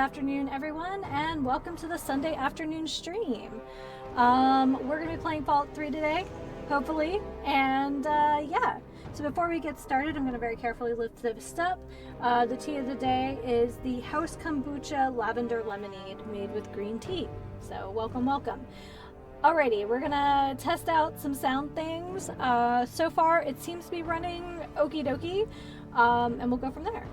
afternoon, everyone, and welcome to the Sunday afternoon stream. We're going to be playing Fallout 3 today, hopefully, and yeah. So before we get started, I'm going to very carefully lift this up. The tea of the day is the House Kombucha Lavender Lemonade made with green tea. So welcome, welcome. Alrighty, we're gonna test out some sound things. So far, it seems to be running okie dokie, and we'll go from there.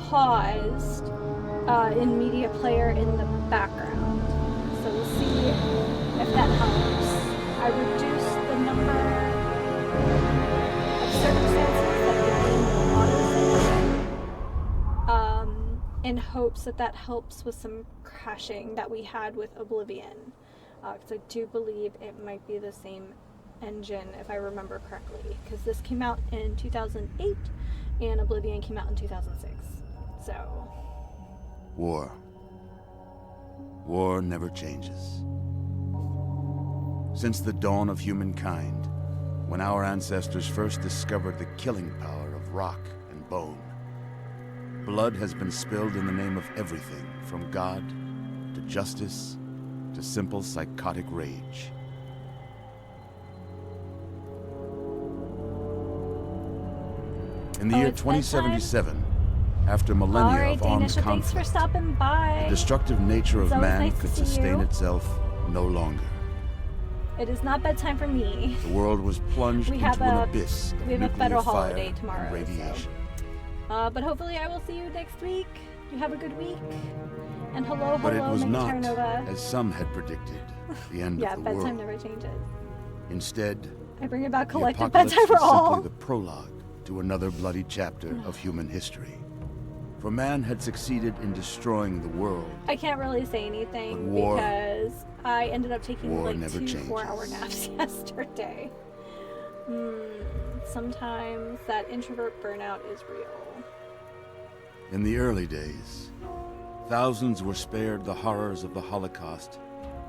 Paused in media player in the background, so we'll see if that helps. I reduced the number of circumstances that the game will auto-save, in hopes that that helps with some crashing that we had with Oblivion, because I do believe it might be the same engine if I remember correctly, because this came out in 2008 and Oblivion came out in 2006. So. War. War never changes. Since the dawn of humankind, when our ancestors first discovered the killing power of rock and bone, blood has been spilled in the name of everything from God to justice to simple psychotic rage. In the year 2077, after millennia of armed Danisha, thanks for conflict, stopping by. the destructive nature of man nice could to see sustain you. itself no longer. It is not bedtime for me. The world was plunged into an abyss of we have a nuclear federal fire holiday tomorrow, and radiation. So. But hopefully I will see you next week. You have a good week. And hello, But it was not, Terranova. as some had predicted, the end Yeah, of the world. bedtime never changes. Instead, I bring about the collective apocalypse bedtime for was all. simply the prologue to another bloody chapter of human history. For man had succeeded in destroying the world. I can't really say anything But war- because I ended up taking war like never 2 changes. 4-hour naps yesterday. Sometimes that introvert burnout is real. In the early days, thousands were spared the horrors of the Holocaust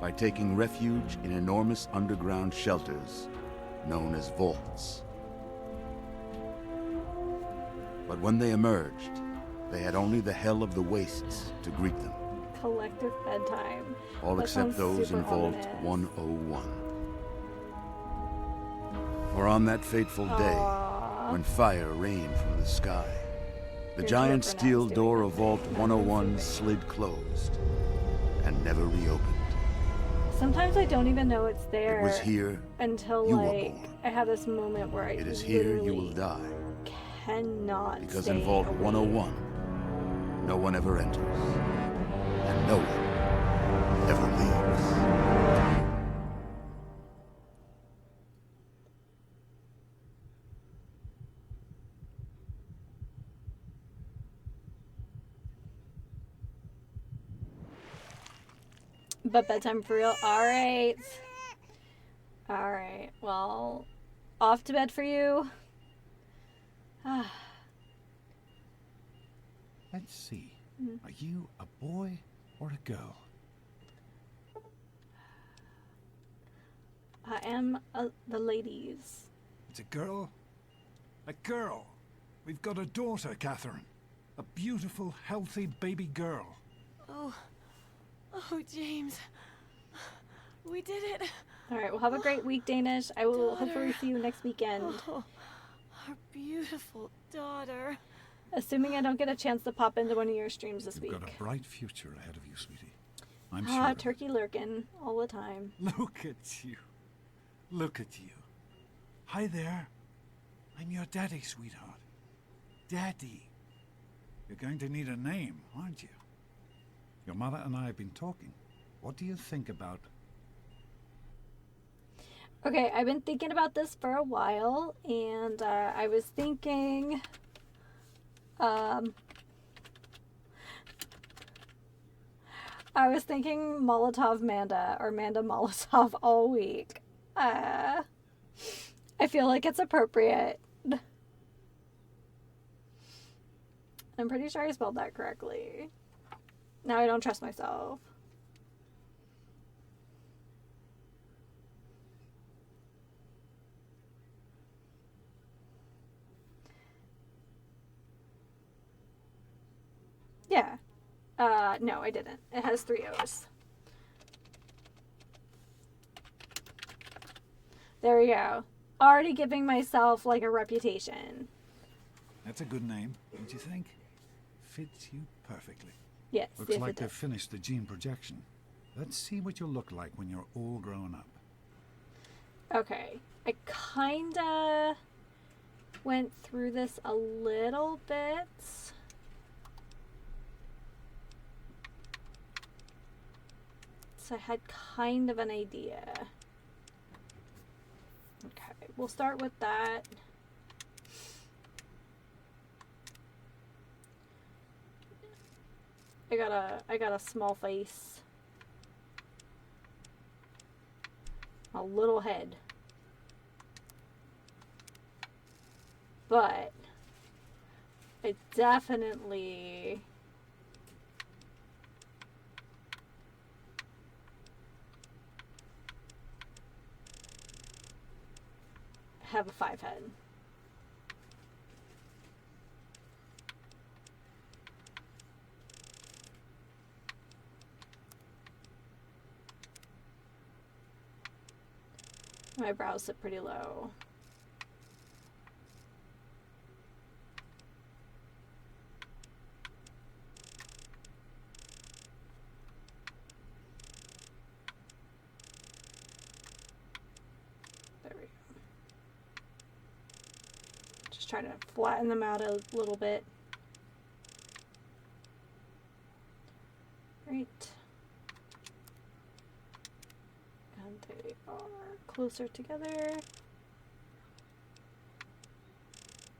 by taking refuge in enormous underground shelters known as vaults. But when they emerged, they had only the hell of the wastes to greet them. Collective bedtime. All That except sounds those super in Vault ominous. 101. For on that fateful day, Aww. when fire rained from the sky, the Here's giant what Bernard's steel doing. door of Vault Not 101 moving. slid closed and never reopened. Sometimes I don't even know it's there It was here until you were like born. I have this moment where I It is here you will literally die. cannot Because stay in Vault awake. 101, no one ever enters, and no one ever leaves. But bedtime for real. All right. Alright, well, off to bed for you. Let's see. Are you a boy or a girl? I am the ladies. It's a girl? A girl! We've got a daughter, Catherine. A beautiful, healthy baby girl. Oh, James. We did it. Alright, well, have a great week, Danish. I will Daughter. hopefully see you next weekend. Oh, our beautiful daughter. Assuming I don't get a chance to pop into one of your streams this You've week. got a bright future ahead of you, sweetie. I'm sure. of it. Turkey lurking all the time. Look at you. Look at you. Hi there. I'm your daddy, sweetheart. Daddy. You're going to need a name, aren't you? Your mother and I have been talking. What do you think about... Okay, I've been thinking about this for a while, and I was thinking... Molotov Manda, or Manda Molotov all week. I feel like it's appropriate. I'm pretty sure I spelled that correctly. Now I don't trust myself. Yeah. No, I didn't. It has 3 O's. There we go. Already giving myself, like, a reputation. That's a good name, don't you think? Fits you perfectly. Yes, Looks yes, like it they've does. finished the gene projection. Let's see what you'll look like when you're all grown up. Okay. I kinda went through this a little bit. So I had kind of an idea. Okay, we'll start with that. I got a small face. A little head. But I definitely have a 5 head. My brows sit pretty low. There we go. Just trying to flatten them out a little bit. Great. And they are closer together.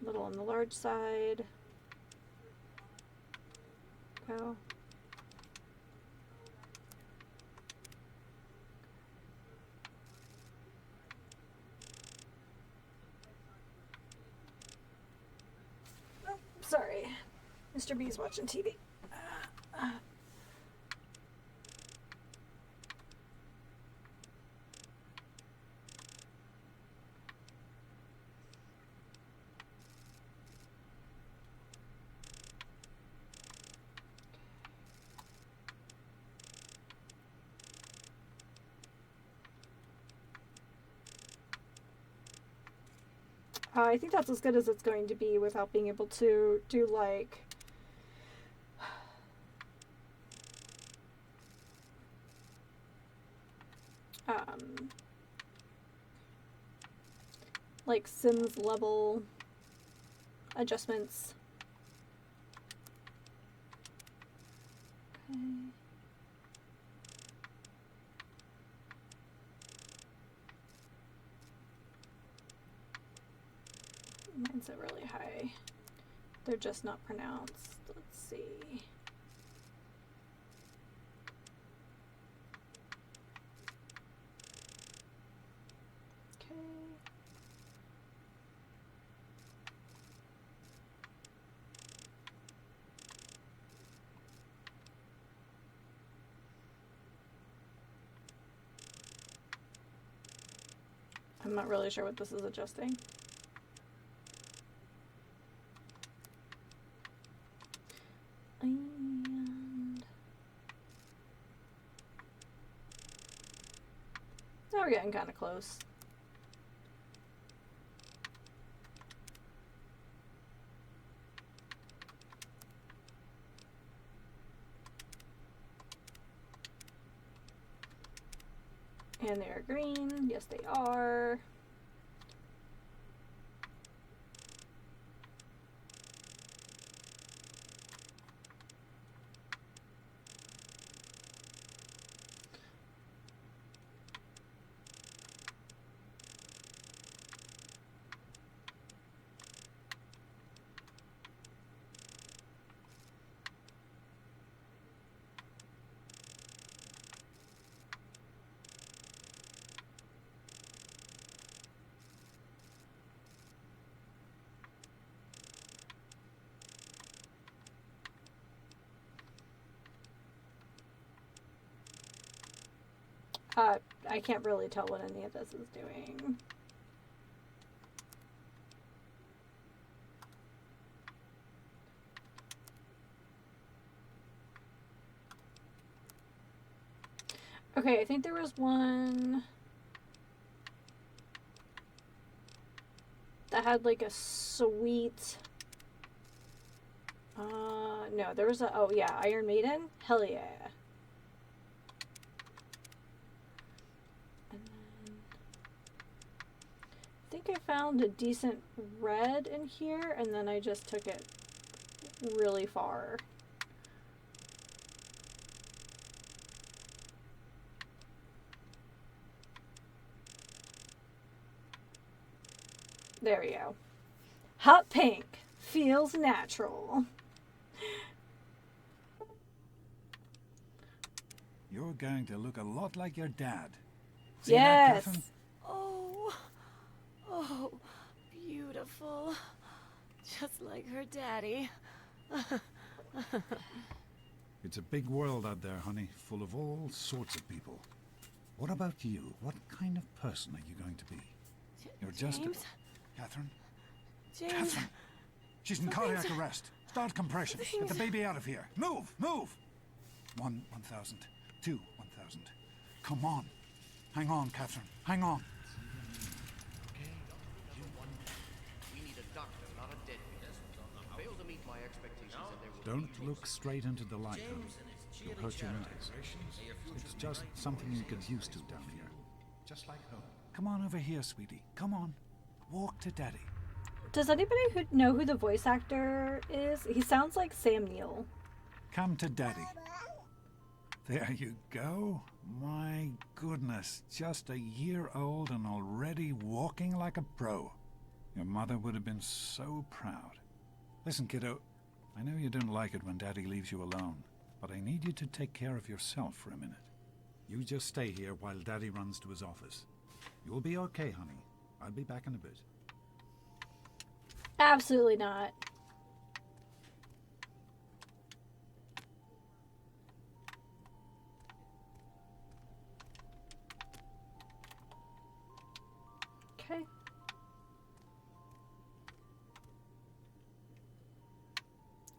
A little on the large side. Go. Oh, sorry. Mr. B's watching TV. I think that's as good as it's going to be without being able to do like like Sims level adjustments. Okay. Mine's at really high. They're just not pronounced. Let's see. I'm not really sure what this is adjusting. And now we're getting kind of close. And they are green. Yes, they are. I can't really tell what any of this is doing. Okay, I think there was one that had like a sweet... no, there was a... Oh, yeah, Iron Maiden? Hell yeah. And then... I think I found a decent red in here, and then I just took it really far. There we go. Hot pink. Feels natural. You're going to look a lot like your dad. See Yes. that, Catherine? Oh, beautiful. Just like her daddy. It's a big world out there, honey, full of all sorts of people. What about you? What kind of person are you going to be? You're just James? Catherine? James? Catherine! She's in cardiac arrest. Start compression. Get the baby out of here. Move! Move! 1,000. 2, 1,000. Come on. Hang on, Catherine. Hang on. We need a doctor, not a deadbeat. Fail to meet my expectations and there will Don't look straight into the light, honey. You'll hurt your eyes. It's just something you get used to down here. Just like home. Come on over here, sweetie. Come on. Walk to Daddy. Does anybody know who the voice actor is? He sounds like Sam Neill. Come to Daddy. There you go. My goodness, just a year old and already walking like a pro. Your mother would have been so proud. Listen, kiddo, I know you don't like it when Daddy leaves you alone, but I need you to take care of yourself for a minute. You just stay here while Daddy runs to his office. You'll be okay, honey. I'll be back in a bit. Absolutely not. Okay.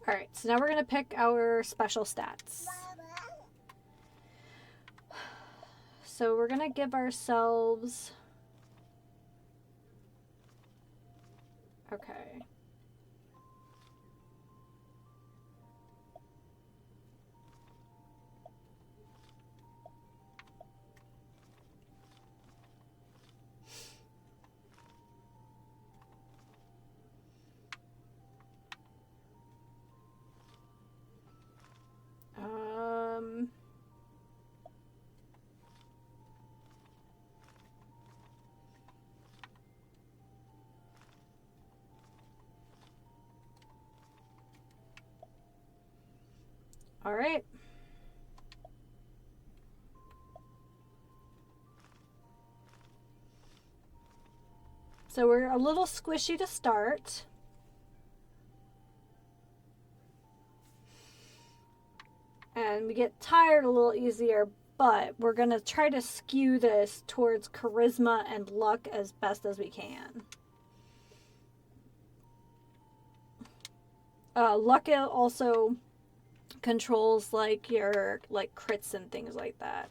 Alright, so now we're going to pick our special stats. So we're going to give ourselves... Okay. All right. So we're a little squishy to start. And we get tired a little easier, but we're going to try to skew this towards charisma and luck as best as we can. Luck also controls like your like crits and things like that.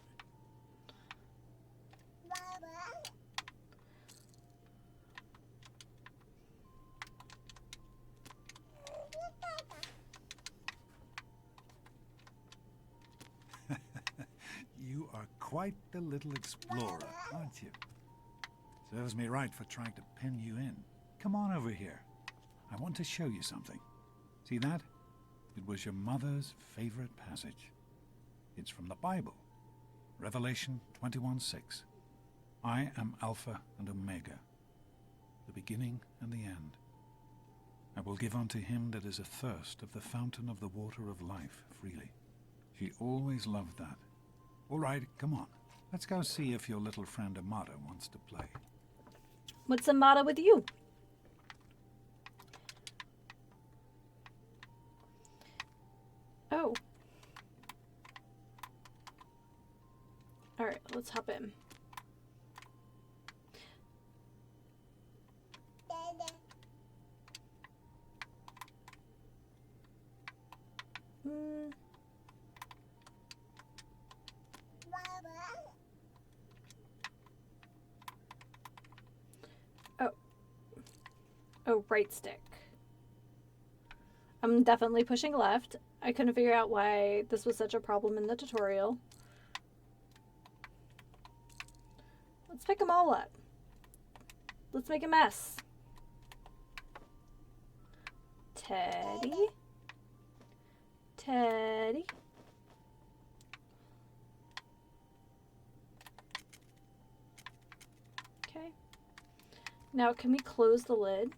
You are quite the little explorer, aren't you? Serves me right for trying to pin you in. Come on over here. I want to show you something. See that? It was your mother's favorite passage. It's from the Bible. Revelation 21:6. I am Alpha and Omega, the beginning and the end. I will give unto him that is athirst of the fountain of the water of life freely. She always loved that. All right, come on. Let's go see if your little friend Amada wants to play. What's the matter with you? Oh. Alright, let's hop in. Oh, right stick. I'm definitely pushing left. I couldn't figure out why this was such a problem in the tutorial. Let's pick them all up. Let's make a mess. Teddy. Teddy. Okay. Now, can we close the lid?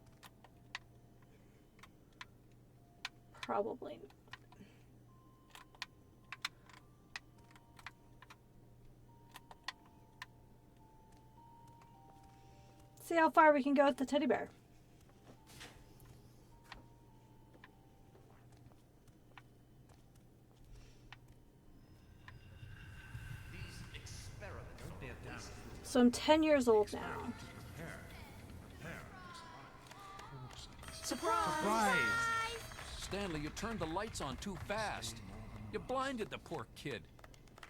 Probably not. See how far we can go with the teddy bear. So I'm 10 years old now. Surprise! Stanley, you turned the lights on too fast. You blinded the poor kid.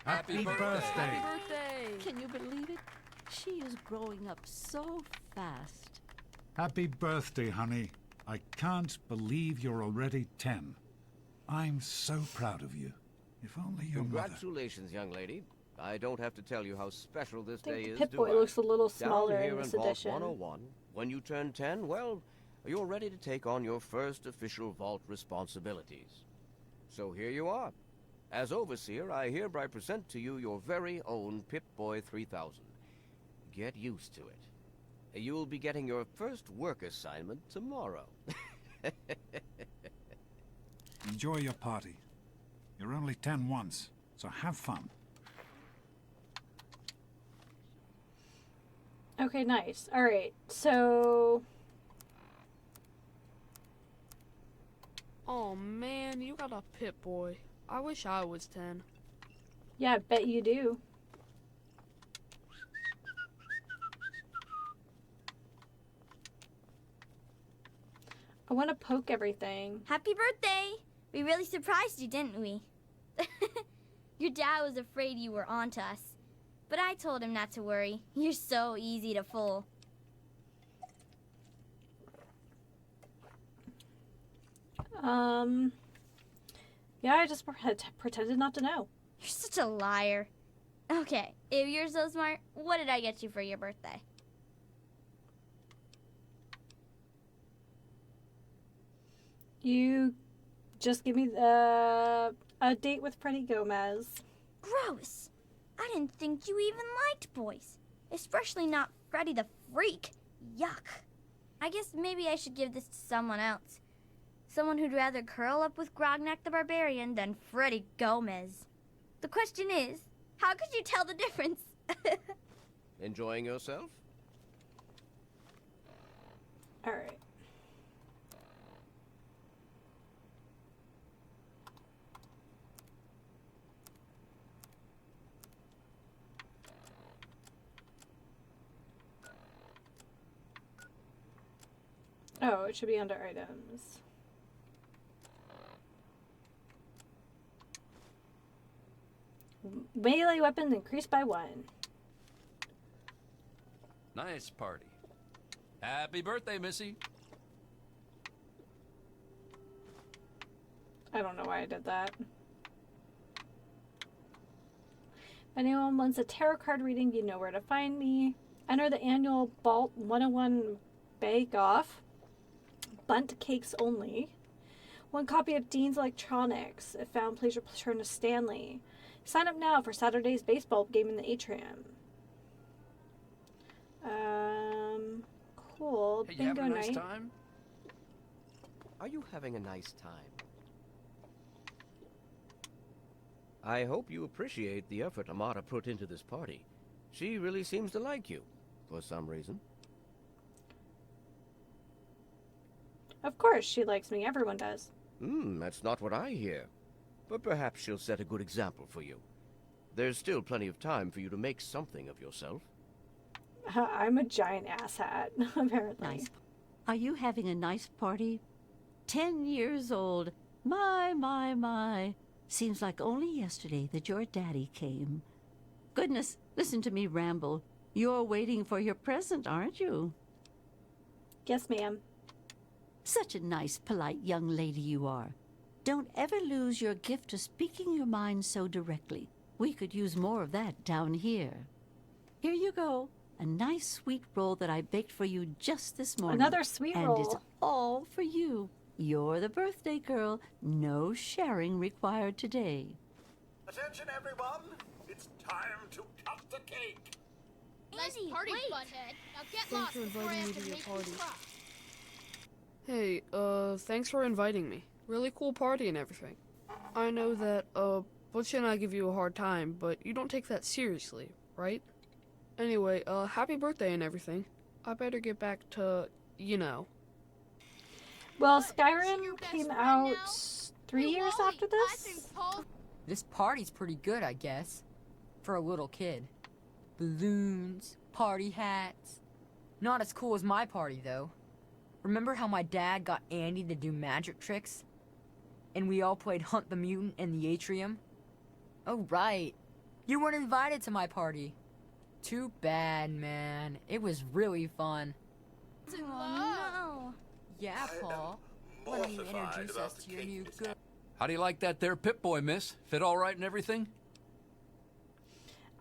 Happy birthday! Happy birthday! Can you believe it? She is growing up so fast. Happy birthday, honey. I can't believe you're already 10. I'm so proud of you. If only your mother... Congratulations, young lady. I don't have to tell you how special this I day think is, Pip do Boy I? looks a little Down smaller here in this Vault edition. 101, when you turn 10, well, you're ready to take on your first official vault responsibilities. So here you are. As overseer, I hereby present to you your very own Pip-Boy 3000. Get used to it. You'll be getting your first work assignment tomorrow. Enjoy your party. You're only 10 once, so have fun. Okay, nice. Alright, so... Oh man, you got a Pip-Boy. I wish I was 10. Yeah, I bet you do. I want to poke everything. Happy birthday! We really surprised you, didn't we? Your dad was afraid you were onto us. But I told him not to worry. You're so easy to fool. Yeah, I just pretended not to know. You're such a liar. Okay, if you're so smart, what did I get you for your birthday? You just give me a date with Freddie Gomez. Gross! I didn't think you even liked boys. Especially not Freddy the Freak. Yuck. I guess maybe I should give this to someone else. Someone who'd rather curl up with Grognak the Barbarian than Freddy Gomez. The question is, how could you tell the difference? Enjoying yourself? Alright. it should be under items. Melee weapons increased by 1. Nice party. Happy birthday, Missy. I don't know why I did that. If anyone wants a tarot card reading, you know where to find me. Enter the annual Balt 101 Bake Off. Bunt cakes only. 1 copy of Dean's Electronics. If found, please return to Stanley. Sign up now for Saturday's baseball game in the atrium. Cool. Hey, you Bingo having a nice night. time? Are you having a nice time? I hope you appreciate the effort Amata put into this party. She really seems to like you, for some reason. Of course, she likes me. Everyone does. That's not what I hear. But perhaps she'll set a good example for you. There's still plenty of time for you to make something of yourself. I'm a giant asshat, apparently. Nice. Are you having a nice party? 10 years old. My. Seems like only yesterday that your daddy came. Goodness, listen to me ramble. You're waiting for your present, aren't you? Yes, ma'am. Such a nice, polite young lady you are. Don't ever lose your gift of speaking your mind so directly. We could use more of that down here. Here you go. A nice sweet roll that I baked for you just this morning. Another sweet and roll. And it's all for you. You're the birthday girl. No sharing required today. Attention, everyone! It's time to cut the cake! Nice Andy, party, wait. butthead. Now get Thanks lost for before I inviting have me to to your make you party. cry. Hey, thanks for inviting me. Really cool party and everything. I know that, Butch and I give you a hard time, but you don't take that seriously, right? Anyway, happy birthday and everything. I better get back to, you know. Well, What? Skyrim Is she your best came friend out now? 3 Hey, years Wally, after I this. think Paul This party's pretty good, I guess. For a little kid. Balloons, party hats. Not as cool as my party, though. Remember how my dad got Andy to do magic tricks? And we all played Hunt the Mutant in the atrium? Oh, right. You weren't invited to my party. Too bad, man. It was really fun. in Oh, love. no. Yeah, Paul. Why don't you introduce us to your new girl? How do you like that there Pip-Boy, miss? Fit all right and everything?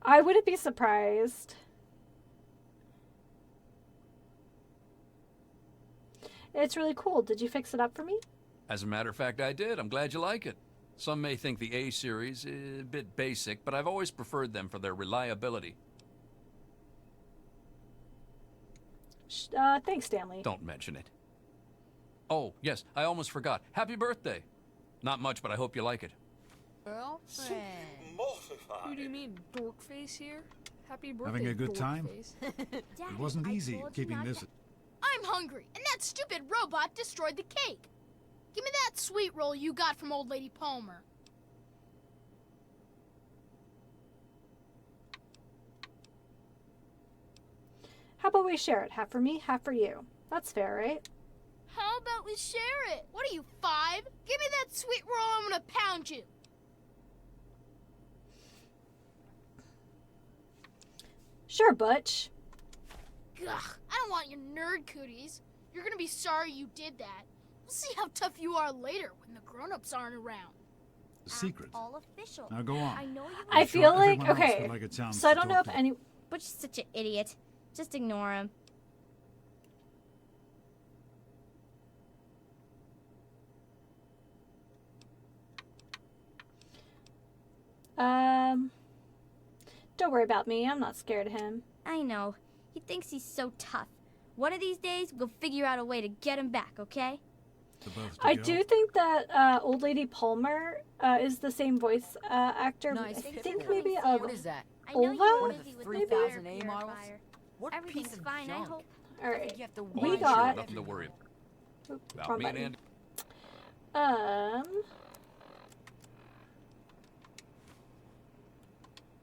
I wouldn't be surprised. It's really cool. Did you fix it up for me? As a matter of fact, I did. I'm glad you like it. Some may think the A series is a bit basic, but I've always preferred them for their reliability. Thanks, Stanley. Don't mention it. Oh, yes, I almost forgot. Happy birthday. Not much, but I hope you like it. Girlfriend. Who do you mean, dork face here? Happy birthday, Having a good dork time? face. Daddy, It wasn't I easy told you keeping not this. to- I'm hungry, and that stupid robot destroyed the cake. Give me that sweet roll you got from old lady Palmer. How about we share it? Half for me, half for you. That's fair, right? How about we share it? What are you, 5? Give me that sweet roll, I'm gonna pound you. Sure, Butch. Ugh, I don't want your nerd cooties. You're gonna be sorry you did that. We'll see how tough you are later when the grown-ups aren't around. The secret. All official. Now go on. I know you. I I'm sure feel like, everyone else okay, would like a chance so I to don't know talk if to- any... Butch is such an idiot. Just ignore him. Don't worry about me. I'm not scared of him. I know. He thinks he's so tough. One of these days, we'll figure out a way to get him back, okay? The birthday I girl. do think that old lady Palmer is the same voice actor. Nice I picture. think maybe What is that? I know Ova? you were One of the busy with 3000 the A fire models? purifier. What Everything's piece of fine, I junk? hope. All I right. think you have to We watch got- it. Nothing to worry Oop, about. wrong Me and button. Andy Um,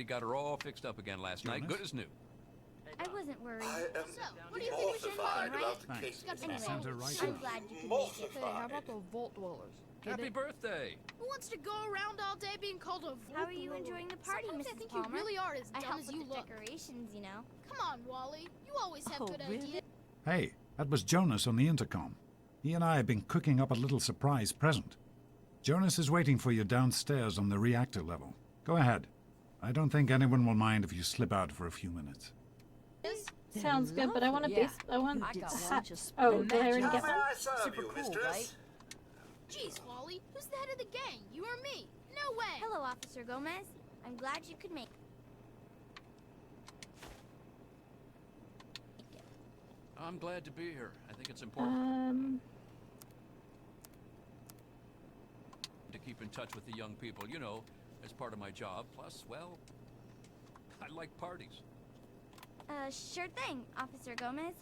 got her all fixed up again last night. Jonas? Good as new. Hey, I wasn't worried. I am So, what do you think we should mortified do, about the right? case. Thanks. Anyway, Sent her right I'm on. glad you could make it. Hey, how Mortified. about the Vault Dwellers? Get Happy it? birthday! Who wants to go around all day being called a How Vault are you Dweller? enjoying the party, Sometimes I Mrs. think Palmer? you really are as I dumb helped as with you the look. decorations, you know. Come on, Wally. You always have Oh, good really? ideas. Hey, that was Jonas on the intercom. He and I have been cooking up a little surprise present. Jonas is waiting for you downstairs on the reactor level. Go ahead. I don't think anyone will mind if you slip out for a few minutes. Sounds good, but I want a Yeah. base. I want I a got one hat. just Oh, did I already How get may one? I serve Super you, cool, mistress? right? Jeez, Wally. Who's the head of the gang? You or me? No way. Hello, Officer Gomez. I'm glad you could make it. I'm glad to be here. I think it's important to keep in touch with the young people, you know, as part of my job. Plus, well, I like parties. Sure thing, Officer Gomez.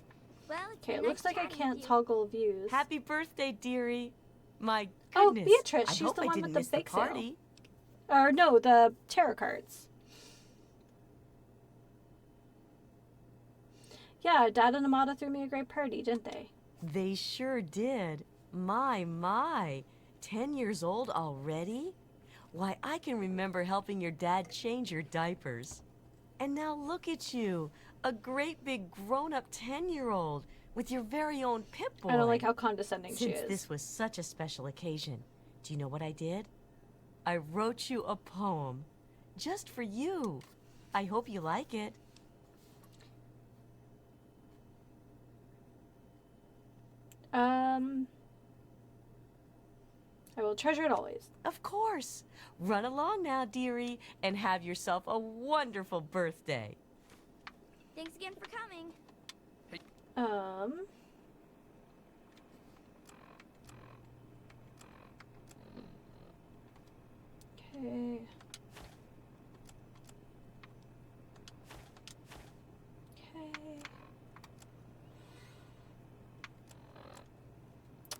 Well, it's Okay, been it nice looks like I chatting can't with you. toggle views. Happy birthday, dearie. My Oh, goodness. Beatrice, I she's hope the I one didn't with the miss bake sale. party. Or no, the tarot cards. Yeah, Dad and Amada threw me a great party, didn't they? They sure did. My. 10 years old already? Why, I can remember helping your dad change your diapers. And now look at you, a great big grown-up 10-year-old with your very own Pip-Boy. I don't like how condescending she Since is. this was such a special occasion, do you know what I did? I wrote you a poem just for you. I hope you like it. I will treasure it always. Of course. Run along now, dearie, and have yourself a wonderful birthday. Thanks again for coming. Okay. Okay.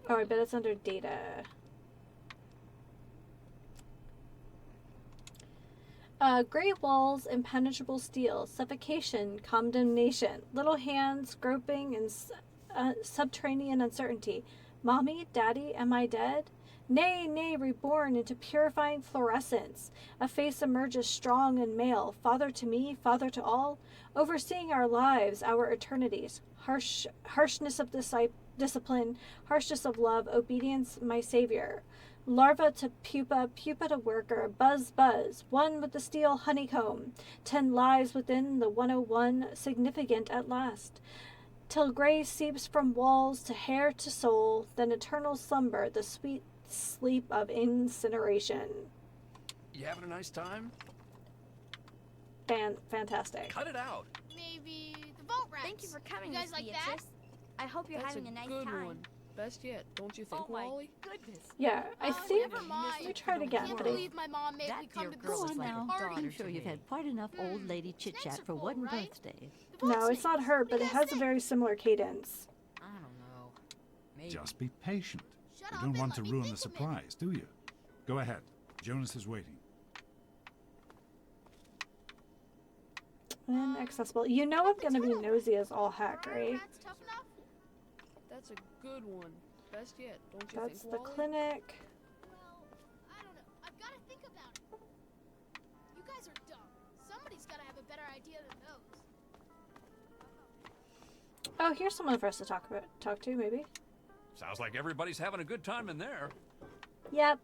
Oh, I bet it's under data. Great walls, impenetrable steel, suffocation, condemnation, little hands groping in subterranean uncertainty. Mommy, Daddy, am I dead? Nay, nay, reborn into purifying fluorescence. A face emerges strong and male, father to me, father to all, overseeing our lives, our eternities. Harshness of discipline, harshness of love, obedience, my savior. Larva to pupa, pupa to worker, buzz, buzz, one with the steel honeycomb, 10 lives within the 101, significant at last. Till gray seeps from walls to hair to soul, then eternal slumber, the sweet sleep of incineration. You having a nice time? Fantastic. Cut it out. Maybe the vault rats. Thank you for coming, You guys Miss like Beatrice. that? I hope you're That's having a a nice good time. one. Best yet, don't you think, Oh my Wally? goodness. Yeah, I think. Never mind. Let me try it again. Can't but I- believe my mom made That me come dear to girl this Go is on like now. a party. daughter I'm sure to you've me. had quite enough old lady chit snakes chat are for cool, one right? birthday. The vault No, it's not snakes. her, What do but you it guys has a think? very similar cadence. I don't know. Maybe. Just be patient. Shut You up don't and want let to me ruin think the a minute. surprise, do you? Go ahead. Jonas is waiting. Inaccessible. You know I'm gonna be nosy as all heck, Are right? rats tough enough? That's a good one. Best yet, don't you That's think, the Wally? clinic. Well, I don't know. I've got to think about it. You guys are dumb. Somebody's got to have a better idea than those. Oh, here's someone for us to talk to, maybe. Sounds like everybody's having a good time in there. Yep.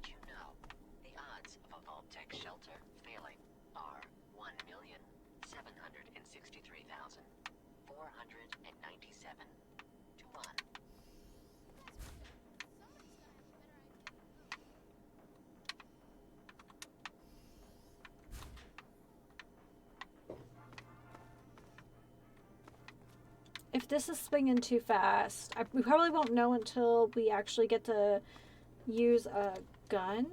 Did you know the odds of a Vault-Tec shelter failing are 1,763,497 to 1? If this is swinging too fast, we probably won't know until we actually get to use a gun.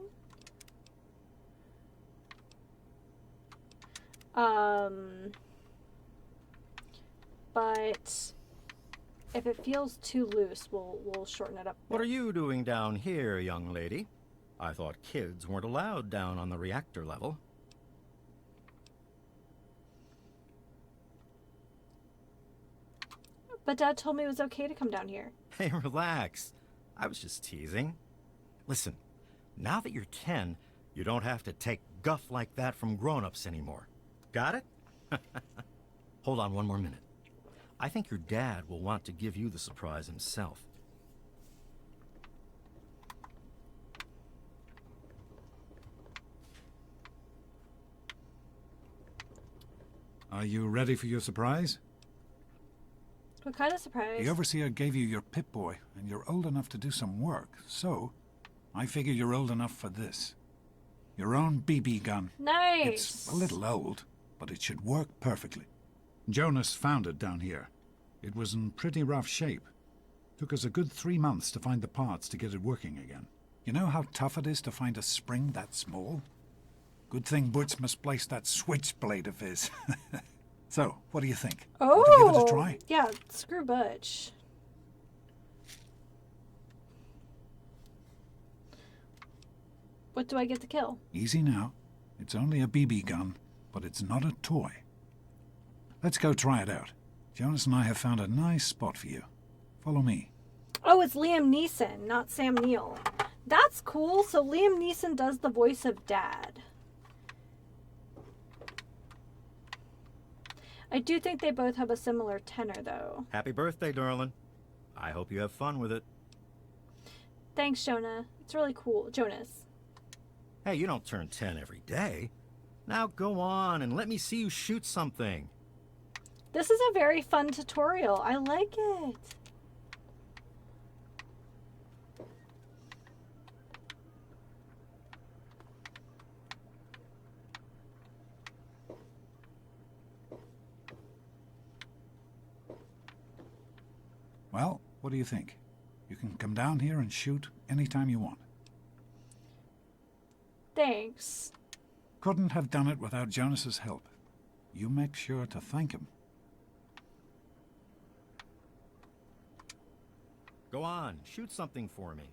But if it feels too loose, we'll shorten it up. What are you doing down here, young lady? I thought kids weren't allowed down on the reactor level. But Dad told me it was okay to come down here. Hey, relax. I was just teasing. Listen, now that you're 10, you don't have to take guff like that from grown-ups anymore. Got it? Hold on one more minute. I think your dad will want to give you the surprise himself. Are you ready for your surprise? What kind of surprise? The Overseer gave you your Pip-Boy, and you're old enough to do some work, so I figure you're old enough for this. Your own BB gun. Nice! It's a little old, but it should work perfectly. Jonas found it down here. It was in pretty rough shape. Took us a good 3 months to find the parts to get it working again. You know how tough it is to find a spring that small? Good thing Butch misplaced that switchblade of his. So, what do you think? Oh! Want to give it a try? Yeah, screw Butch. What do I get to kill? Easy now. It's only a BB gun, but it's not a toy. Let's go try it out. Jonas and I have found a nice spot for you. Follow me. Oh, it's Liam Neeson, not Sam Neill. That's cool. So Liam Neeson does the voice of Dad. I do think they both have a similar tenor, though. Happy birthday, darling. I hope you have fun with it. Thanks, Jonah. It's really cool. Jonas. Hey, you don't turn 10 every day. Now go on and let me see you shoot something. This is a very fun tutorial. I like it. Well, what do you think? You can come down here and shoot anytime you want. Thanks. Couldn't have done it without Jonas's help. You make sure to thank him. Go on, shoot something for me.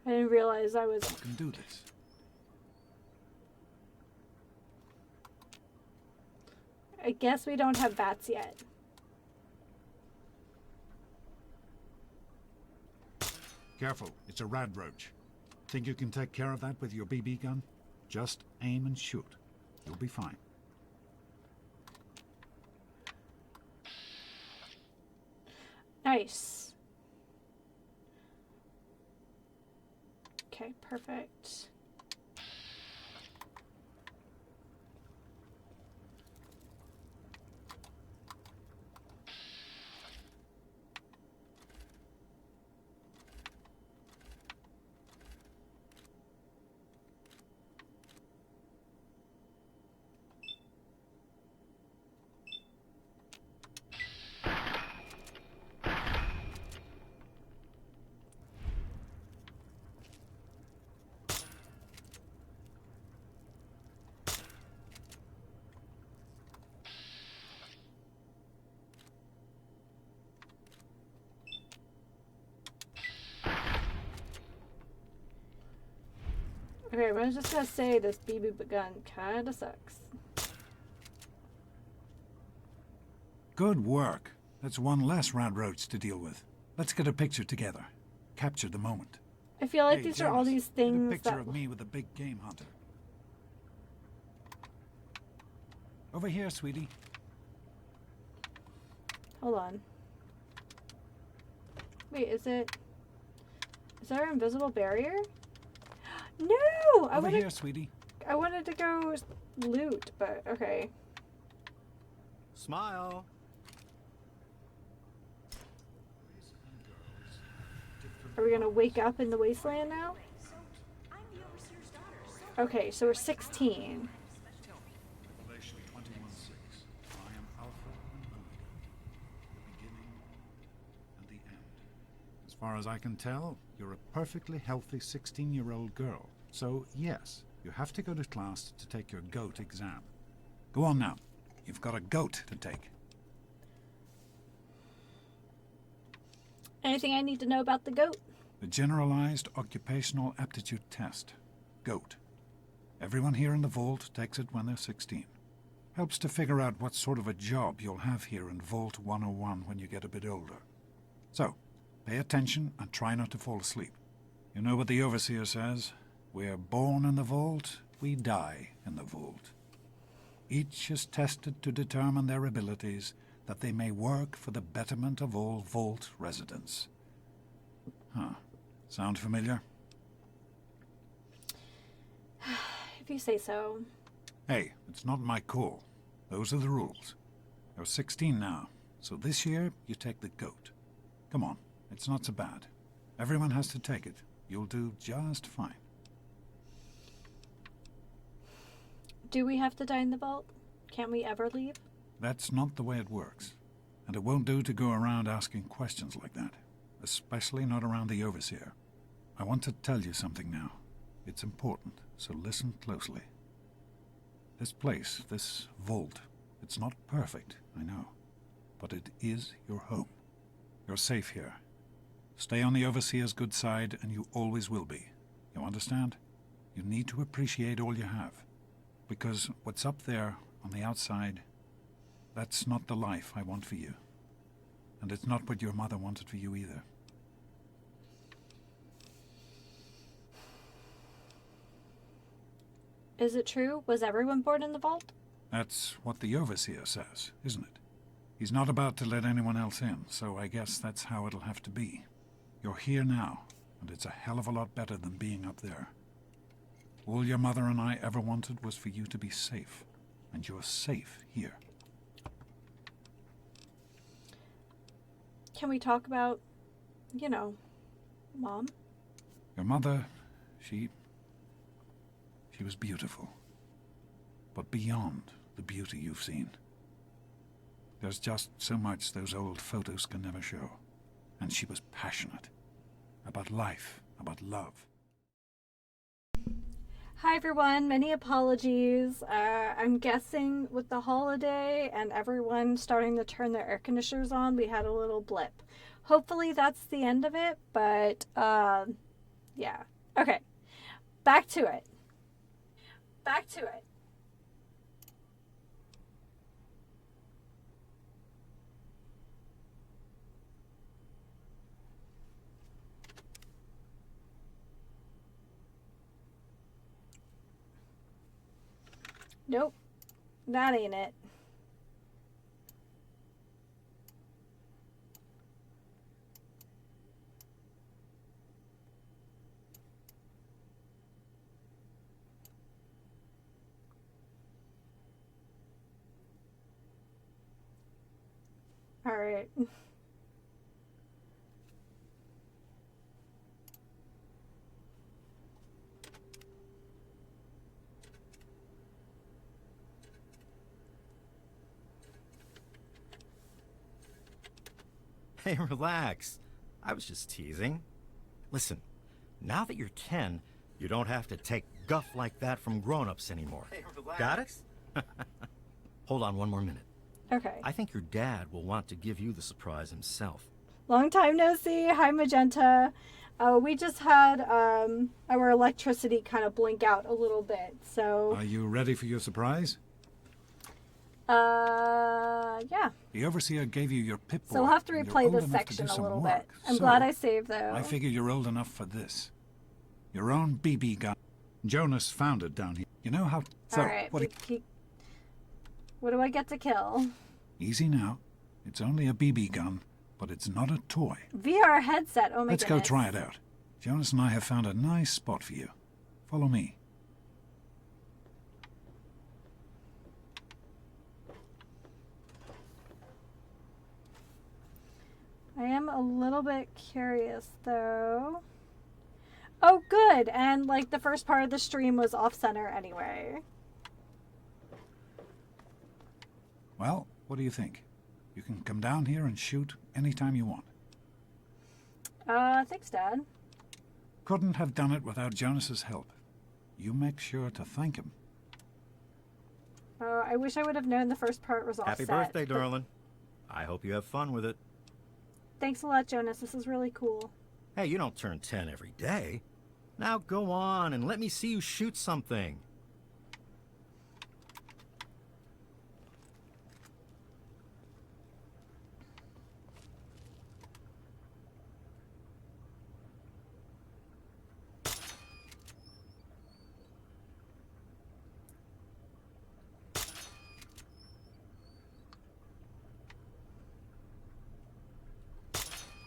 I didn't realize I was... You can do this. I guess we don't have bats yet. Careful, it's a rad roach. Think you can take care of that with your BB gun? Just aim and shoot. You'll be fine. Nice. Okay, perfect. Okay, I was just gonna say this BB gun kinda sucks. Good work. That's one less rad roach to deal with. Let's get a picture together. Capture the moment. I feel like Hey, these are all Jonas, these get things a picture that... of me with a big game hunter. Over here, sweetie. Hold on. Wait, is there an invisible barrier? No! Over here, sweetie. I wanted to go loot, but okay. Smile. Are we gonna wake up in the wasteland now? Okay, so we're 16. Revelation 21:6. I am Alpha and Omega, the beginning and the end. As far as I can tell, you're a perfectly healthy 16-year-old girl. So, yes, you have to go to class to take your GOAT exam. Go on now. You've got a GOAT to take. Anything I need to know about the goat? The Generalized Occupational Aptitude Test. GOAT. Everyone here in the Vault takes it when they're 16. Helps to figure out what sort of a job you'll have here in Vault 101 when you get a bit older. So, pay attention and try not to fall asleep. You know what the Overseer says? We're born in the Vault, we die in the Vault. Each is tested to determine their abilities, that they may work for the betterment of all Vault residents. Huh. Sound familiar? If you say so. Hey, it's not my call. Those are the rules. You're 16 now, so this year you take the GOAT. Come on, it's not so bad. Everyone has to take it. You'll do just fine. Do we have to die in the vault? Can't we ever leave? That's not the way it works. And it won't do to go around asking questions like that. Especially not around the Overseer. I want to tell you something now. It's important, so listen closely. This place, this vault, it's not perfect, I know. But it is your home. You're safe here. Stay on the Overseer's good side, and you always will be. You understand? You need to appreciate all you have. Because what's up there, on the outside, that's not the life I want for you. And it's not what your mother wanted for you either. Is it true? Was everyone born in the vault? That's what the Overseer says, isn't it? He's not about to let anyone else in, so I guess that's how it'll have to be. You're here now, and it's a hell of a lot better than being up there. All your mother and I ever wanted was for you to be safe, and you're safe here. Can we talk about, Mom? Your mother, she was beautiful. But beyond the beauty you've seen. There's just so much those old photos can never show. And she was passionate. About life, about love. Hi everyone, many apologies. I'm guessing with the holiday and everyone starting to turn their air conditioners on, we had a little blip. Hopefully that's the end of it, but yeah. Okay, back to it. Back to it. Nope, that ain't it. All right. Hey, relax. I was just teasing. Listen, now that you're 10, you don't have to take guff like that from grown-ups anymore. Hey, relax. Got it? Hold on one more minute. Okay. I think your dad will want to give you the surprise himself. Long time no see. Hi, Magenta. We just had our electricity kind of blink out a little bit, so... Are you ready for your surprise? Yeah. The Overseer gave you your Pip-Boy. So we'll have to and you're replay old this enough to section do a some little work. bit. I'm So, glad I saved, though. I figure you're old enough for this. Your own BB gun. Jonas found it down here. You know how... So, All right. what What do I get to kill? Easy now. It's only a BB gun, but it's not a toy. VR headset. Oh my Let's goodness. go try it out. Jonas and I have found a nice spot for you. Follow me. I am a little bit curious, though. Oh, good. And, like, the first part of the stream was off-center anyway. Well, what do you think? You can come down here and shoot anytime you want. Thanks, Dad. Couldn't have done it without Jonas's help. You make sure to thank him. I wish I would have known the first part was all Happy set, birthday, but darling. I hope you have fun with it. Thanks a lot, Jonas. This is really cool. Hey, you don't turn 10 every day. Now go on and let me see you shoot something.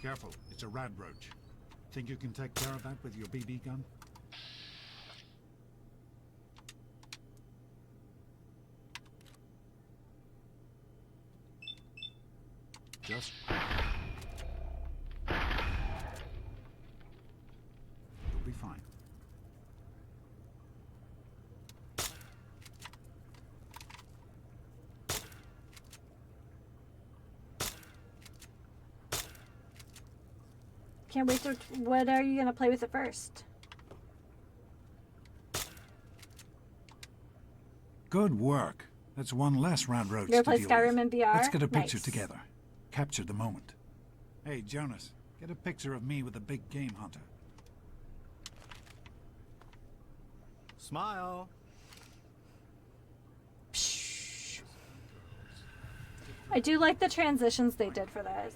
Careful, it's a radroach. Think you can take care of that with your BB gun? Just... You'll be fine. Can't wait to... What are you going to play with it first? Good work. That's one less radroach You ever to play deal Skyrim with. in VR? Let's get a picture Nice. together. Capture the moment. Hey, Jonas, get a picture of me with a big game hunter. Smile. I do like the transitions they did for this.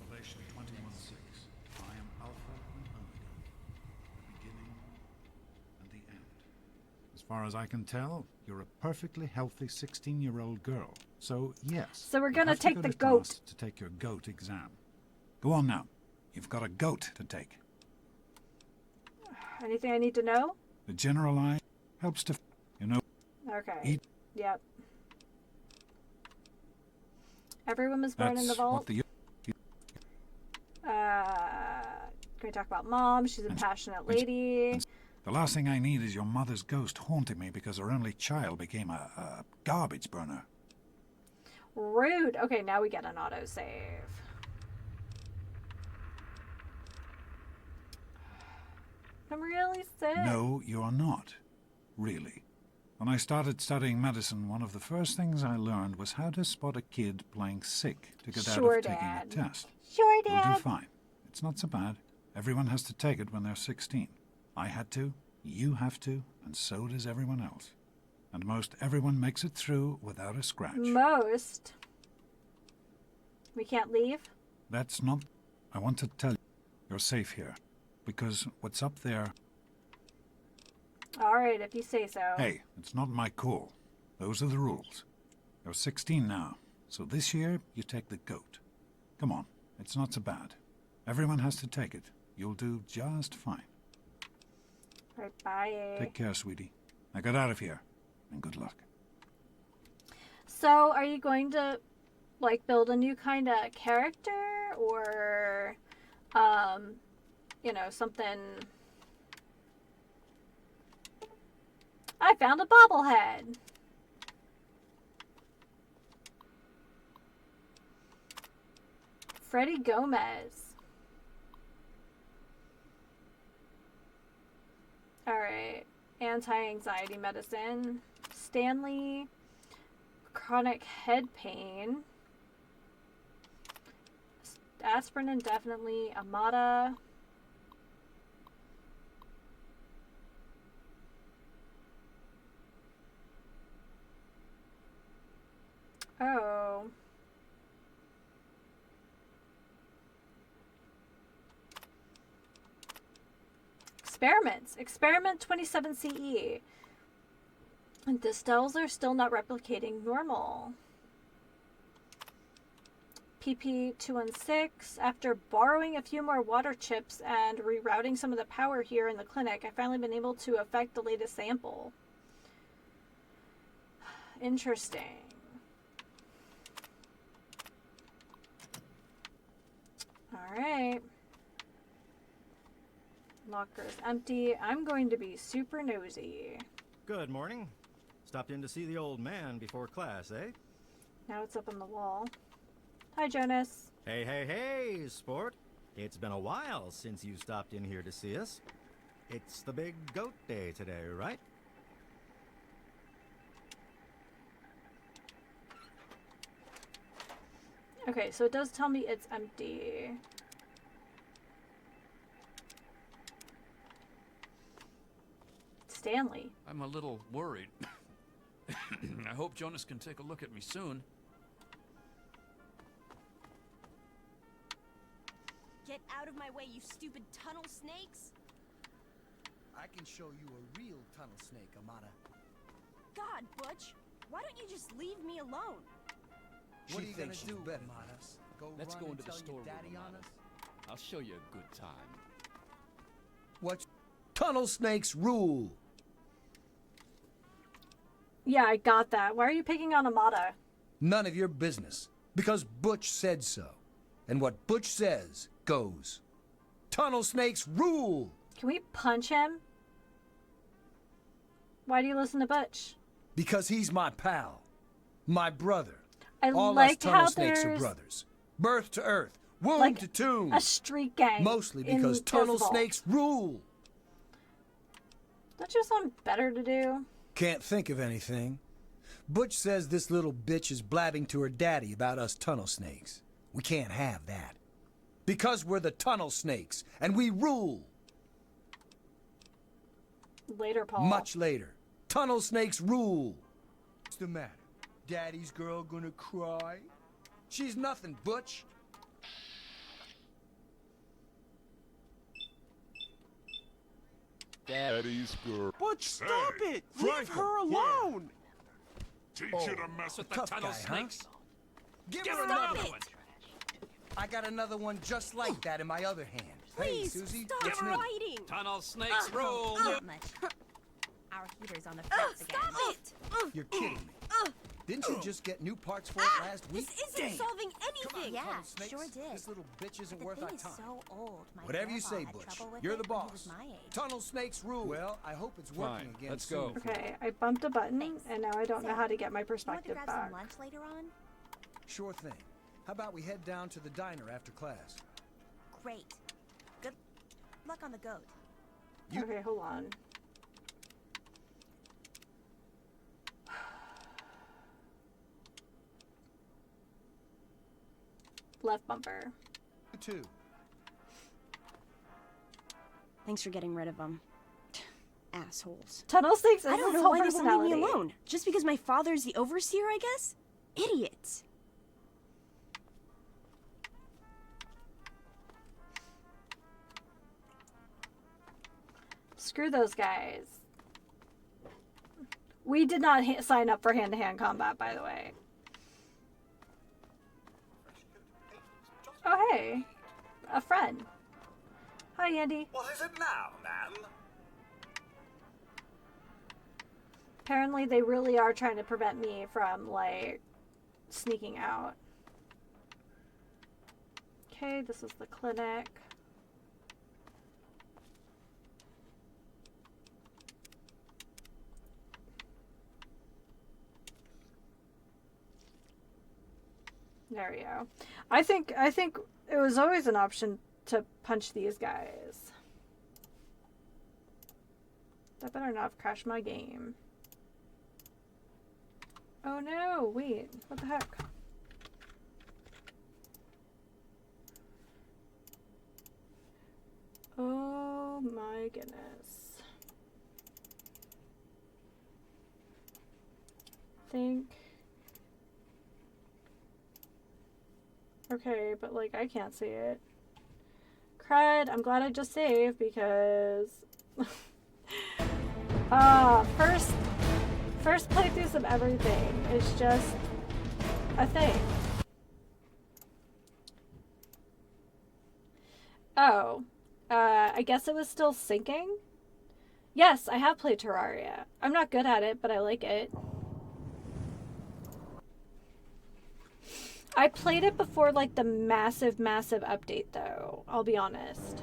Revelation 21:6. I am Alpha and Omega, the beginning and the end. As far as I can tell, you're a perfectly healthy 16-year-old girl. So, yes. So we're you gonna have to take go the to goat. class to take your goat exam. Go on now. You've got a goat to take. Anything I need to know? The general eye helps to, you know. Okay. Eat. Yep. Everyone was born in the That's vault. what the... Can we talk about Mom? She's a passionate lady. The last thing I need is your mother's ghost haunting me because her only child became a garbage burner. Rude. Okay, now we get an autosave. I'm really sick. No, you're not. Really. When I started studying medicine, one of the first things I learned was how to spot a kid playing sick to get out Sure, of taking Dad. a test. Sure, You'll Dad. do fine. It's not so bad. Everyone has to take it when they're 16. I had to, you have to, and so does everyone else. And most everyone makes it through without a scratch. Most. We can't leave? That's not... I want to tell you, you're safe here. Because what's up there... Alright, if you say so. Hey, it's not my call. Those are the rules. You're 16 now, so this year you take the goat. Come on, it's not so bad. Everyone has to take it. You'll do just fine. Alright, bye. Take care, sweetie. Now get out of here, and good luck. So, are you going to, like, build a new kind of character? Or, you know, something... I found a bobblehead! Freddie Gomez. Alright. Anti-anxiety medicine. Stanley. Chronic head pain. Aspirin indefinitely. Amada. Oh. Experiments. Experiment 27 CE. And the cells are still not replicating normal. PP 216. After borrowing a few more water chips and rerouting some of the power here in the clinic, I've finally been able to affect the latest sample. Interesting. Alright. Locker's empty. I'm going to be super nosy. Good morning. Stopped in to see the old man before class, eh? Now it's up on the wall. Hi, Jonas. Hey, hey, hey, sport. It's been a while since you stopped in here to see us. It's the big goat day today, right? Okay, so it does tell me it's empty. Stanley. I'm a little worried. I hope Jonas can take a look at me soon. Get out of my way, you stupid tunnel snakes! I can show you a real tunnel snake, Amata. God, Butch, why don't you just leave me alone? What are you gonna do, better Amata? Let's run go and into the tell your storeroom, daddy on Amata. us? I'll show you a good time. What? Tunnel snakes rule! Yeah, I got that. Why are you picking on Amata? None of your business. Because Butch said so. And what Butch says goes. Tunnel snakes rule! Can we punch him? Why do you listen to Butch? Because he's my pal. My brother. I All like us tunnel how snakes are there's brothers. Birth to earth. Womb like to tomb. a street gang. Mostly in because tunnel Dismal. snakes rule. Don't you have something better to do? Can't think of anything. Butch says this little bitch is blabbing to her daddy about us tunnel snakes. We can't have that. Because we're the tunnel snakes, and we rule. Later, Paul. Much later. Tunnel snakes rule. What's the matter? Daddy's girl gonna cry? She's nothing, Butch. Daddy's girl. Butch, stop it! Leave her alone! Teach Oh, you to mess with the tough tunnel guy, snakes? Huh? Give Give her her another another one. I got another one just like that in my other hand. Please, hey, Susie, stop what's new? fighting! Tunnel snakes rule. Not much. Our heater's on the fritz again. Stop it! You're kidding me. Didn't you just get new parts for it last week? This isn't Damn. solving Come on, anything! Yeah, tunnel snakes. sure did. This little bitch isn't The worth thing our is time. so old. My Whatever you grandpa say, had Butch. trouble with You're it the when he boss. was my age. Tunnel snakes rule. Well, I hope it's working Fine, again let's soon. go. Okay, I bumped a button, Thanks. and now I don't know Say, how to get my You want to perspective grab back. some lunch later on? Sure thing. How about we head down to the diner after class? Great. Good luck on the goat. Okay, hold on. Left bumper. You too. Thanks for getting rid of them. Assholes. Tunnel snakes is I don't his know whole why they won't leave me personality. alone. Just because my father's the overseer, I guess? Idiots. Screw those guys. We did not sign up for hand-to-hand combat, by the way. Oh, hey. A friend. Hi, Andy. What is it now, man? Apparently, they really are trying to prevent me from, like, sneaking out. Okay, this is the clinic. There we go. I think it was always an option to punch these guys. That better not have crashed my game. Oh no, wait, what the heck? Oh my goodness. Think. Okay, but like I can't see it. Crud, I'm glad I just saved because first playthroughs of everything is just a thing. Oh, I guess it was still syncing? Yes, I have played Terraria. I'm not good at it, but I like it. I played it before, like, the massive update, though. I'll be honest.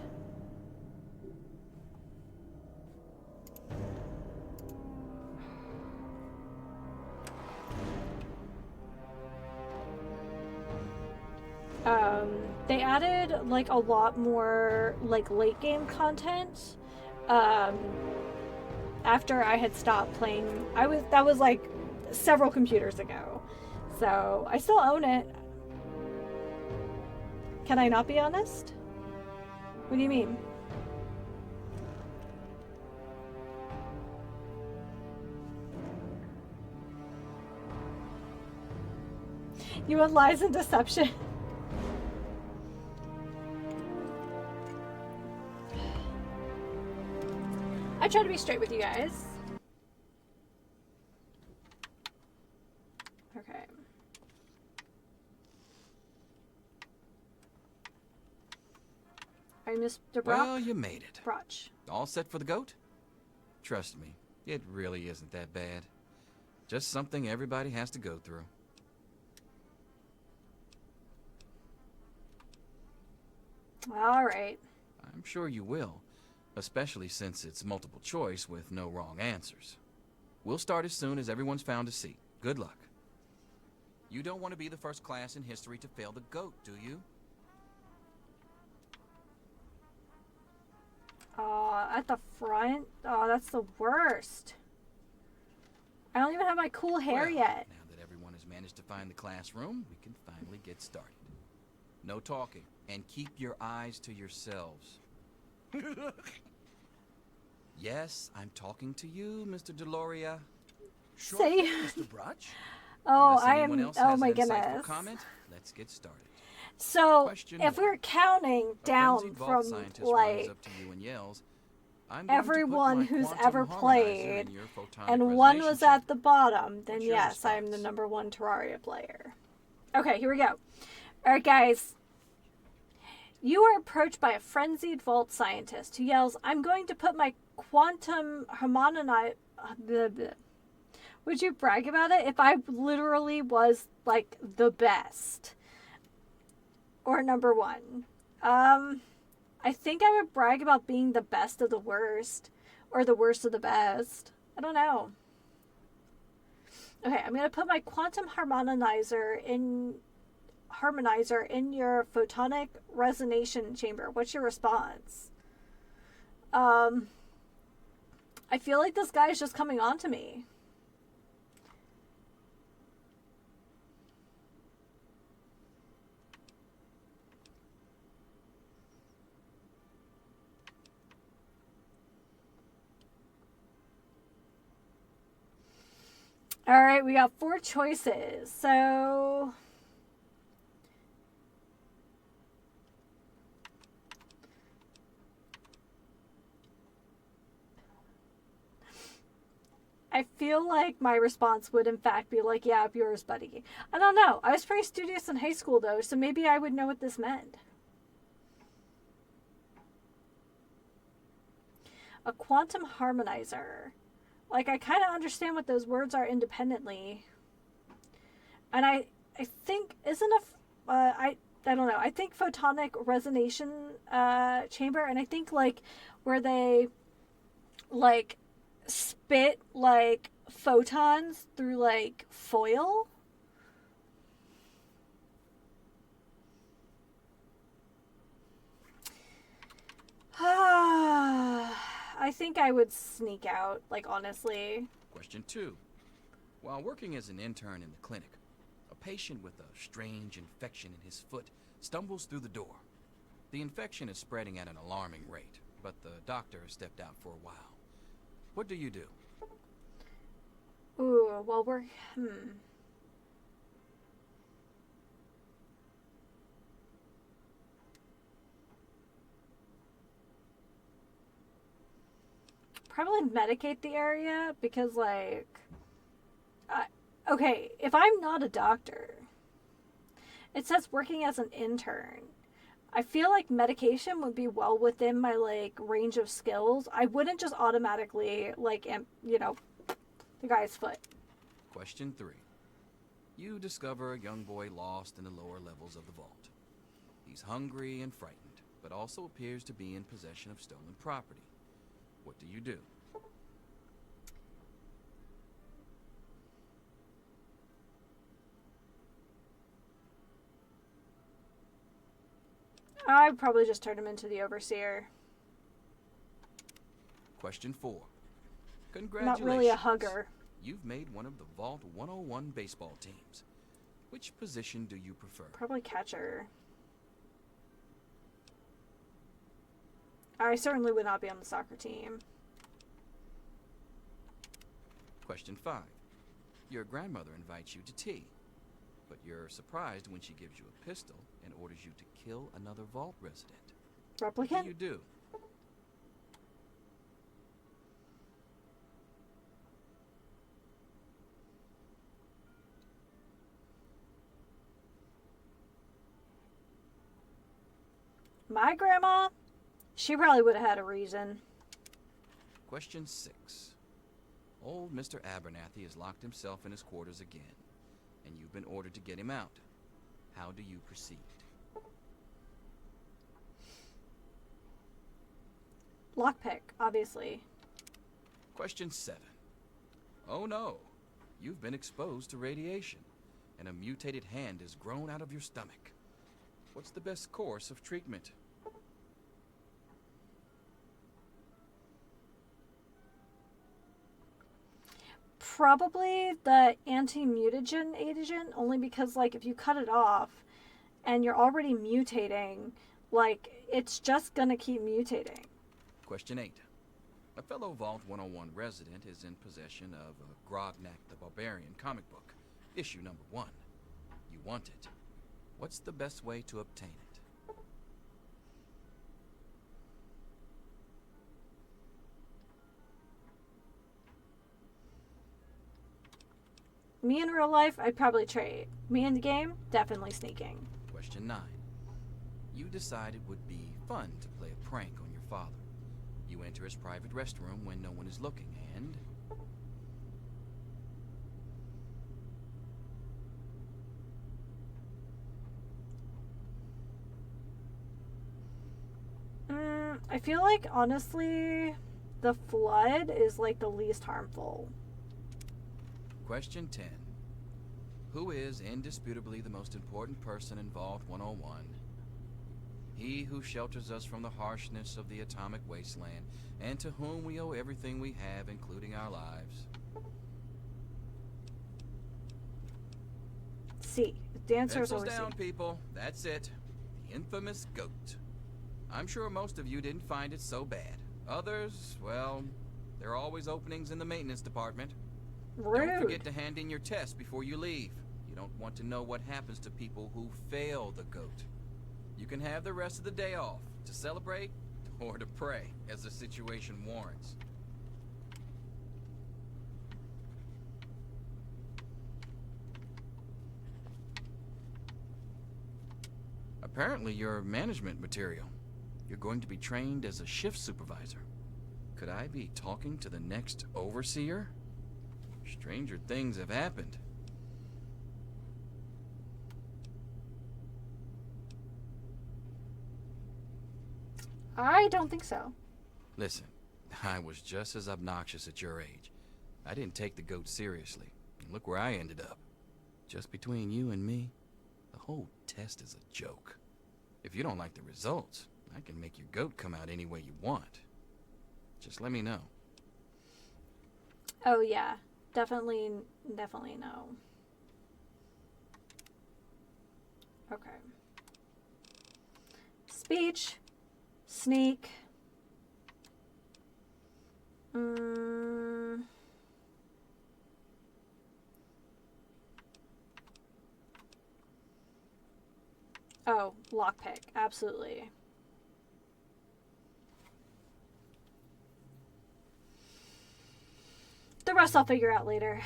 They added like a lot more like late game content. After I had stopped playing, that was like several computers ago. So I still own it. Can I not be honest? What do you mean? You want lies and deception? I try to be straight with you guys. Okay. Are you Mr. Brock? Well, you made it. Broch. All set for the goat? Trust me, it really isn't that bad. Just something everybody has to go through. All right. I'm sure you will, especially since it's multiple choice with no wrong answers. We'll start as soon as everyone's found a seat. Good luck. You don't want to be the first class in history to fail the goat, do you? At the front? Oh, that's the worst. I don't even have my cool hair Well, yet. Now that everyone has managed to find the classroom, we can finally get started. No talking, and keep your eyes to yourselves. Yes, I'm talking to you, Mr. Deloria. Sure, Say- Mr. Broch. Oh, Unless I anyone am. else Oh has my an insightful goodness. comment, let's get started. So, Question if one. we're counting A down frenzied vault from scientist runs like up to you and yells, "I'm going to put everyone my who's quantum ever harmonizer played, in your photonic and one resonation was chamber." at the bottom, then What's your yes, I am the response? #1 Terraria player. Okay, here we go. Alright, guys. You are approached by a frenzied vault scientist who yells, "I'm going to put my quantum harmonizer." Would you brag about it if I literally was like the best? Or #1? I think I would brag about being the best of the worst. Or the worst of the best. I don't know. Okay, I'm going to put my quantum harmonizer in your photonic resonation chamber. What's your response? I feel like this guy is just coming on to me. All right, we got 4 choices. So I feel like my response would in fact be like, yeah, up yours, buddy. I don't know. I was pretty studious in high school though, so maybe I would know what this meant. A quantum harmonizer. Like, I kind of understand what those words are independently. And I think, isn't I don't know. I think photonic resonation chamber, and I think, like, where they, like, spit, like, photons through, like, foil. I think I would sneak out, like, honestly. Question 2. While working as an intern in the clinic, a patient with a strange infection in his foot stumbles through the door. The infection is spreading at an alarming rate, but the doctor has stepped out for a while. What do you do? Ooh, well, probably medicate the area because, like, okay, if I'm not a doctor, it says working as an intern. I feel like medication would be well within my, like, range of skills. I wouldn't just automatically, like, the guy's foot. Question 3. You discover a young boy lost in the lower levels of the vault. He's hungry and frightened, but also appears to be in possession of stolen property. What do you do? I probably just turned him into the overseer. Question 4. Not Congratulations. really a hugger. You've made one of the Vault 101 baseball teams. Which position do you prefer? Probably catcher. I certainly would not be on the soccer team. Question 5. Your grandmother invites you to tea, but you're surprised when she gives you a pistol and orders you to kill another Vault resident. Replicant? What do you do? My grandma? She probably would have had a reason. Question 6. Old Mr. Abernathy has locked himself in his quarters again, and you've been ordered to get him out. How do you proceed? Lockpick, obviously. Question 7. Oh no, you've been exposed to radiation, and a mutated hand has grown out of your stomach. What's the best course of treatment? Probably the anti-mutagen agent, only because, like, if you cut it off and you're already mutating, like, it's just gonna keep mutating. Question 8. A fellow Vault 101 resident is in possession of a Grognak the Barbarian comic book, issue number 1. You want it. What's the best way to obtain it? Me in real life, I'd probably trade. Me in the game, definitely sneaking. Question 9. You decide it would be fun to play a prank on your father. You enter his private restroom when no one is looking, and... I feel like, honestly, the flood is, like, the least harmful. Question 10. Who is indisputably the most important person in Vault 101? He who shelters us from the harshness of the atomic wasteland, and to whom we owe everything we have, including our lives. C. The answer is Pencils always C. down, people. That's it. The infamous goat. I'm sure most of you didn't find it so bad. Others, well, there are always openings in the maintenance department. Rude. Don't forget to hand in your test before you leave. You don't want to know what happens to people who fail the goat. You can have the rest of the day off to celebrate or to pray as the situation warrants. Apparently you're management material. You're going to be trained as a shift supervisor. Could I be talking to the next overseer? Stranger things have happened. I don't think so. Listen, I was just as obnoxious at your age. I didn't take the goat seriously. And look where I ended up. Just between you and me, the whole test is a joke. If you don't like the results, I can make your goat come out any way you want. Just let me know. Oh, yeah. Definitely no. Okay. Speech. Sneak. Oh, lockpick. Absolutely. The rest I'll figure out later.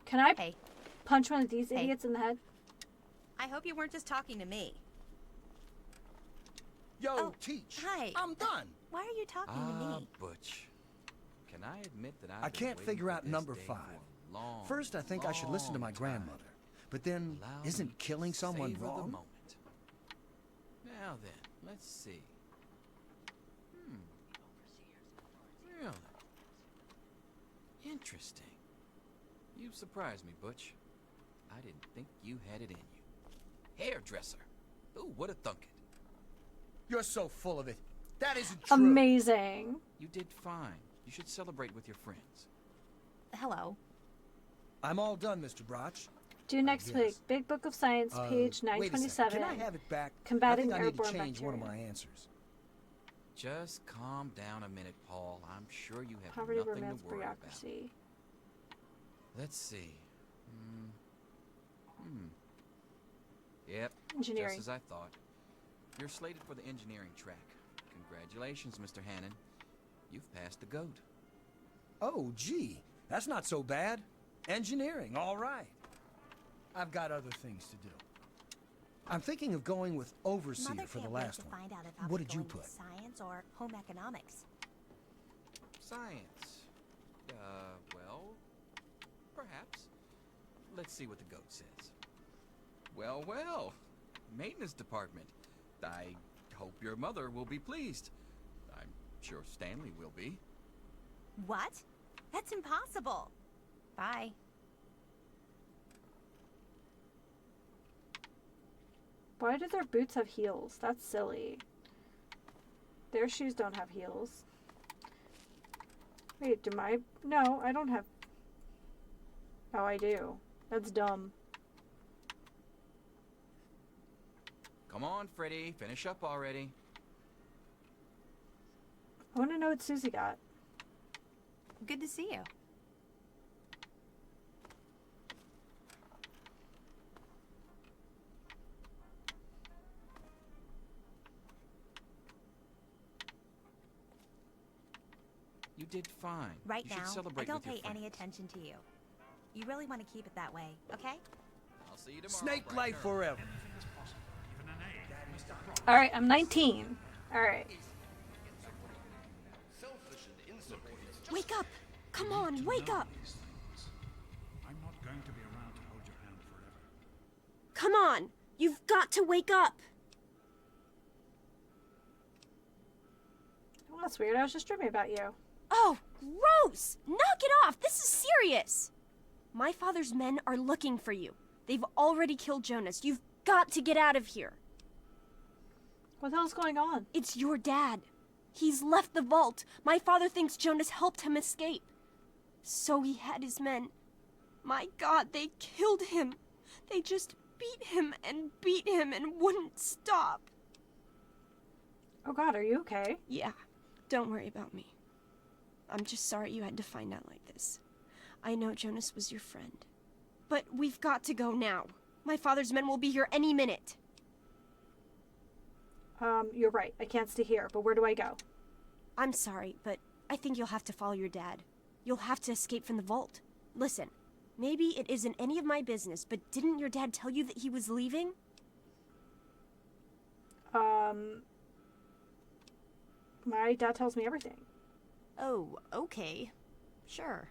Can I punch one of these idiots in the head? I hope you weren't just talking to me. Yo, Teach. Hi. I'm done. Why are you talking to me? Butch. Can I admit that I've I been can't waiting figure for out this number day 5. for a long, First, I think I should listen to my long grandmother. time. But then, Allow me isn't killing to someone savor the wrong? moment. Now then, let's see. Really? Interesting. You've surprised me, Butch. I didn't think you had it in you. Hairdresser. Ooh, what a thunk it. You're so full of it. That isn't true. Amazing. You did fine. You should celebrate with your friends. Hello. I'm all done, Mr. Broch. Due next Yes. week. Big Book of Science, page Wait a second. 927. Can I have it back? Combating I think I need to airborne change one of bacteria. my answers. Just calm down a minute, Paul. I'm sure you have Poverty, nothing romance, to worry bureaucracy. about. Let's see. Yep, Engineering. just as I thought. You're slated for the engineering track. Congratulations, Mr. Hannon. You've passed the GOAT. Oh, gee. That's not so bad. Engineering, all right. I've got other things to do. I'm thinking of going with Overseer Mother for the can't wait last to one. find out if I'll What be did you going put? with science or home economics. Science. Well, perhaps. Let's see what the GOAT says. Well. Maintenance department. I hope your mother will be pleased. I'm sure Stanley will be. What? That's impossible. Bye. Why do their boots have heels? That's silly. Their shoes don't have heels. Wait, do my... No, I don't have... Oh, I do. That's dumb. Come on, Freddy. Finish up already. I want to know what Susie got. Good to see you. You did fine. Right you now, should celebrate I don't with your pay any friends. attention to you. You really want to keep it that way, okay? I'll see you tomorrow. Snake bright life and forever. Alright, I'm 19. Alright. Wake up! Come on, wake up! I'm not going to be around to hold your hand forever. Come on! You've got to wake up! Well, that's weird. I was just dreaming about you. Oh, gross! Knock it off! This is serious! My father's men are looking for you. They've already killed Jonas. You've got to get out of here. What the hell's going on? It's your dad. He's left the vault. My father thinks Jonas helped him escape. So he had his men. My God, they killed him. They just beat him and wouldn't stop. Oh God, are you okay? Yeah, don't worry about me. I'm just sorry you had to find out like this. I know Jonas was your friend. But we've got to go now. My father's men will be here any minute. You're right. I can't stay here, but where do I go? I'm sorry, but I think you'll have to follow your dad. You'll have to escape from the vault. Listen, maybe it isn't any of my business, but didn't your dad tell you that he was leaving? My dad tells me everything. Oh, okay. Sure.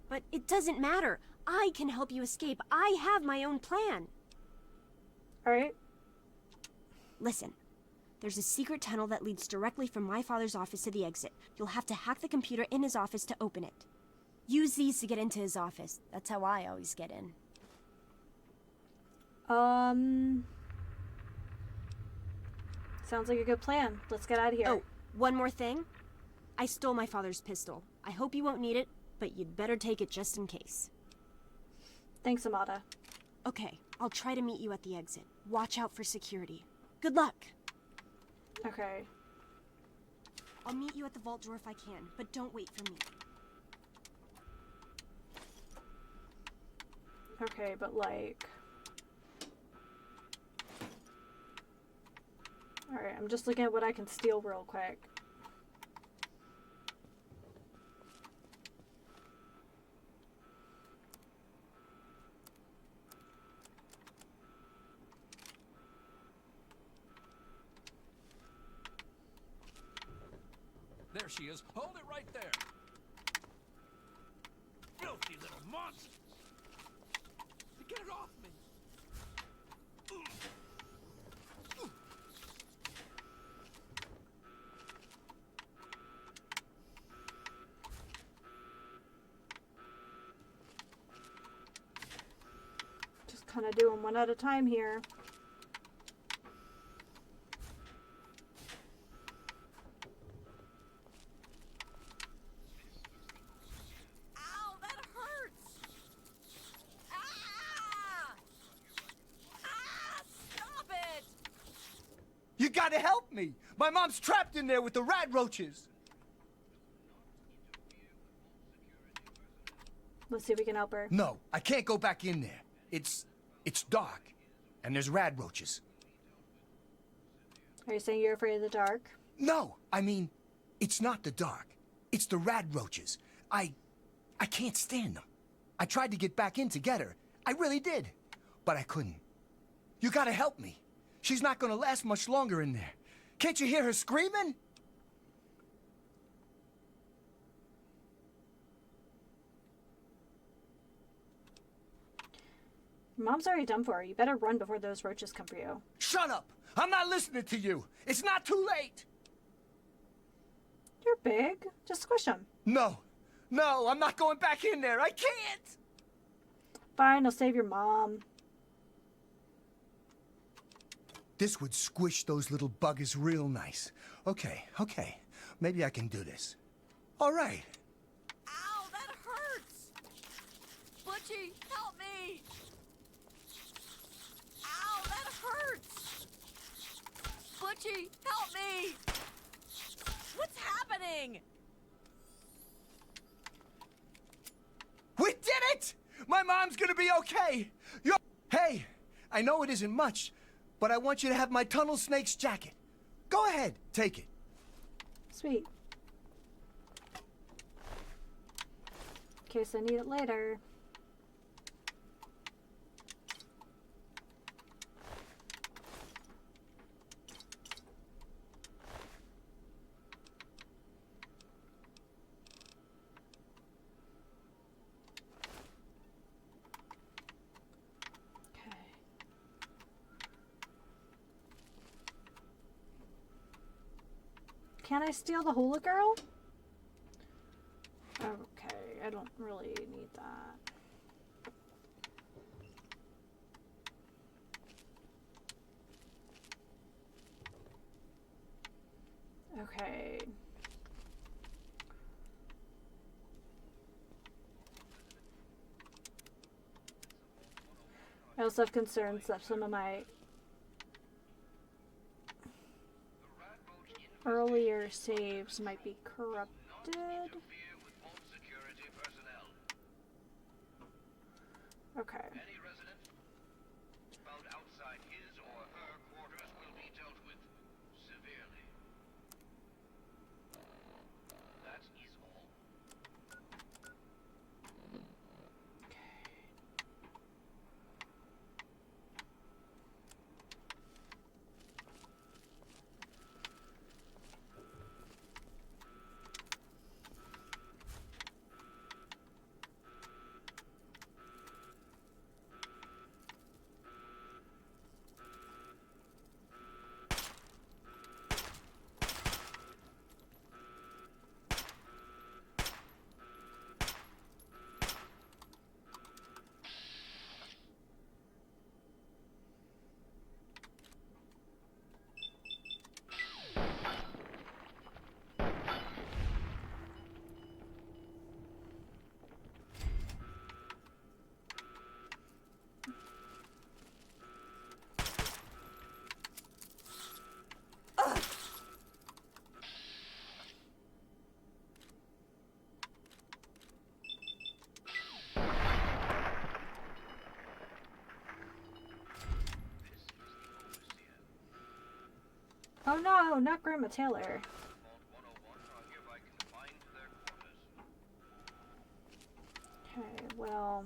But it doesn't matter. I can help you escape. I have my own plan. Alright. Listen. There's a secret tunnel that leads directly from my father's office to the exit. You'll have to hack the computer in his office to open it. Use these to get into his office. That's how I always get in. Sounds like a good plan. Let's get out of here. Oh, one more thing. I stole my father's pistol. I hope you won't need it, but you'd better take it just in case. Thanks, Amada. Okay, I'll try to meet you at the exit. Watch out for security. Good luck. Okay. I'll meet you at the vault door if I can, but don't wait for me. Okay, but like... Alright, I'm just looking at what I can steal real quick. There she is. Hold it right there. Filthy little monster! Get it off me! Kind of doing one at a time here. Ow, that hurts! Ah! Ah, stop it! You gotta help me! My mom's trapped in there with the rat roaches! Let's see if we can help her. No, I can't go back in there. It's dark, and there's rat roaches. Are you saying you're afraid of the dark? No, I mean, it's not the dark. It's the rat roaches. I can't stand them. I tried to get back in to get her. I really did. But I couldn't. You gotta help me. She's not gonna last much longer in there. Can't you hear her screaming? Mom's already done for her. You better run before those roaches come for you. Shut up! I'm not listening to you! It's not too late! You're big. Just squish them. No, I'm not going back in there. I can't! Fine, I'll save your mom. This would squish those little buggers real nice. Okay. Maybe I can do this. All right. Ow, that hurts! Butchie, help me! Ow, that hurts! Butchie, help me! What's happening? We did it! My mom's gonna be okay! Hey, I know it isn't much, but I want you to have my tunnel snake's jacket. Go ahead, take it. Sweet. In case I need it later. Can I steal the hula girl? Okay, I don't really need that. Okay. I also have concerns that some of my earlier saves might be corrupted. Okay. Any resident found outside his or her quarters will be dealt with severely. That is all. Oh no, not Grandma Taylor. Okay, well.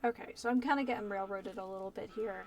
Okay, so I'm kind of getting railroaded a little bit here.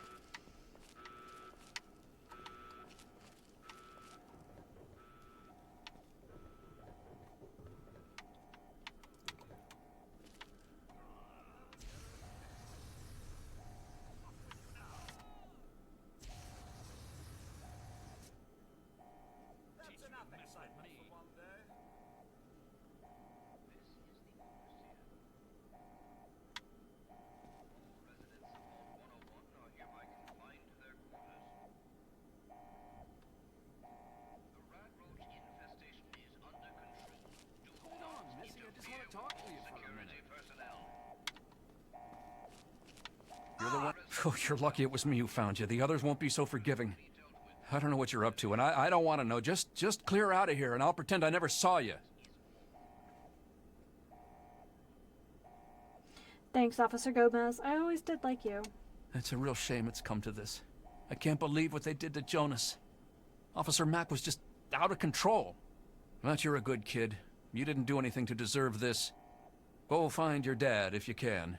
Oh, you're lucky it was me who found you. The others won't be so forgiving. I don't know what you're up to, and I don't want to know. Just clear out of here, and I'll pretend I never saw you. Thanks, Officer Gomez. I always did like you. It's a real shame it's come to this. I can't believe what they did to Jonas. Officer Mack was just out of control. But you're a good kid. You didn't do anything to deserve this. Go find your dad if you can.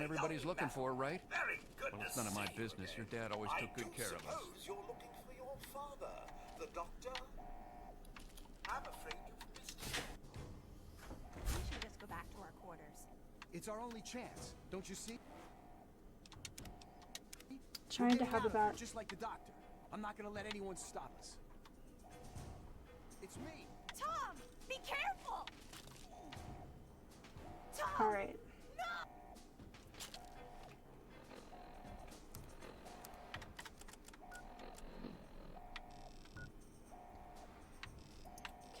Everybody's looking for, right? Very good. Well, it's none of my business. Your dad always took good care of us. You're looking for your father, the doctor. I'm afraid you've missed him. We should just go back to our quarters. It's our only chance, don't you see? Trying to have about... Just like the doctor. I'm not gonna let anyone stop us. It's me. Tom, be careful. Tom. All right.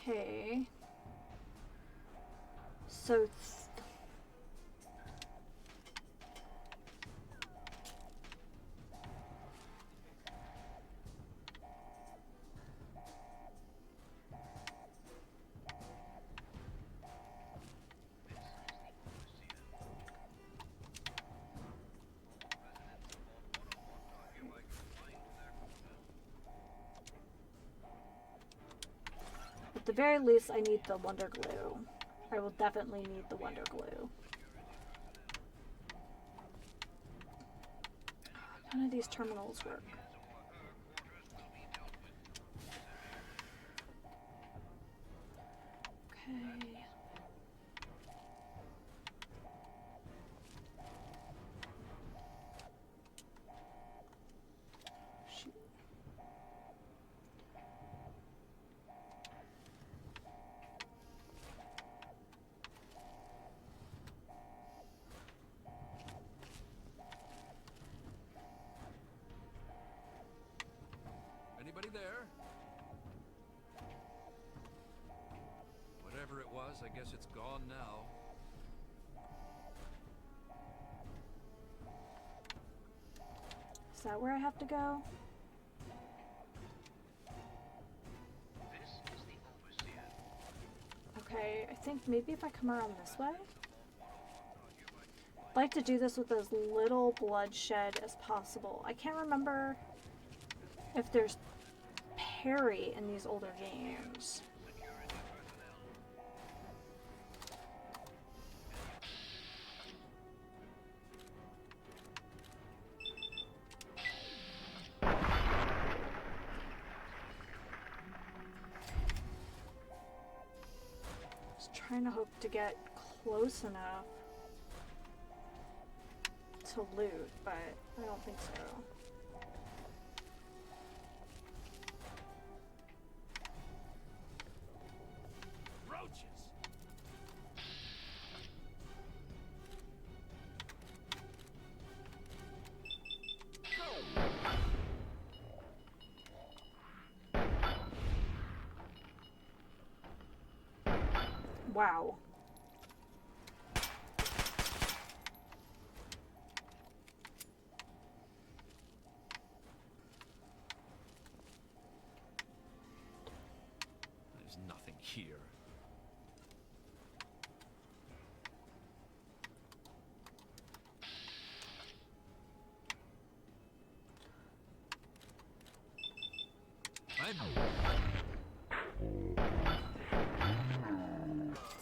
Okay. So at the very least, I need the Wonder Glue. I will definitely need the Wonder Glue. None of these terminals work. Okay. Shoot. Anybody there? Whatever it was, I guess it's gone now. Is that where I have to go? Okay, I think maybe if I come around this way? I'd like to do this with as little bloodshed as possible. I can't remember if there's parry in these older games. Just trying to hope to get close enough to loot, but I don't think so. Wow. There's nothing here.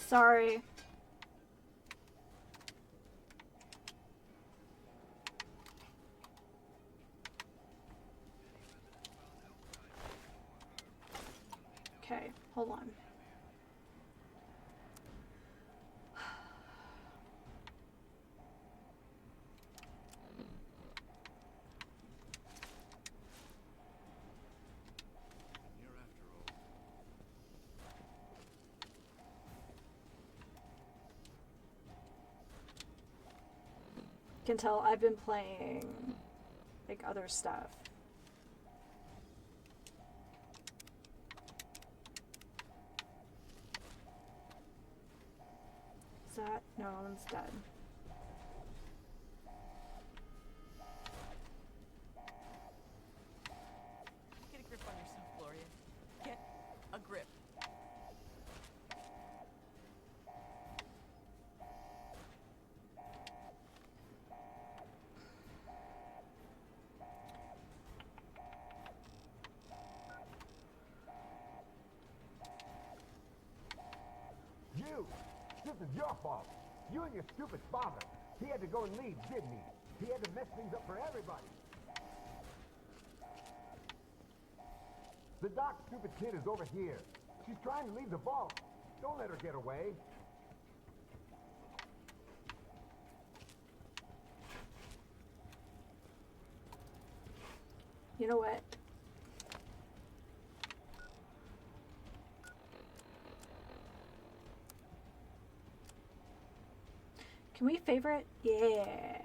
Sorry. Okay, hold on. Can tell I've been playing like other stuff. Is that no one's dead? is your fault. You and your stupid father. He had to go and leave, didn't he? He had to mess things up for everybody. The Doc's stupid kid is over here. She's trying to leave the vault. Don't let her get away. You know what? Can we favorite? Yeah.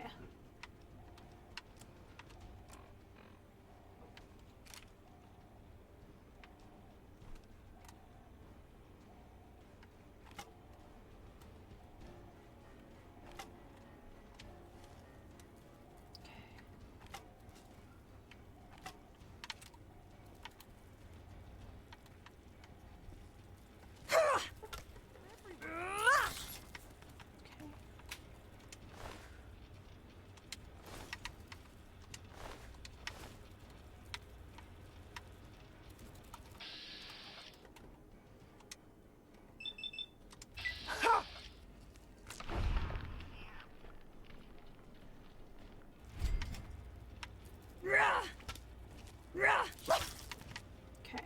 Okay.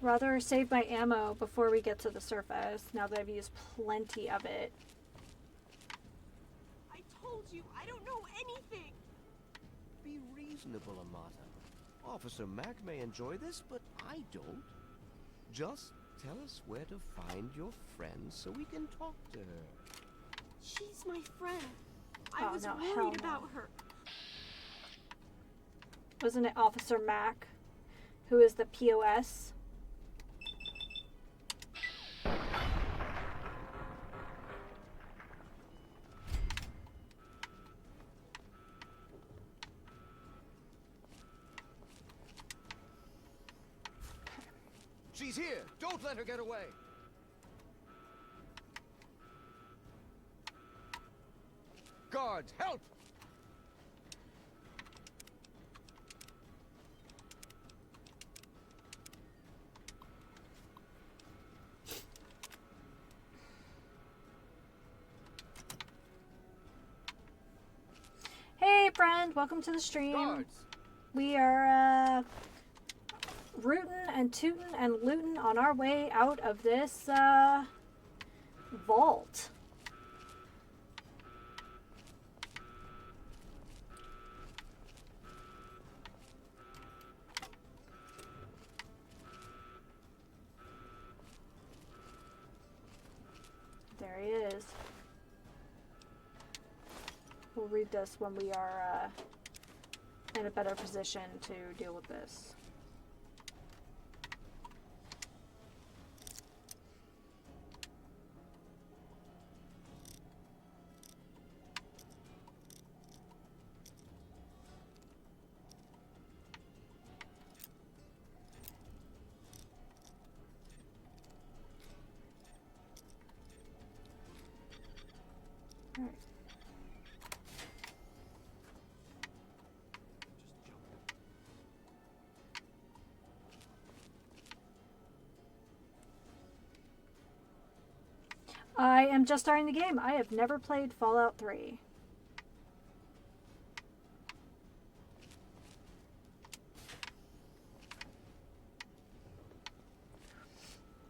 Rather save my ammo before we get to the surface, now that I've used plenty of it. I told you, I don't know anything. Be reasonable, Amata. Officer Mack may enjoy this, but I don't. Just tell us where to find your friend so we can talk to her. She's my friend. I Oh, was no, hell worried no. about her. Wasn't it Officer Mack, who is the POS? She's here! Don't let her get away! Guards, help! Hey friend, welcome to the stream. We are rootin' and tootin' and lootin' on our way out of this vault. There he is. We'll read this when we are in a better position to deal with this. All right. I am just starting the game. I have never played Fallout 3.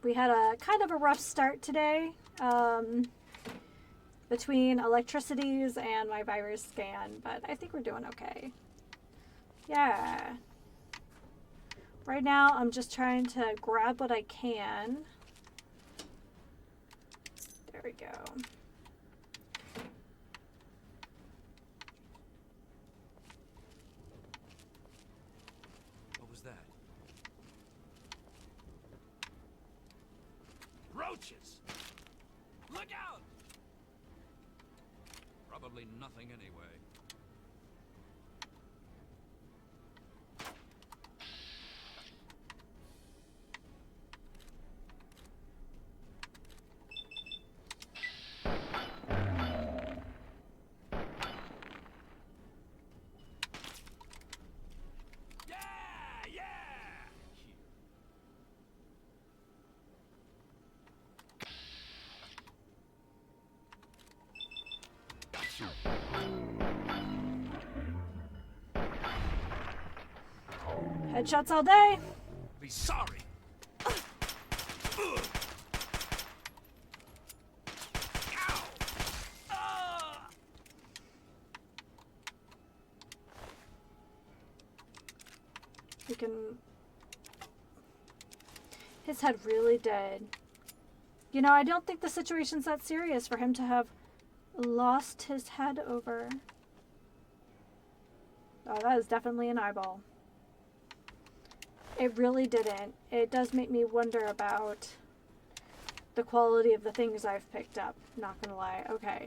We had a kind of a rough start today between electricities and my virus scan, but I think we're doing okay. Yeah. Right now, I'm just trying to grab what I can. There we go. What was that? Roaches! Look out! Probably nothing anyway. Headshots all day. Be sorry. We can... His head really did. You know, I don't think the situation's that serious for him to have lost his head over. Oh, that is definitely an eyeball. It really didn't. It does make me wonder about the quality of the things I've picked up. Not gonna lie. Okay.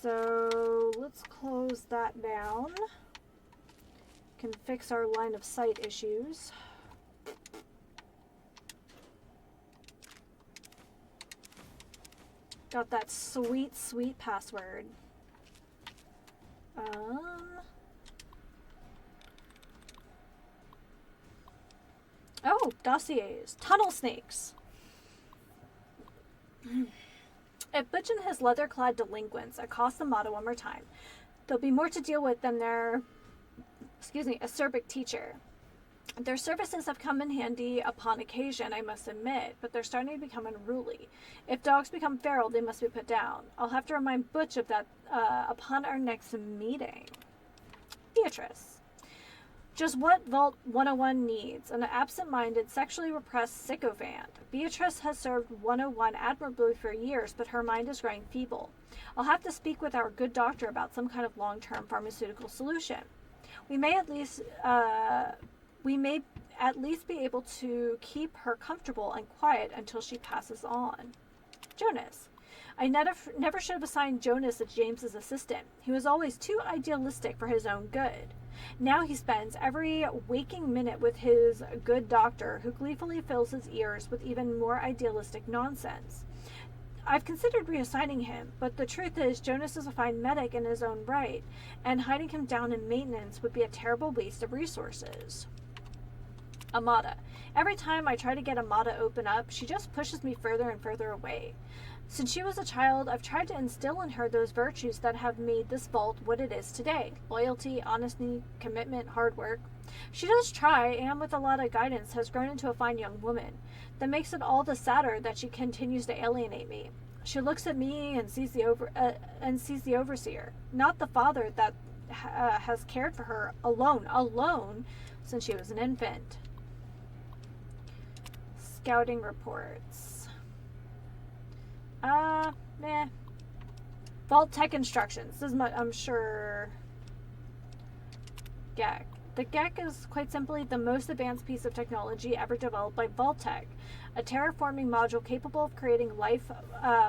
So, let's close that down. Can fix our line of sight issues. Got that sweet, sweet password. Oh, dossiers. Tunnel snakes. If Butch and his leather-clad delinquents accost the motto one more time, there'll be more to deal with than their, acerbic teacher. Their services have come in handy upon occasion, I must admit, but they're starting to become unruly. If dogs become feral, they must be put down. I'll have to remind Butch of that upon our next meeting. Beatrice. Just what Vault 101 needs, an absent-minded, sexually repressed sycophant. Beatrice has served 101 admirably for years, but her mind is growing feeble. I'll have to speak with our good doctor about some kind of long-term pharmaceutical solution. We may at least be able to keep her comfortable and quiet until she passes on. Jonas. I never should have assigned Jonas as James's assistant. He was always too idealistic for his own good. Now he spends every waking minute with his good doctor, who gleefully fills his ears with even more idealistic nonsense. I've considered reassigning him, but the truth is Jonas is a fine medic in his own right, and hiding him down in maintenance would be a terrible waste of resources. Amada. Every time I try to get Amada open up, she just pushes me further and further away. Since she was a child, I've tried to instill in her those virtues that have made this vault what it is today. Loyalty, honesty, commitment, hard work. She does try, and with a lot of guidance has grown into a fine young woman. That makes it all the sadder that she continues to alienate me. She looks at me and sees the overseer, not the father that has cared for her alone since she was an infant. Scouting reports. Meh. Vault tech instructions. This is I'm sure. GEC. The GEC is quite simply the most advanced piece of technology ever developed by Vault-Tec, a terraforming module capable of creating life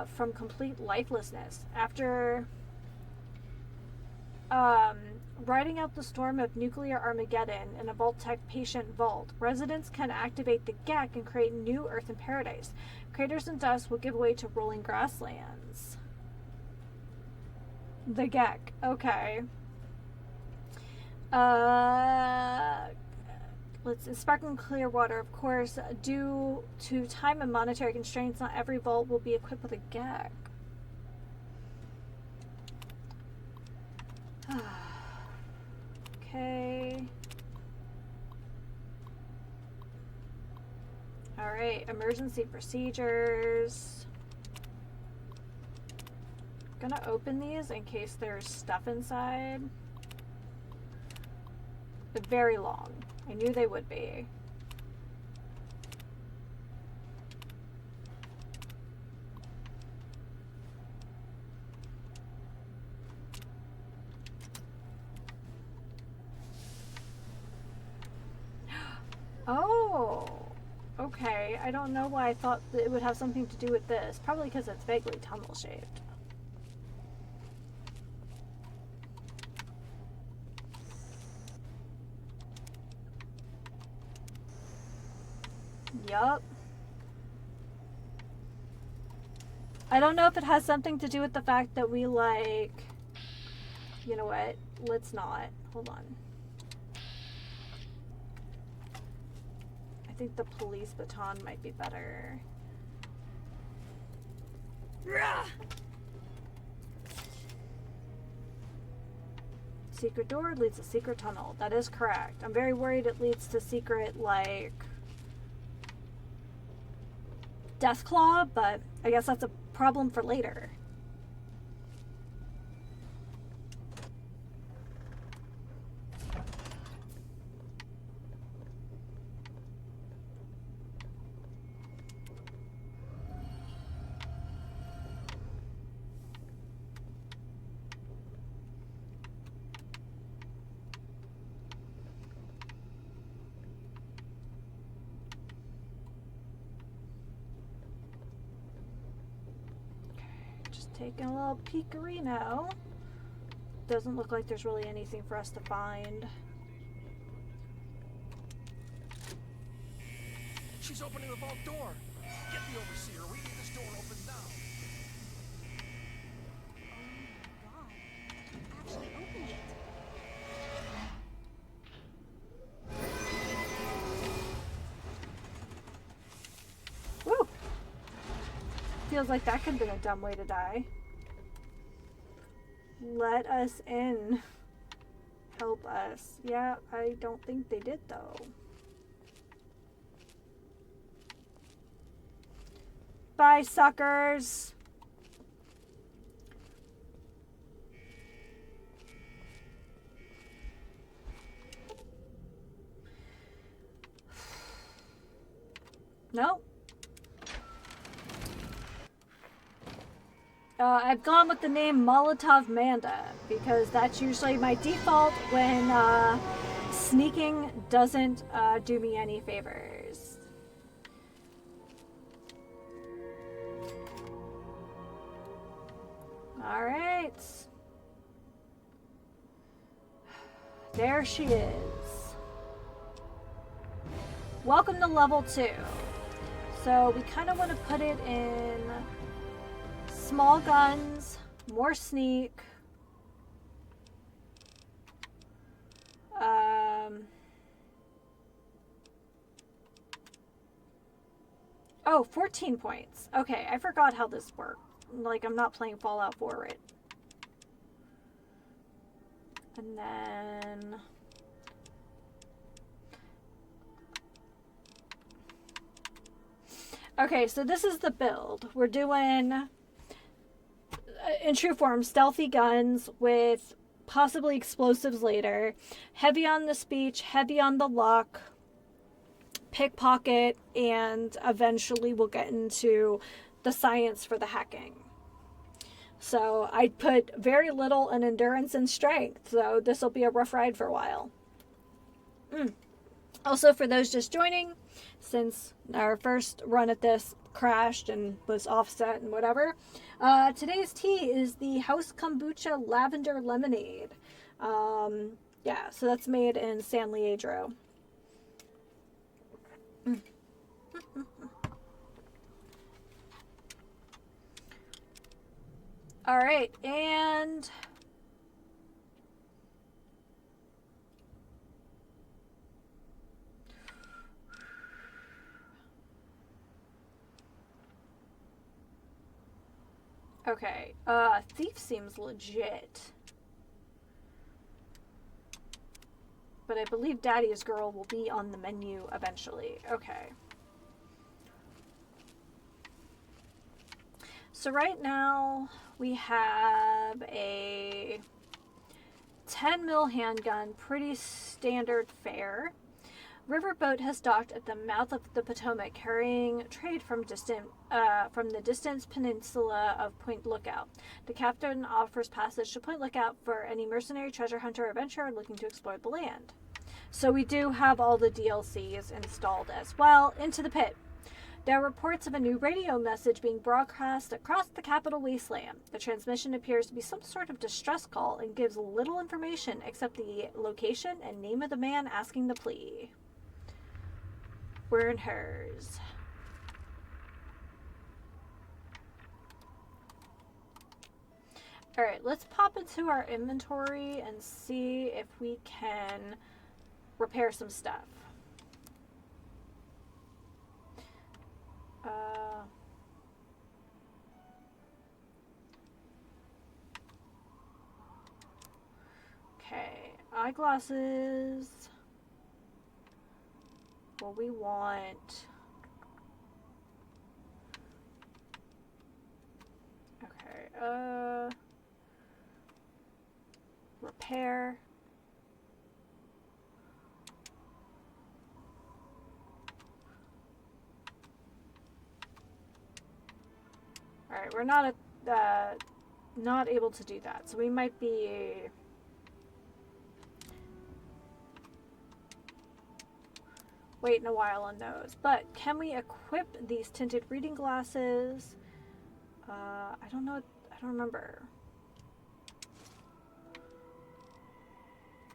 from complete lifelessness. After riding out the storm of nuclear Armageddon in a Vault-Tec patient vault, residents can activate the GEC and create new Earth and paradise. Craters and dust will give way to rolling grasslands. The GEC. Okay. Let's see. Sparkling clear water, of course. Due to time and monetary constraints, not every vault will be equipped with a GEC. Okay. Alright, emergency procedures. Gonna open these in case there's stuff inside. They're very long. I knew they would be. Oh, okay. I don't know why I thought that it would have something to do with this. Probably because it's vaguely tunnel-shaped. Yup. I don't know if it has something to do with the fact that we, like... You know what? Let's not. Hold on. I think the police baton might be better. secret door leads to secret tunnel. That is correct. I'm very worried it leads to secret, like, Deathclaw, but I guess that's a problem for later. Taking a little peekarino. Doesn't look like there's really anything for us to find. She's opening the vault door. Get the overseer. We need this door open now. Oh my god. Actually opened it. Woo! Feels like that could have been a dumb way to die. Let us in. Help us. Yeah, I don't think they did though. Bye, suckers! No. I've gone with the name Molotov Manda because that's usually my default when sneaking doesn't do me any favors. Alright. There she is. Welcome to level 2. So we kind of want to put it in small guns, more sneak. Oh, 14 points. Okay, I forgot how this worked. Like, I'm not playing Fallout 4 right. And then... Okay, so this is the build. We're doing, in true form, stealthy guns with possibly explosives later. Heavy on the speech, heavy on the luck, pickpocket, and eventually we'll get into the science for the hacking. So I put very little in endurance and strength, so this will be a rough ride for a while. Also, for those just joining, since our first run at this crashed and was offset and whatever, today's tea is the House Kombucha Lavender Lemonade. Yeah, so that's made in San Leandro. All right, and okay, Thief seems legit. But I believe Daddy's Girl will be on the menu eventually. Okay. So right now we have a 10 mil handgun, pretty standard fare. Riverboat has docked at the mouth of the Potomac, carrying trade from the distant peninsula of Point Lookout. The captain offers passage to Point Lookout for any mercenary, treasure hunter, or adventurer looking to explore the land. So we do have all the DLCs installed as well. Into the pit. There are reports of a new radio message being broadcast across the capital wasteland. The transmission appears to be some sort of distress call and gives little information except the location and name of the man asking the plea. We're in hers. Alright, let's pop into our inventory and see if we can repair some stuff. Okay. eyeglasses. Well, we want... Okay, repair. Alright, we're not able to do that, so we might be waiting a while on those. But can we equip these tinted reading glasses? I don't know. I don't remember.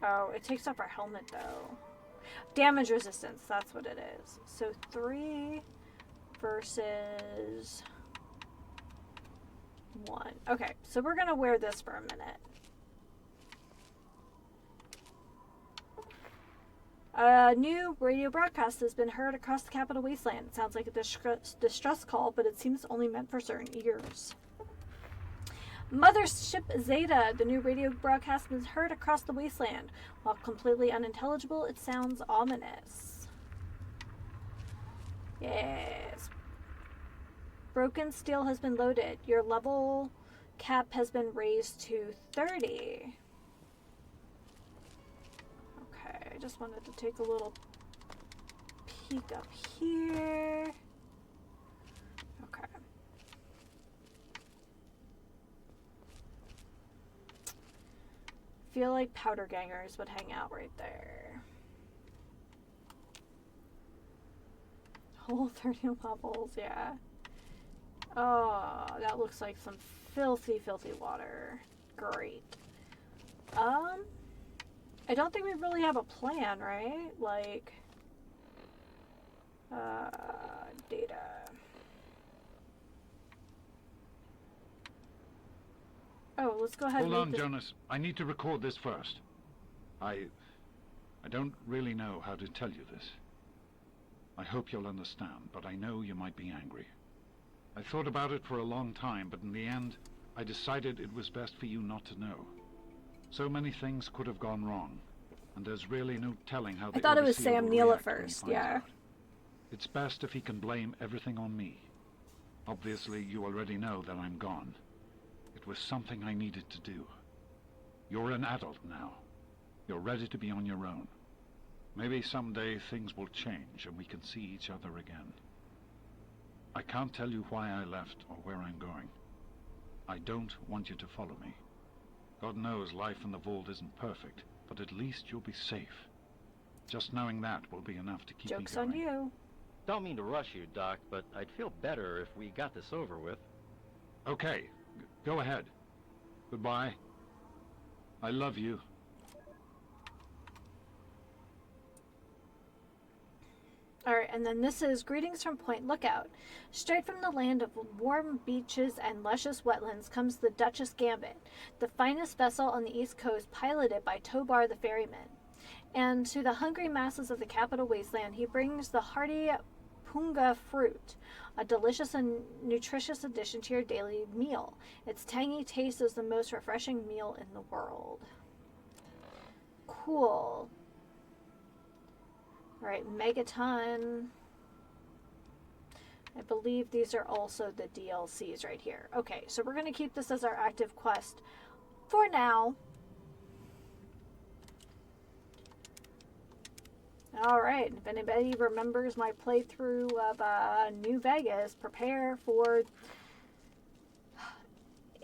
Oh, it takes off our helmet though. Damage resistance, that's what it is. So 3 versus 1. Okay, so we're gonna wear this for a minute. A new radio broadcast has been heard across the Capital Wasteland. It sounds like a distress call, but it seems only meant for certain ears. Mothership Zeta, the new radio broadcast has been heard across the wasteland. While completely unintelligible, it sounds ominous. Yes. Broken steel has been loaded. Your level cap has been raised to 30. Okay, I just wanted to take a little peek up here. Okay. Feel like powder gangers would hang out right there. Whole 30 levels, yeah. Oh, that looks like some filthy, filthy water. Great. I don't think we really have a plan, right? Like, data. Oh, let's go ahead and Hold on, Jonas. I need to record this first. I don't really know how to tell you this. I hope you'll understand, but I know you might be angry. I thought about it for a long time, but in the end, I decided it was best for you not to know. So many things could have gone wrong, and there's really no telling how I thought it was Sam Neill at first, yeah. It's best if he can blame everything on me. Obviously, you already know that I'm gone. It was something I needed to do. You're an adult now. You're ready to be on your own. Maybe someday things will change and we can see each other again. I can't tell you why I left or where I'm going. I don't want you to follow me. God knows life in the vault isn't perfect, but at least you'll be safe. Just knowing that will be enough to keep me going. Joke's on you. Don't mean to rush you, Doc, but I'd feel better if we got this over with. Okay, go ahead. Goodbye. I love you. Alright, and then this is Greetings from Point Lookout. Straight from the land of warm beaches and luscious wetlands comes the Duchess Gambit, the finest vessel on the East Coast, piloted by Tobar the ferryman. And to the hungry masses of the Capital Wasteland, he brings the hearty punga fruit, a delicious and nutritious addition to your daily meal. Its tangy taste is the most refreshing meal in the world. Cool. Alright, Megaton. I believe these are also the DLCs right here. Okay, so we're going to keep this as our active quest for now. Alright, if anybody remembers my playthrough of New Vegas, prepare for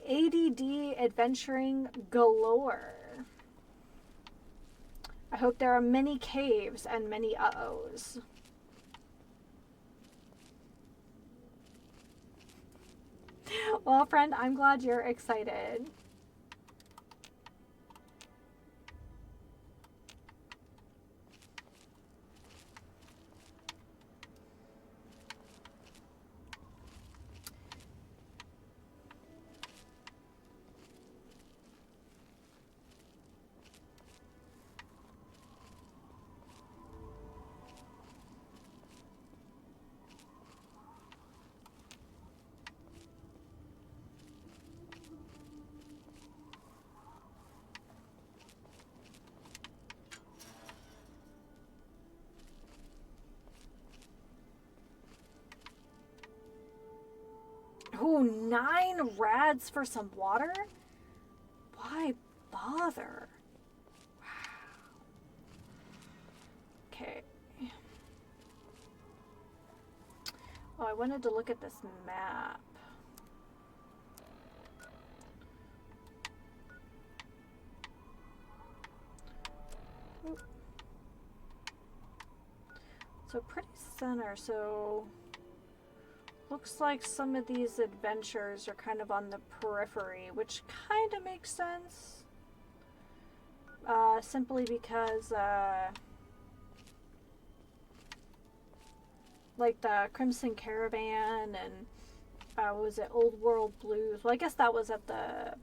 ADD adventuring galore. I hope there are many caves and many uh-ohs. Well, friend, I'm glad you're excited. Oh, 9 rads for some water? Why bother? Okay. Oh, I wanted to look at this map. Oop. So pretty center, so looks like some of these adventures are kind of on the periphery, which kind of makes sense. Simply because, like the Crimson Caravan and, what was it, Old World Blues. Well, I guess that was at the,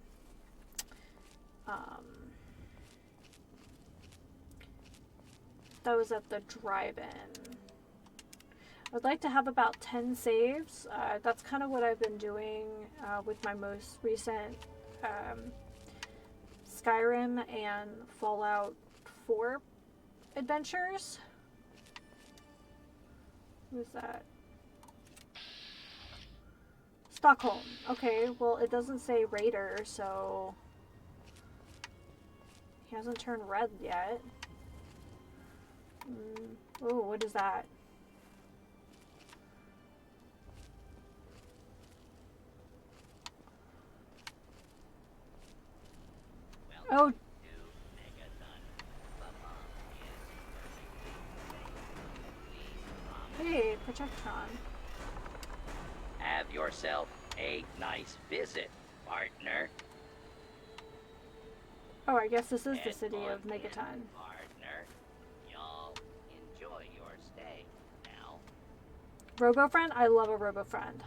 drive-in. I'd like to have about 10 saves. That's kind of what I've been doing with my most recent Skyrim and Fallout 4 adventures. Who's that? Stockholm. Okay, well, it doesn't say Raider, so he hasn't turned red yet. Oh, what is that? Oh. Hey, Protectron. Have yourself a nice visit, partner. Oh, I guess this is the city of Megaton. Partner, y'all enjoy your stay now. Robo-friend? I love a robo-friend.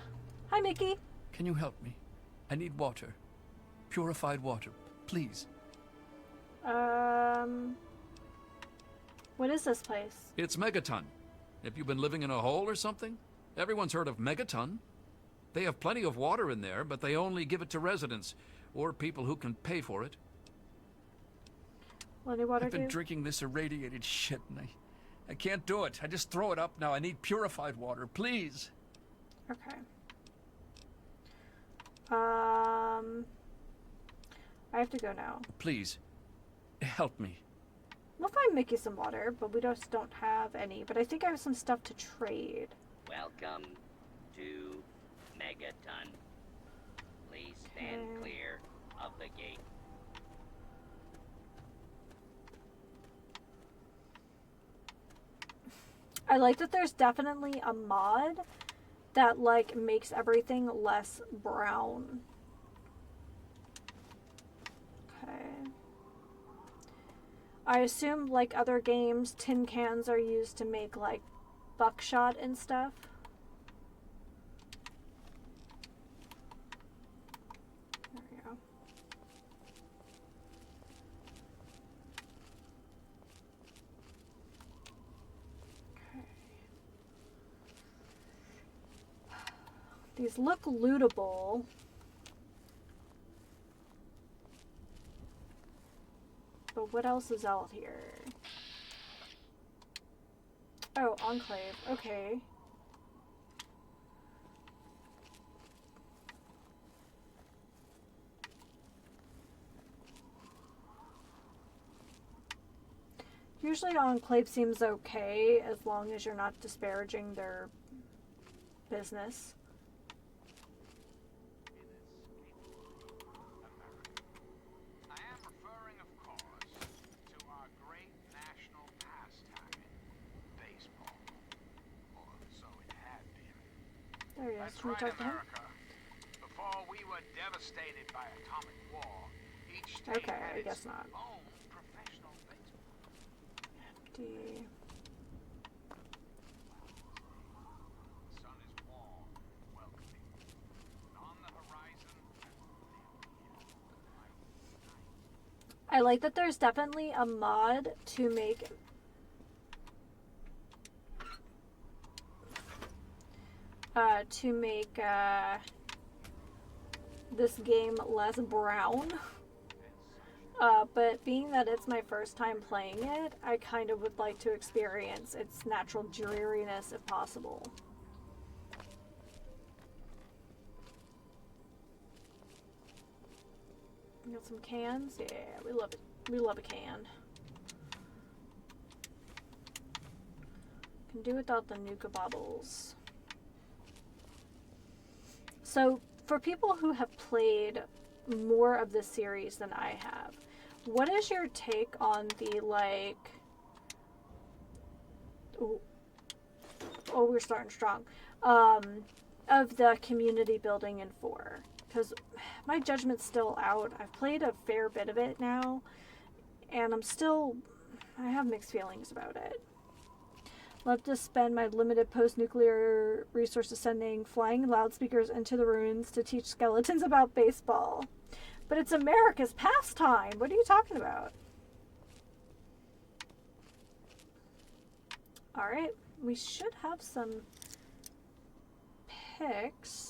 Hi, Mickey. Can you help me? I need water. Purified water, please. What is this place? It's Megaton. Have you been living in a hole or something? Everyone's heard of Megaton. They have plenty of water in there, but they only give it to residents or people who can pay for it. What do water I've been do? drinking this irradiated shit and I can't do it. I just throw it up now. I need purified water, please. Okay. I have to go now. Please, help me. We'll find Mickey some water, but we just don't have any. But I think I have some stuff to trade. Welcome to Megaton. Please stand clear of the gate. I like that there's definitely a mod that, like, makes everything less brown. Okay. I assume, like other games, tin cans are used to make, like, buckshot and stuff. There we go. Okay. These look lootable. But what else is out here? Oh, Enclave. Okay. Usually Enclave seems okay as long as you're not disparaging their business. There he is. That's Can we right, talk to him? America. Before we were devastated by atomic war, each state Okay, had I its guess not. own professional baseball. Empty. The sun is warm, welcoming. And on the horizon, I like that there's definitely a mod to make this game less brown. But being that it's my first time playing it, I kind of would like to experience its natural dreariness if possible. Got some cans. Yeah, we love it. We love a can. Can do without the Nuka bottles. So, for people who have played more of this series than I have, what is your take on the, like... Oh, we're starting strong. Of the community building in 4. Because my judgment's still out. I've played a fair bit of it now. And I have mixed feelings about it. Love to spend my limited post-nuclear resources sending flying loudspeakers into the ruins to teach skeletons about baseball. But it's America's pastime. What are you talking about? Alright, we should have some picks.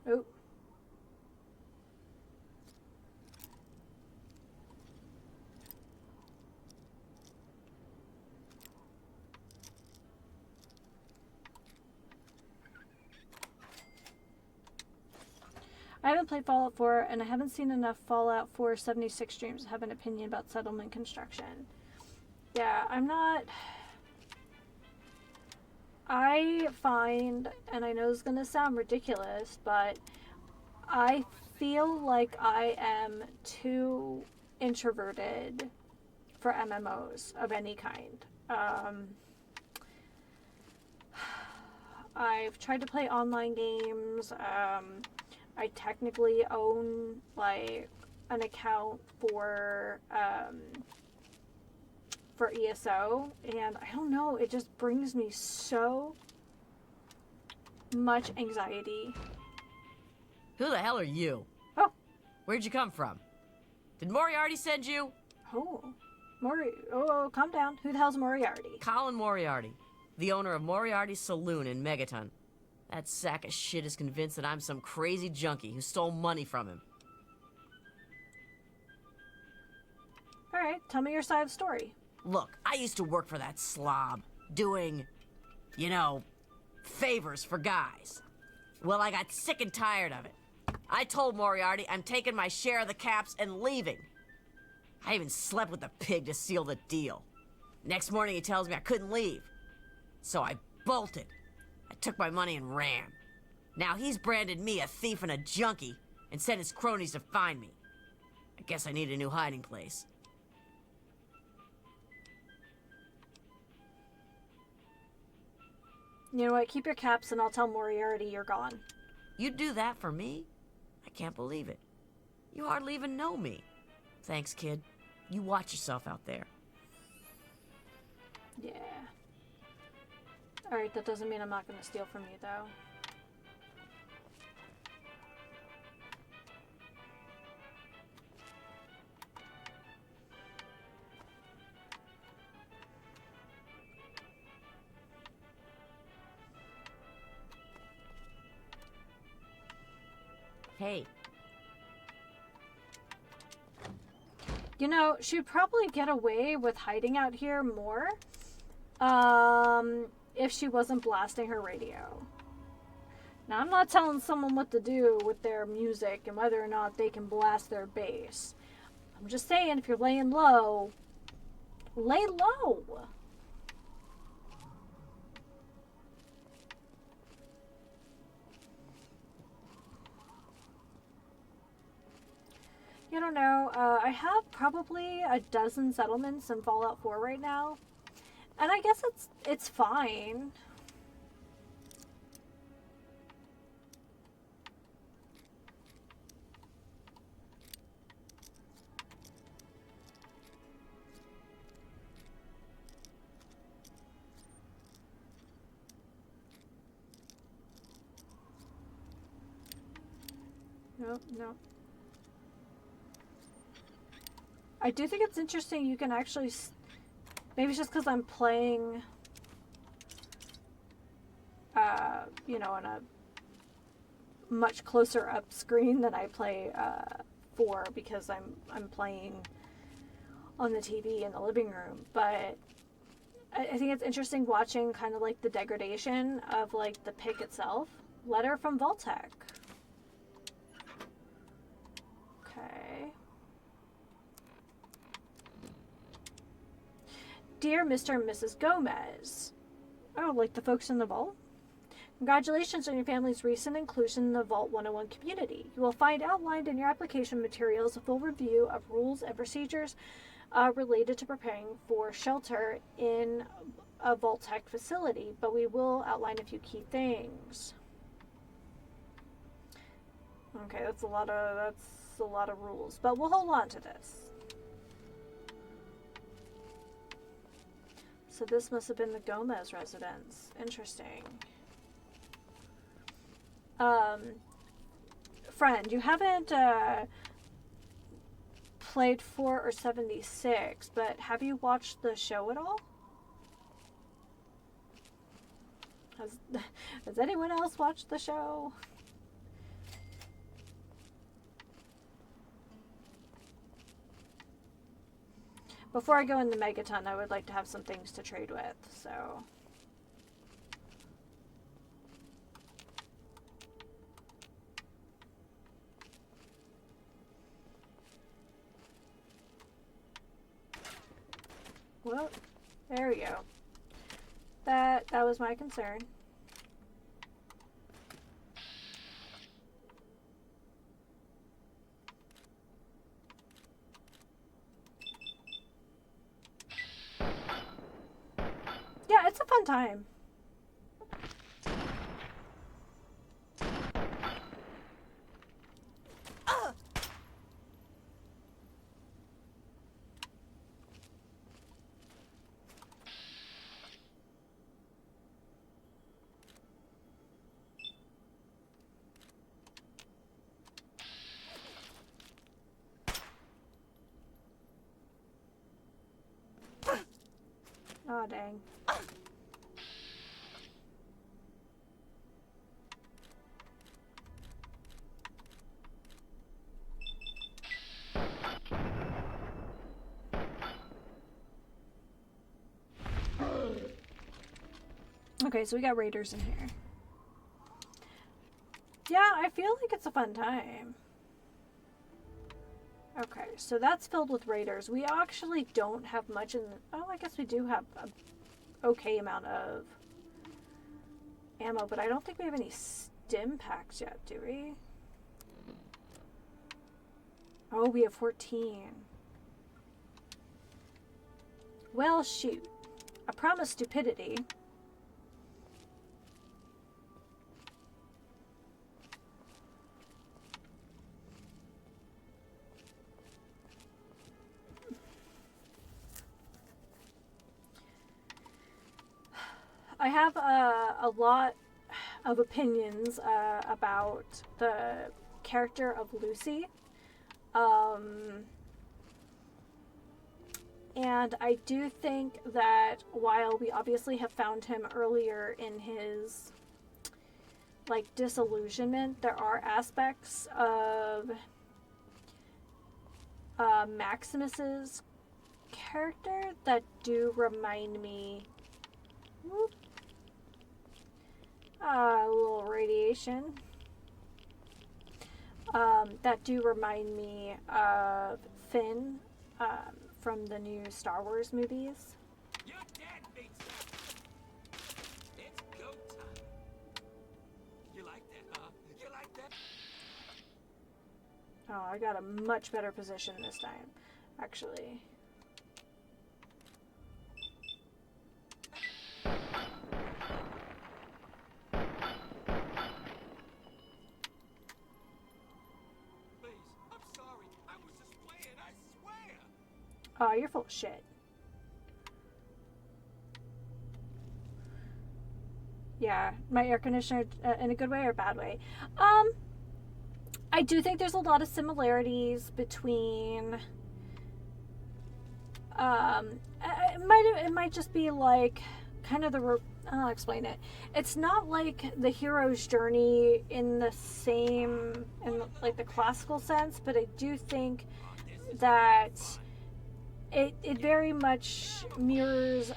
Oh. I haven't played Fallout 4, and I haven't seen enough Fallout 4 76 streams to have an opinion about settlement construction. Yeah, I find, and I know it's going to sound ridiculous, but I feel like I am too introverted for MMOs of any kind. I've tried to play online games. I technically own like an account for ESO, and I don't know, it just brings me so much anxiety. Who the hell are you? Oh. Where'd you come from? Did Moriarty send you? Oh. Calm down. Who the hell's Moriarty? Colin Moriarty, the owner of Moriarty's Saloon in Megaton. That sack of shit is convinced that I'm some crazy junkie who stole money from him. Alright, tell me your side of the story. Look, I used to work for that slob, doing, favors for guys. Well, I got sick and tired of it. I told Moriarty I'm taking my share of the caps and leaving. I even slept with the pig to seal the deal. Next morning he tells me I couldn't leave. So I bolted. I took my money and ran. Now he's branded me a thief and a junkie and sent his cronies to find me. I guess I need a new hiding place. You know what? Keep your caps and I'll tell Moriarty you're gone. You'd do that for me? I can't believe it. You hardly even know me. Thanks, kid. You watch yourself out there. Yeah. Alright, that doesn't mean I'm not going to steal from you, though. Hey. You know, she'd probably get away with hiding out here more, if she wasn't blasting her radio. Now, I'm not telling someone what to do with their music and whether or not they can blast their bass. I'm just saying, if you're laying low, lay low. I don't know. I have probably a dozen settlements in Fallout 4 right now. And I guess it's fine. No. I do think it's interesting you can actually... Maybe it's just because I'm playing... you know, on a much closer up screen than I play 4 because I'm playing on the TV in the living room. But I think it's interesting watching kind of like the degradation of like the pick itself. Letter from Voltec. Okay. Dear Mr. and Mrs. Gomez. Oh, like the folks in the vault? Congratulations on your family's recent inclusion in the Vault 101 community. You will find outlined in your application materials a full review of rules and procedures related to preparing for shelter in a Vault-Tec facility, but we will outline a few key things. Okay, that's a lot of rules, but we'll hold on to this. So this must have been the Gomez residence. Interesting. Friend, you haven't played 4 or 76, but have you watched the show at all? Has anyone else watched the show? Before I go in the Megaton, I would like to have some things to trade with, so... Well, there we go. That was my concern. Yeah, it's a fun time. Oh, dang. Okay, so we got raiders in here. Yeah, I feel like it's a fun time. Okay, so that's filled with raiders. We actually don't have much in the... Oh, I guess we do have an okay amount of ammo, but I don't think we have any stim packs yet, do we? Oh, we have 14. Well, shoot. I promise stupidity. I have a lot of opinions about the character of Lucy. And I do think that while we obviously have found him earlier in his like disillusionment, there are aspects of Maximus's character that do remind me... Whoop. A little radiation. That do remind me of Finn from the new Star Wars movies. Your dad thinks it's go time. You like that, huh? You like that? Oh, I got a much better position this time, actually. Oh, you're full of shit. Yeah, my air conditioner in a good way or a bad way. I do think there's a lot of similarities between It might just be like kind of I'll explain it. It's not like the hero's journey in the same, in like the classical sense, but I do think that it very much mirrors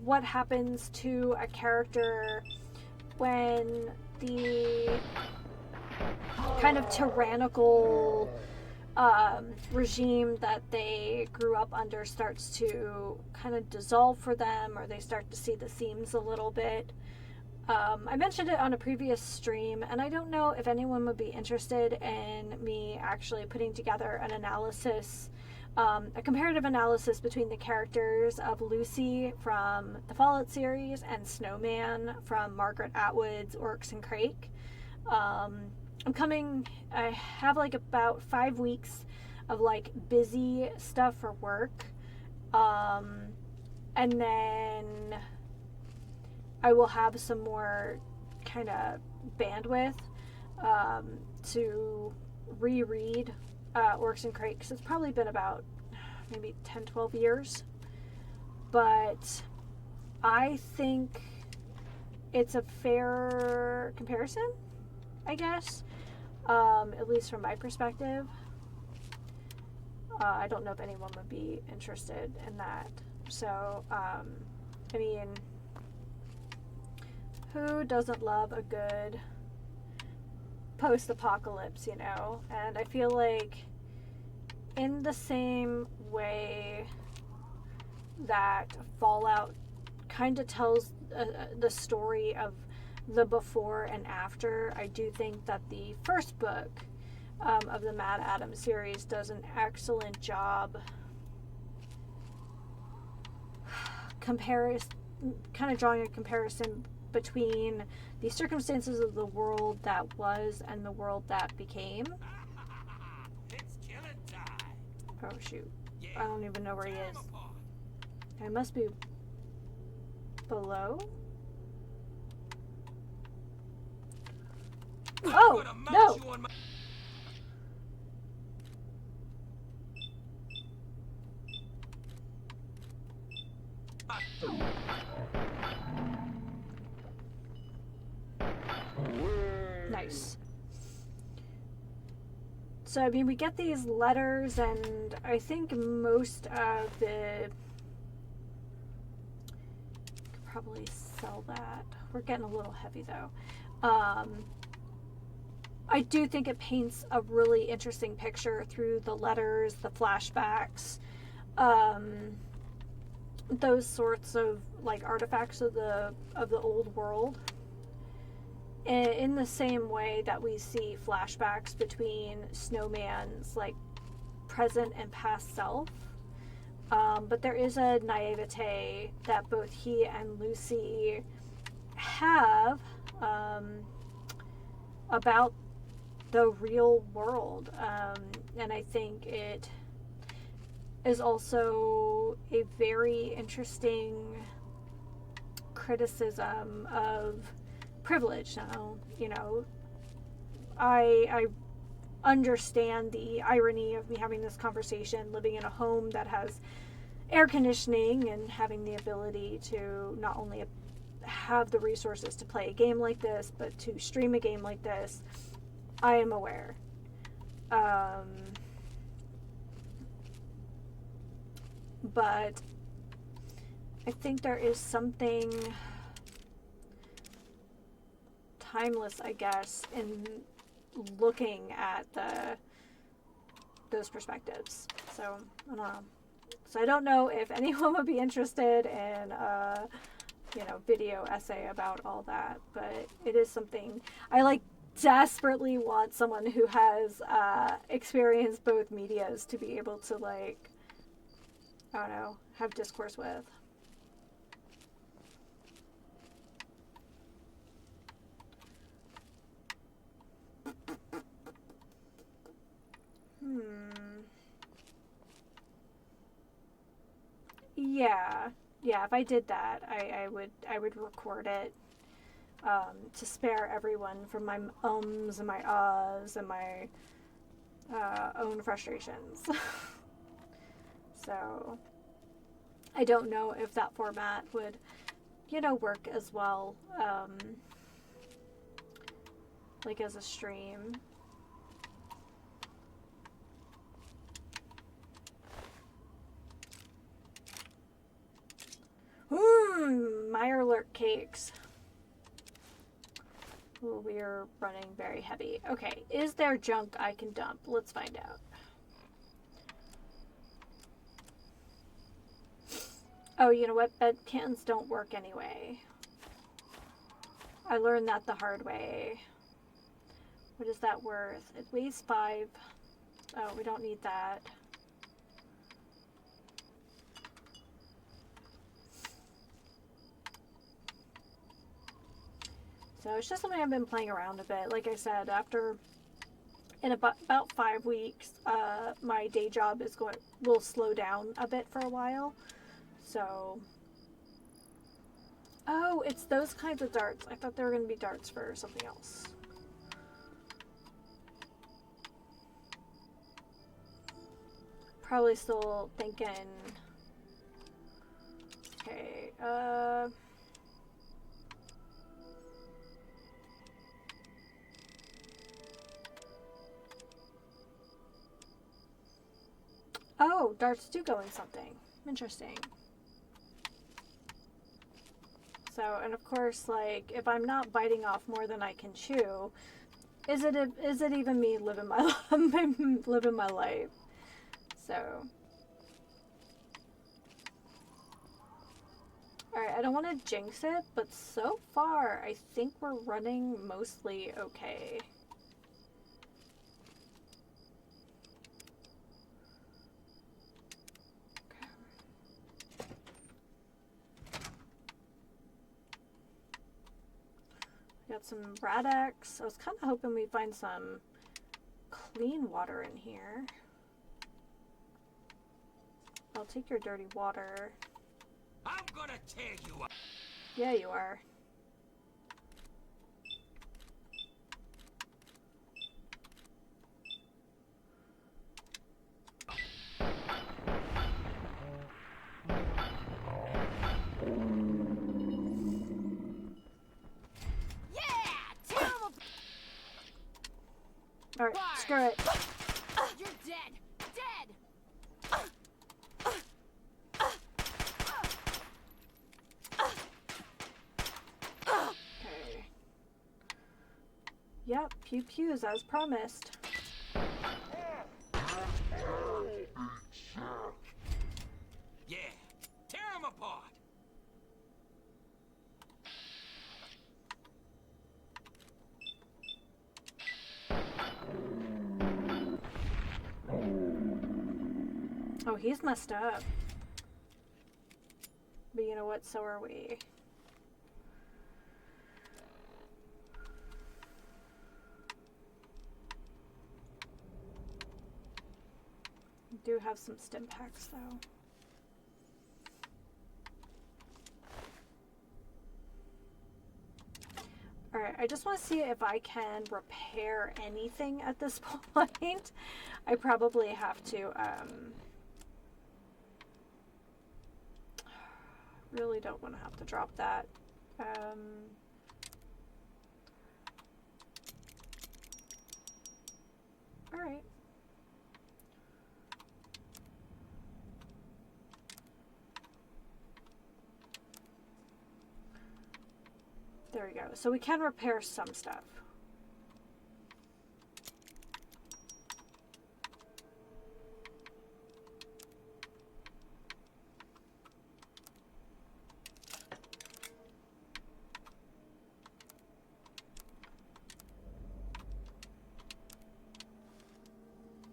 what happens to a character when the kind of tyrannical regime that they grew up under starts to kind of dissolve for them, or they start to see the seams a little bit. I mentioned it on a previous stream, and I don't know if anyone would be interested in me actually putting together an analysis, a comparative analysis between the characters of Lucy from the Fallout series and Snowman from Margaret Atwood's Orcs and Crake. I have like about 5 weeks of like busy stuff for work. And then I will have some more kind of bandwidth to reread Orcs and Crake, because it's probably been about maybe 10-12 years. But I think it's a fair comparison, I guess, at least from my perspective. I don't know if anyone would be interested in that. So, I mean, who doesn't love a good post-apocalypse, you know? And I feel like in the same way that Fallout kind of tells the story of the before and after, I do think that the first book of the Mad Adam series does an excellent job kind of drawing a comparison between the circumstances of the world that was and the world that became. It's killing time. Oh shoot, I don't even know where he is. I must be below. Oh, no! Nice. So, I mean, we get these letters, and I think most of the... Could probably sell that. We're getting a little heavy, though. I do think it paints a really interesting picture through the letters, the flashbacks, those sorts of like artifacts of the old world. In the same way that we see flashbacks between Snowman's like present and past self, but there is a naivete that both he and Lucy have about the real world, and I think it is also a very interesting criticism of privilege. Now, you know, I understand the irony of me having this conversation, living in a home that has air conditioning and having the ability to not only have the resources to play a game like this, but to stream a game like this. I am aware. But I think there is something timeless, I guess, in looking at those perspectives. So, I don't know. So I don't know if anyone would be interested in video essay about all that, but it is something I desperately want someone who has experienced both medias to be able to I don't know, have discourse with. Yeah, if I did that, I would record it to spare everyone from my ums and my ahs and my own frustrations. So I don't know if that format would, you know, work as well, like as a stream. Mirelurk cakes. Ooh, we are running very heavy. Okay, is there junk I can dump? Let's find out. Oh, you know what? Bed cans don't work anyway. I learned that the hard way. What is that worth? It weighs 5. Oh, we don't need that. So it's just something I've been playing around a bit. Like I said, in about 5 weeks, my day job will slow down a bit for a while. So, oh, it's those kinds of darts. I thought they were going to be darts for something else. Probably still thinking, okay, oh, darts do go in something. Interesting. So, and of course, like, if I'm not biting off more than I can chew, is it even me living my living my life? So, alright, I don't want to jinx it, but so far, I think we're running mostly okay. Got some Radex. I was kind of hoping we'd find some clean water in here. I'll take your dirty water. I'm gonna tear you up. Yeah, you are. Alright, screw it. You're dead. Dead. Okay. Yep, pew pews as promised. Yeah, tear him apart. Oh, he's messed up. But you know what? So are we. We do have some stim packs though. Alright, I just want to see if I can repair anything at this point. I probably have to, really don't want to have to drop that. Alright. There we go. So we can repair some stuff.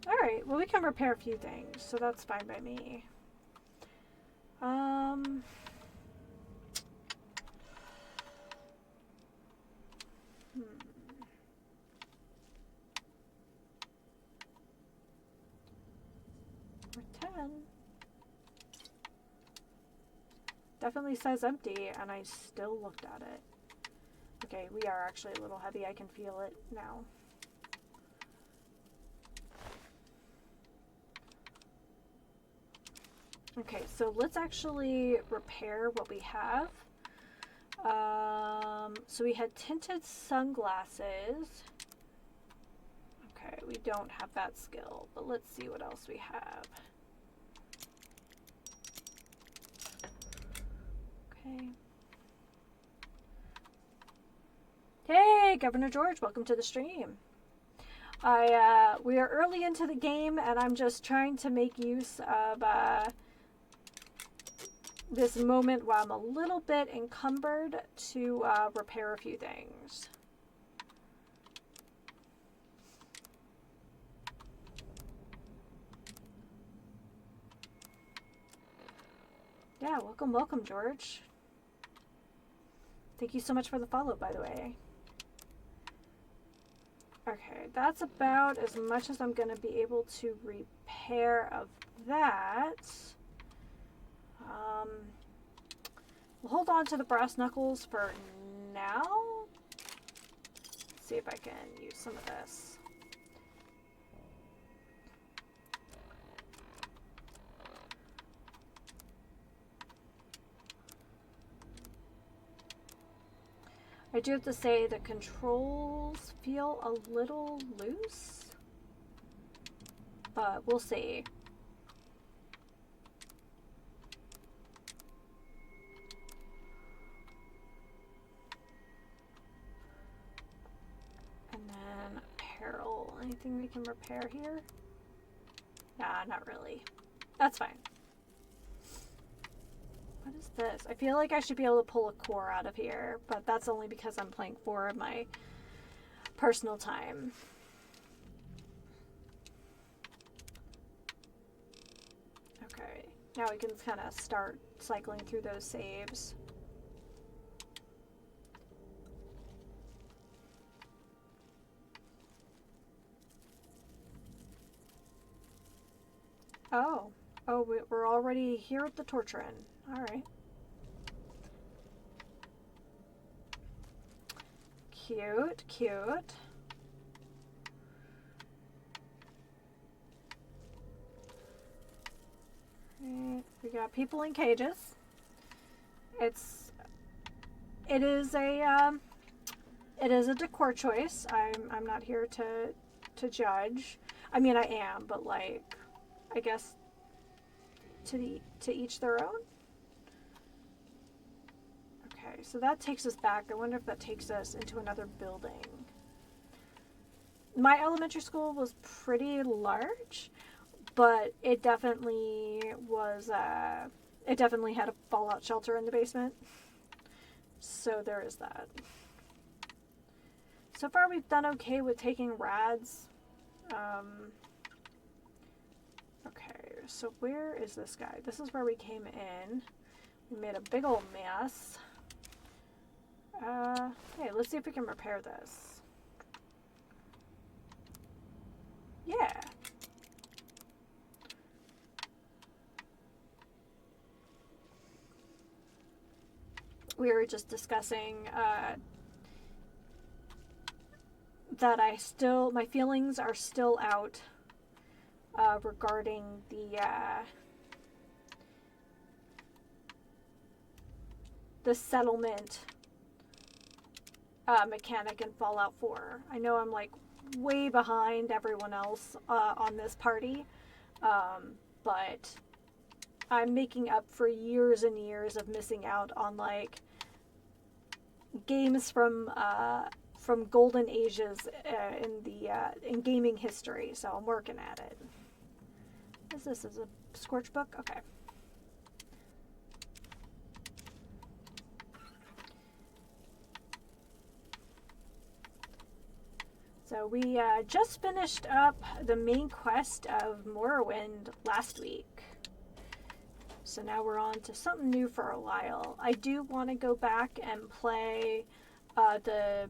Alright, well we can repair a few things, so that's fine by me. Number 10. Definitely says empty, and I still looked at it. Okay, we are actually a little heavy. I can feel it now. Okay, so let's actually repair what we have. So we had tinted sunglasses. Okay, we don't have that skill, but let's see what else we have. Okay. Hey, Governor George, welcome to the stream. We are early into the game, and I'm just trying to make use of this moment while I'm a little bit encumbered to repair a few things. Yeah, welcome, George. Thank you so much for the follow, by the way. Okay, that's about as much as I'm going to be able to repair of that. We'll hold on to the brass knuckles for now. Let's see if I can use some of this. I do have to say the controls feel a little loose, but we'll see. And then apparel. Anything we can repair here? Nah, not really. That's fine. What is this? I feel like I should be able to pull a core out of here, but that's only because I'm playing for my personal time. Okay, now we can kind of start cycling through those saves. Oh, we're already here at the torture end. All right. Cute, cute. Right, we got people in cages. It is a decor choice. I'm not here to judge. I mean, I am, but like, I guess to each their own. Okay, so that takes us back. I wonder if that takes us into another building. My elementary school was pretty large, but it definitely was, it definitely had a fallout shelter in the basement. So there is that. So far we've done okay with taking rads. Okay, so where is this guy? This is where we came in. We made a big old mess. Hey, let's see if we can repair this. Yeah. We were just discussing that my feelings are still out regarding the settlement mechanic in Fallout 4. I know I'm like way behind everyone else on this party, but I'm making up for years and years of missing out on like games from golden ages in gaming history. So I'm working at it. What is this? Is a Scorch book? Okay. So we just finished up the main quest of Morrowind last week. So now we're on to something new for a while. I do want to go back and play the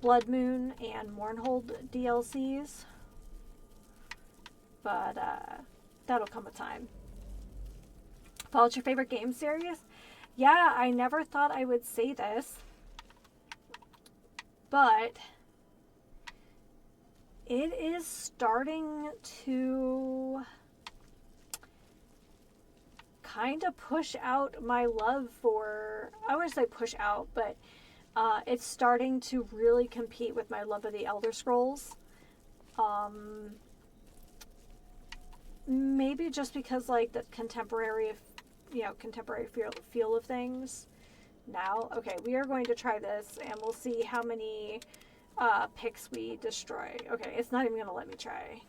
Blood Moon and Mournhold DLCs. But that'll come with time. Fallout's your favorite game series? Yeah, I never thought I would say this. But it is starting to kind of push out my love for, I wouldn't say push out, but it's starting to really compete with my love of the Elder Scrolls. Maybe just because like the contemporary feel of things. Now, okay, we are going to try this and we'll see how many picks we destroy. Okay, it's not even going to let me try.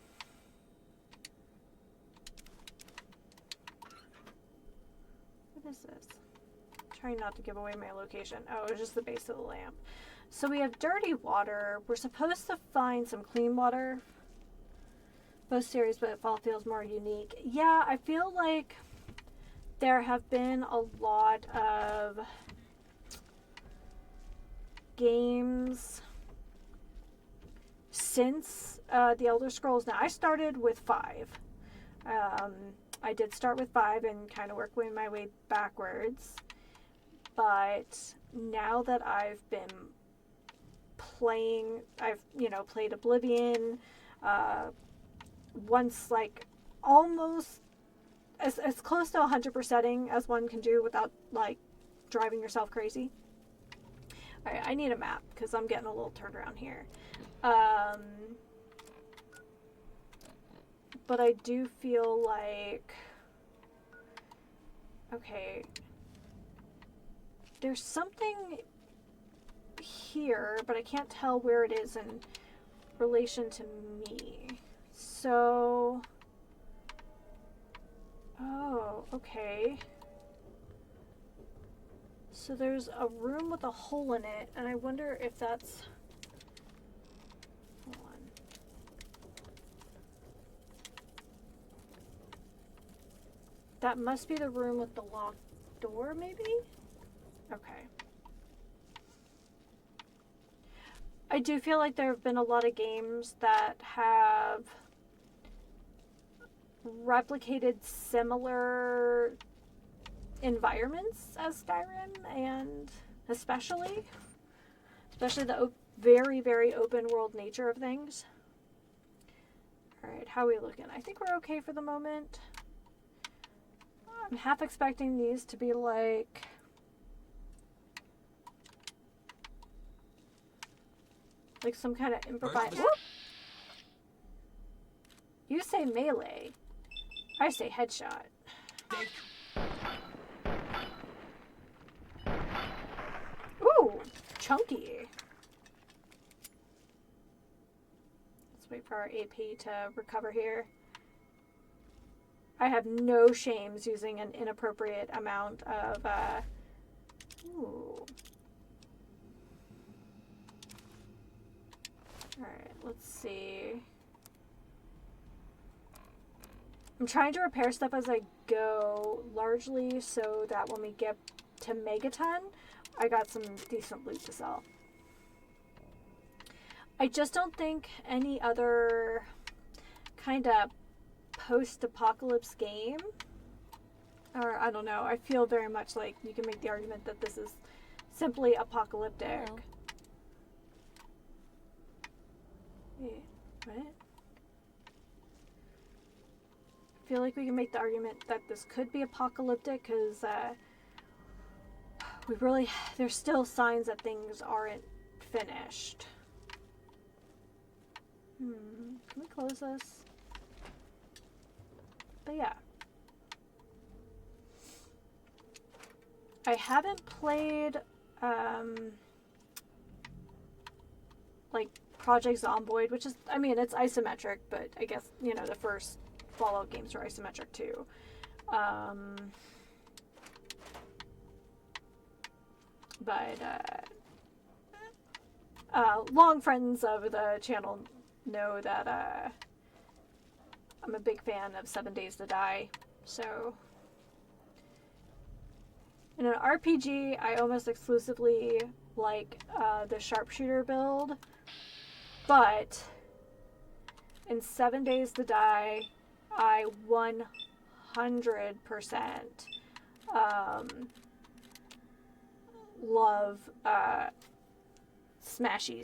What is this? Trying not to give away my location. Oh, it's just the base of the lamp. So we have dirty water. We're supposed to find some clean water. Both series, but fall feels more unique. Yeah, I feel like there have been a lot of games since the Elder Scrolls. Now, I started with 5. I did start with 5 and kind of work my way backwards. But now that I've been playing, I've, played Oblivion, once, like, almost as close to 100%ing as one can do without, like, driving yourself crazy. Alright, I need a map, because I'm getting a little turned around here. But I do feel like... Okay. There's something here, but I can't tell where it is in relation to me. So... Oh, okay. So there's a room with a hole in it, and I wonder if that's... Hold on. That must be the room with the locked door, maybe? Okay. I do feel like there have been a lot of games that have replicated similar environments as Skyrim, and especially the very, very open world nature of things. Alright, how are we looking? I think we're okay for the moment. I'm half expecting these to be like... like some kind of improvised... You say melee. I say headshot. Ooh, chunky. Let's wait for our AP to recover here. I have no shames using an inappropriate amount of, ooh. Alright, let's see. I'm trying to repair stuff as I go, largely so that when we get to Megaton, I got some decent loot to sell. I just don't think any other kind of post-apocalypse game, or I don't know, I feel very much like you can make the argument that this is simply apocalyptic. Oh. Wait, what? I feel like we can make the argument that this could be apocalyptic because there's still signs that things aren't finished. Can we close this? But yeah. I haven't played, like, Project Zomboid, which is, I mean, it's isometric, but I guess, the first Fallout games were isometric too. Long friends of the channel know that I'm a big fan of 7 Days to Die. So in an RPG, I almost exclusively like the sharpshooter build, but in 7 Days to Die, I 100% love smashy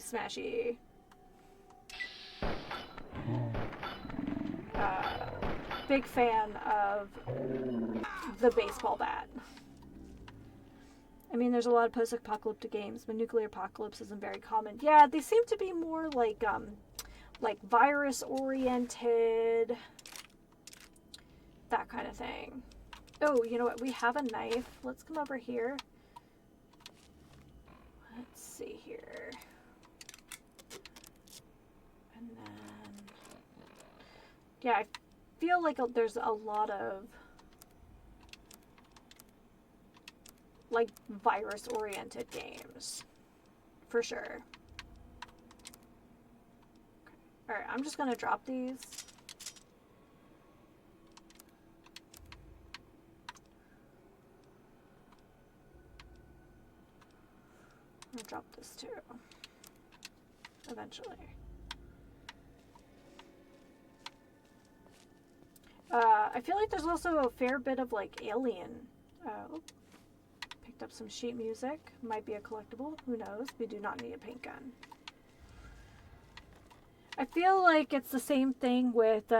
big fan of the baseball bat. I mean, there's a lot of post-apocalyptic games, but nuclear apocalypse isn't very common. Yeah, they seem to be more like virus-oriented, that kind of thing. Oh, you know what? We have a knife. Let's come over here. Let's see here. And then, yeah, I feel like there's a lot of like virus-oriented games, for sure. All right, I'm just gonna drop these. I'll drop this too, eventually. I feel like there's also a fair bit of like alien. Picked up some sheet music. Might be a collectible. Who knows? We do not need a paint gun. I feel like it's the same thing with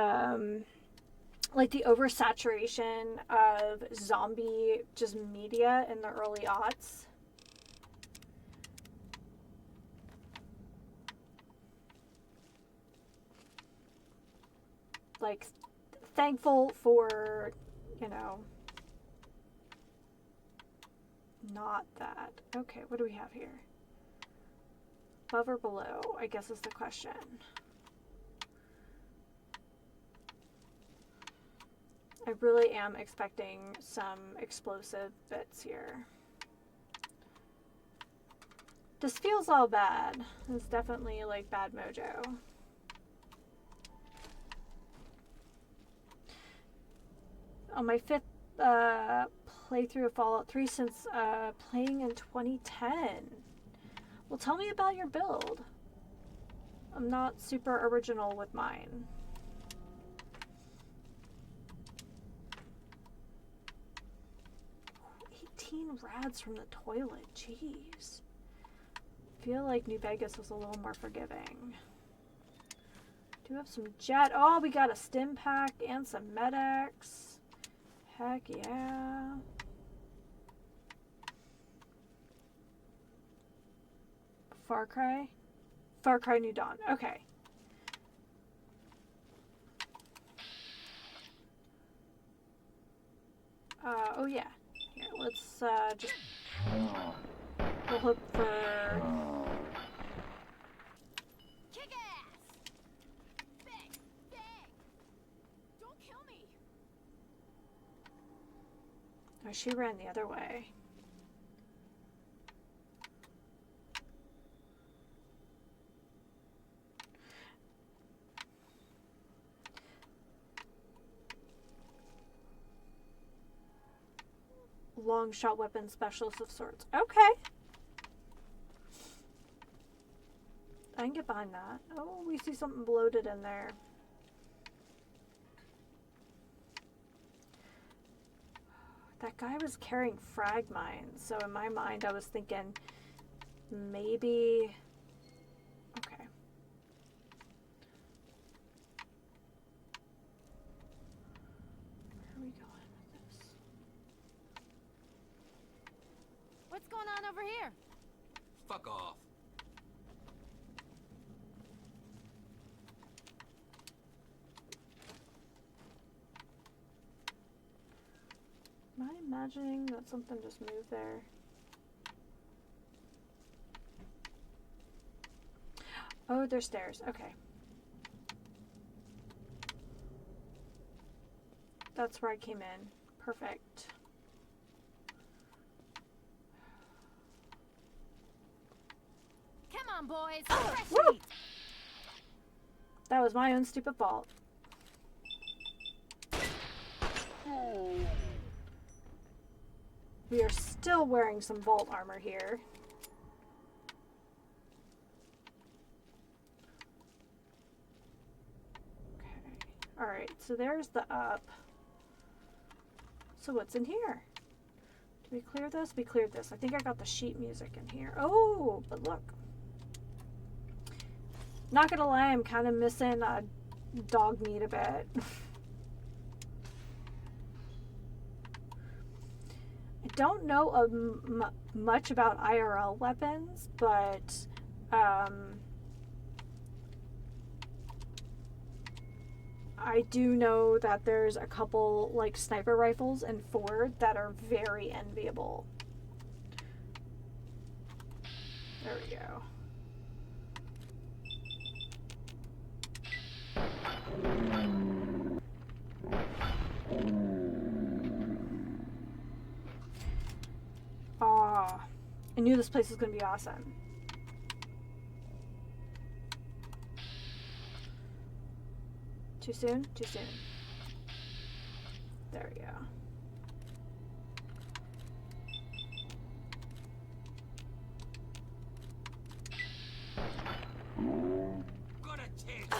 like the oversaturation of zombie just media in the early aughts. Like, thankful for, you know, not that. Okay, what do we have here? Above or below, I guess is the question. I really am expecting some explosive bits here. This feels all bad. It's definitely like bad mojo. On my 5th playthrough of Fallout 3 since playing in 2010. Well, tell me about your build. I'm not super original with mine. Rads from the toilet. Jeez. I feel like New Vegas was a little more forgiving. Do have some jet. Oh, we got a stim pack and some medics. Heck yeah. Far Cry? Far Cry New Dawn. Okay. Oh yeah. Here, let's just we'll hope for kick ass. Bang, bang. Don't kill me. oh, she ran the other way. Long shot weapon specialist of sorts. Okay. I can get behind that. Oh, we see something bloated in there. That guy was carrying frag mines, so in my mind I was thinking maybe... Okay. Where are we going with this? What's going on over here? Fuck off. Am I imagining that something just moved there? Oh, there's stairs. Okay. That's where I came in. Perfect. Come on, boys. Woo! That was my own stupid fault. We are still wearing some vault armor here. Okay. Alright, so there's the up. So what's in here? Did we clear this? We cleared this. I think I got the sheet music in here. Oh, but look. Not gonna lie, I'm kind of missing dog meat a bit. don't know much about IRL weapons, but I do know that there's a couple like sniper rifles in Ford that are very enviable. There we go. Ah, I knew this place was going to be awesome. Too soon? Too soon. There we go. Gonna take.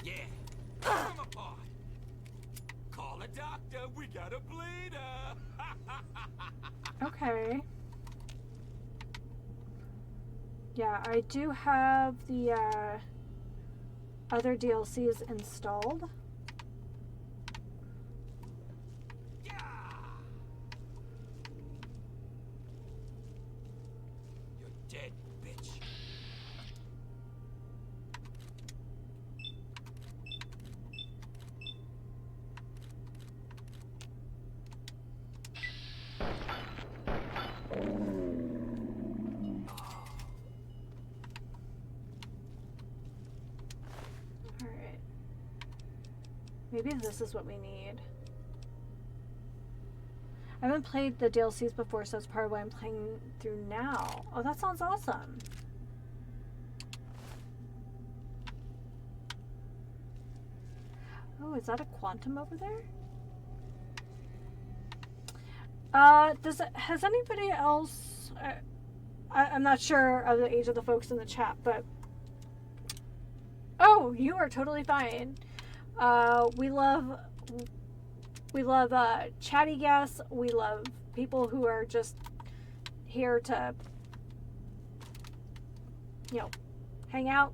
Yeah, come apart. Call a doctor. We got a bleeder. Okay. Yeah, I do have the other DLCs installed. You're dead, bitch. Alright. Maybe this is what we need. I haven't played the DLCs before, so that's part of why I'm playing through now. Oh, that sounds awesome. Oh, is that a quantum over there? Has anybody else... I'm not sure of the age of the folks in the chat, but... Oh, you are totally fine. We love chatty guests. We love people who are just here to, you know, hang out,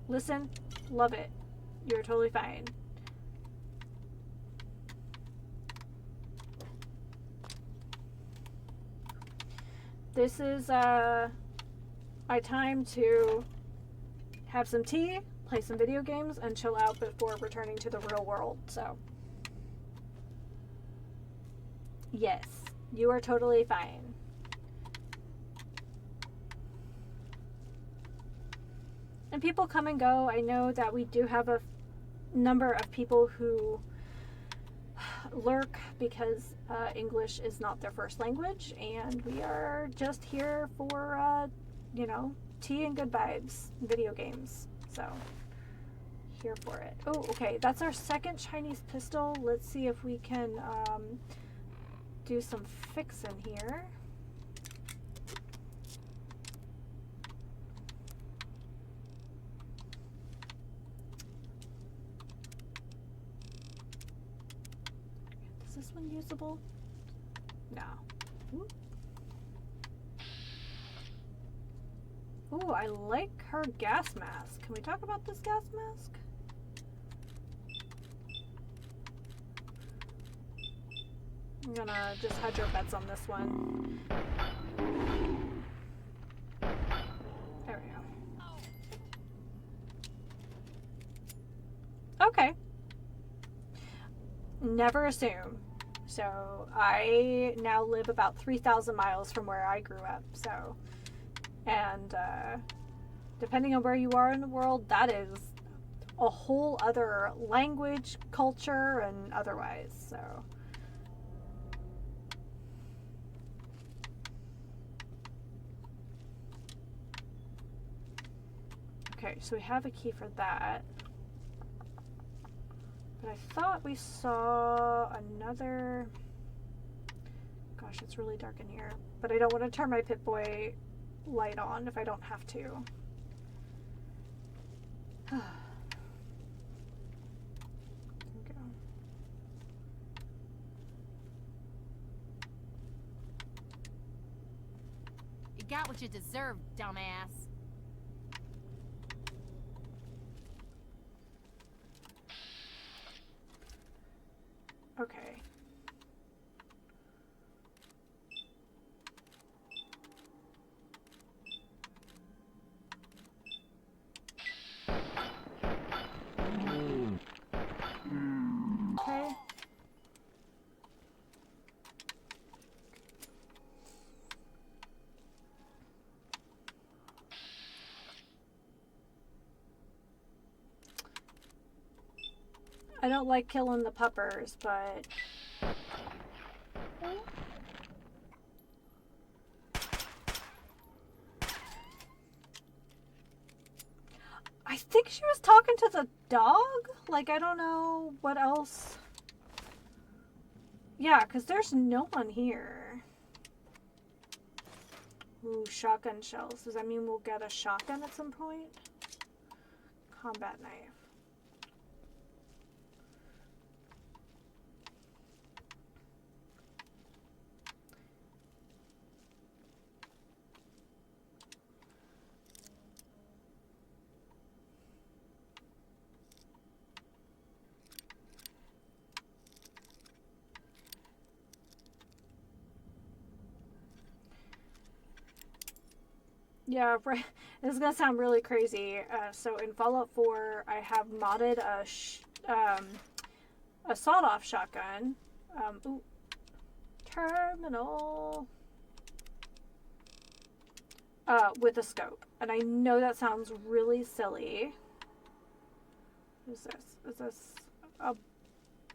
listen, love it. You're totally fine. This is my time to have some tea, play some video games, and chill out before returning to the real world, so. Yes, you are totally fine. And people come and go. I know that we do have a number of people who lurk because English is not their first language, and we are just here for, you know, tea and good vibes, video games. So, here for it. Oh, okay, that's our second Chinese pistol. Let's see if we can do some fixing here. Is this one usable? No. Ooh. Ooh, I like her gas mask. Can we talk about this gas mask? I'm gonna just hedge our bets on this one. There we go. Okay. Never assume. So, I now live about 3,000 miles from where I grew up, so... And, depending on where you are in the world, that is a whole other language, culture, and otherwise, so... Okay, so we have a key for that. But I thought we saw another... Gosh, it's really dark in here. But I don't want to turn my Pip-Boy light on if I don't have to. There we go. You got what you deserve, dumbass. Okay. Okay. I don't like killing the puppers, but... I think she was talking to the dog? Like, I don't know what else. Yeah, because there's no one here. Ooh, shotgun shells. Does that mean we'll get a shotgun at some point? Combat knife. Yeah, right. This is gonna sound really crazy. So in Fallout 4, I have modded a sawed-off shotgun. Ooh, terminal. With a scope, and I know that sounds really silly. What is this? Is this a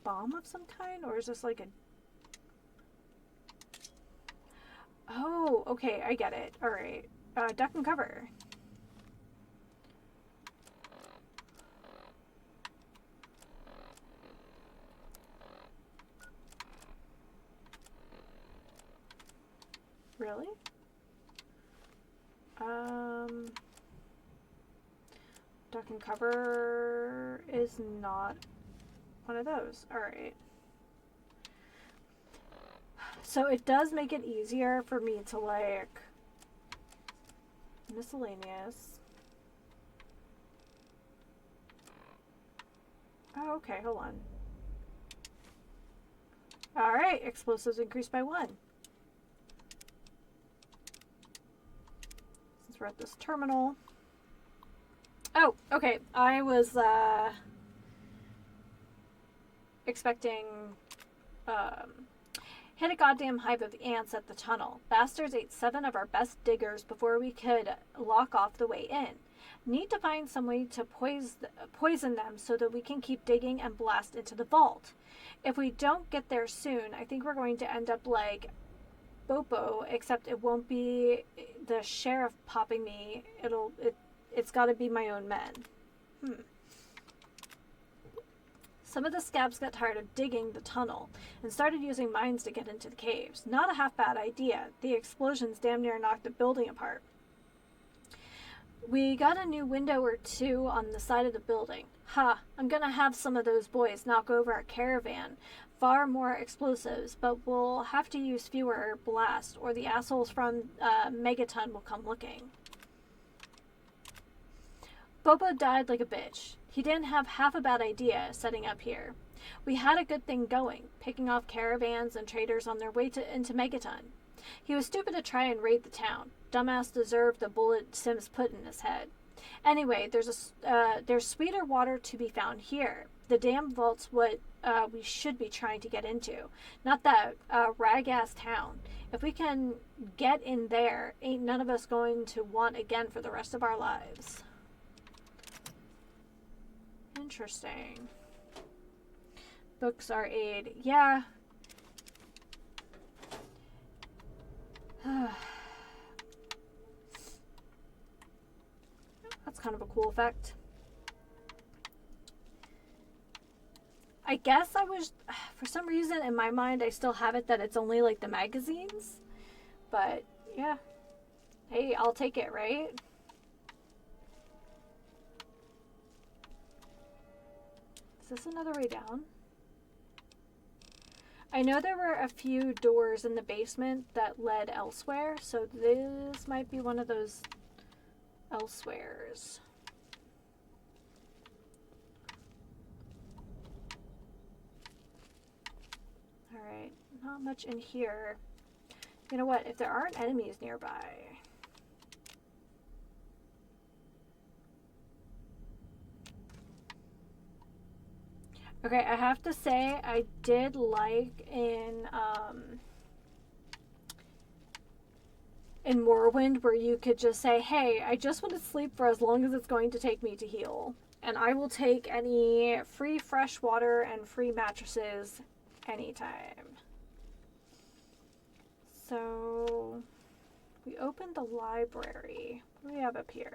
bomb of some kind, or is this like a... Oh, okay, I get it. All right. Duck and cover. Really? Duck and cover is not one of those. All right. So it does make it easier for me to like... Miscellaneous. Oh, okay, hold on. Alright, explosives increased by 1. Since we're at this terminal. Oh, okay. I was expecting hit a goddamn hive of ants at the tunnel. Bastards ate 7 of our best diggers before we could lock off the way in. Need to find some way to poison them so that we can keep digging and blast into the vault. If we don't get there soon, I think we're going to end up like Bopo, except it won't be the sheriff popping me. It's got to be my own men. Some of the scabs got tired of digging the tunnel and started using mines to get into the caves. Not a half bad idea. The explosions damn near knocked the building apart. We got a new window or 2 on the side of the building. Ha, I'm gonna have some of those boys knock over our caravan. Far more explosives, but we'll have to use fewer blasts or the assholes from Megaton will come looking. Bobo died like a bitch. He didn't have half a bad idea setting up here. We had a good thing going, picking off caravans and traders on their way into Megaton. He was stupid to try and raid the town. Dumbass deserved the bullet Sims put in his head. Anyway, there's sweeter water to be found here. The damn vault's what we should be trying to get into. Not that rag-ass town. If we can get in there, ain't none of us going to want again for the rest of our lives. Interesting. Books are aid. Yeah. That's kind of a cool effect. I guess I was, for some reason in my mind, I still have it that it's only like the magazines. But, yeah. Hey, I'll take it, right? Is this another way down? I know there were a few doors in the basement that led elsewhere, so this might be one of those elsewheres. Alright, not much in here. You know what? If there aren't enemies nearby... Okay, I have to say, I did like in Morrowind where you could just say, hey, I just want to sleep for as long as it's going to take me to heal. And I will take any free fresh water and free mattresses anytime. So, we opened the library. What do we have up here?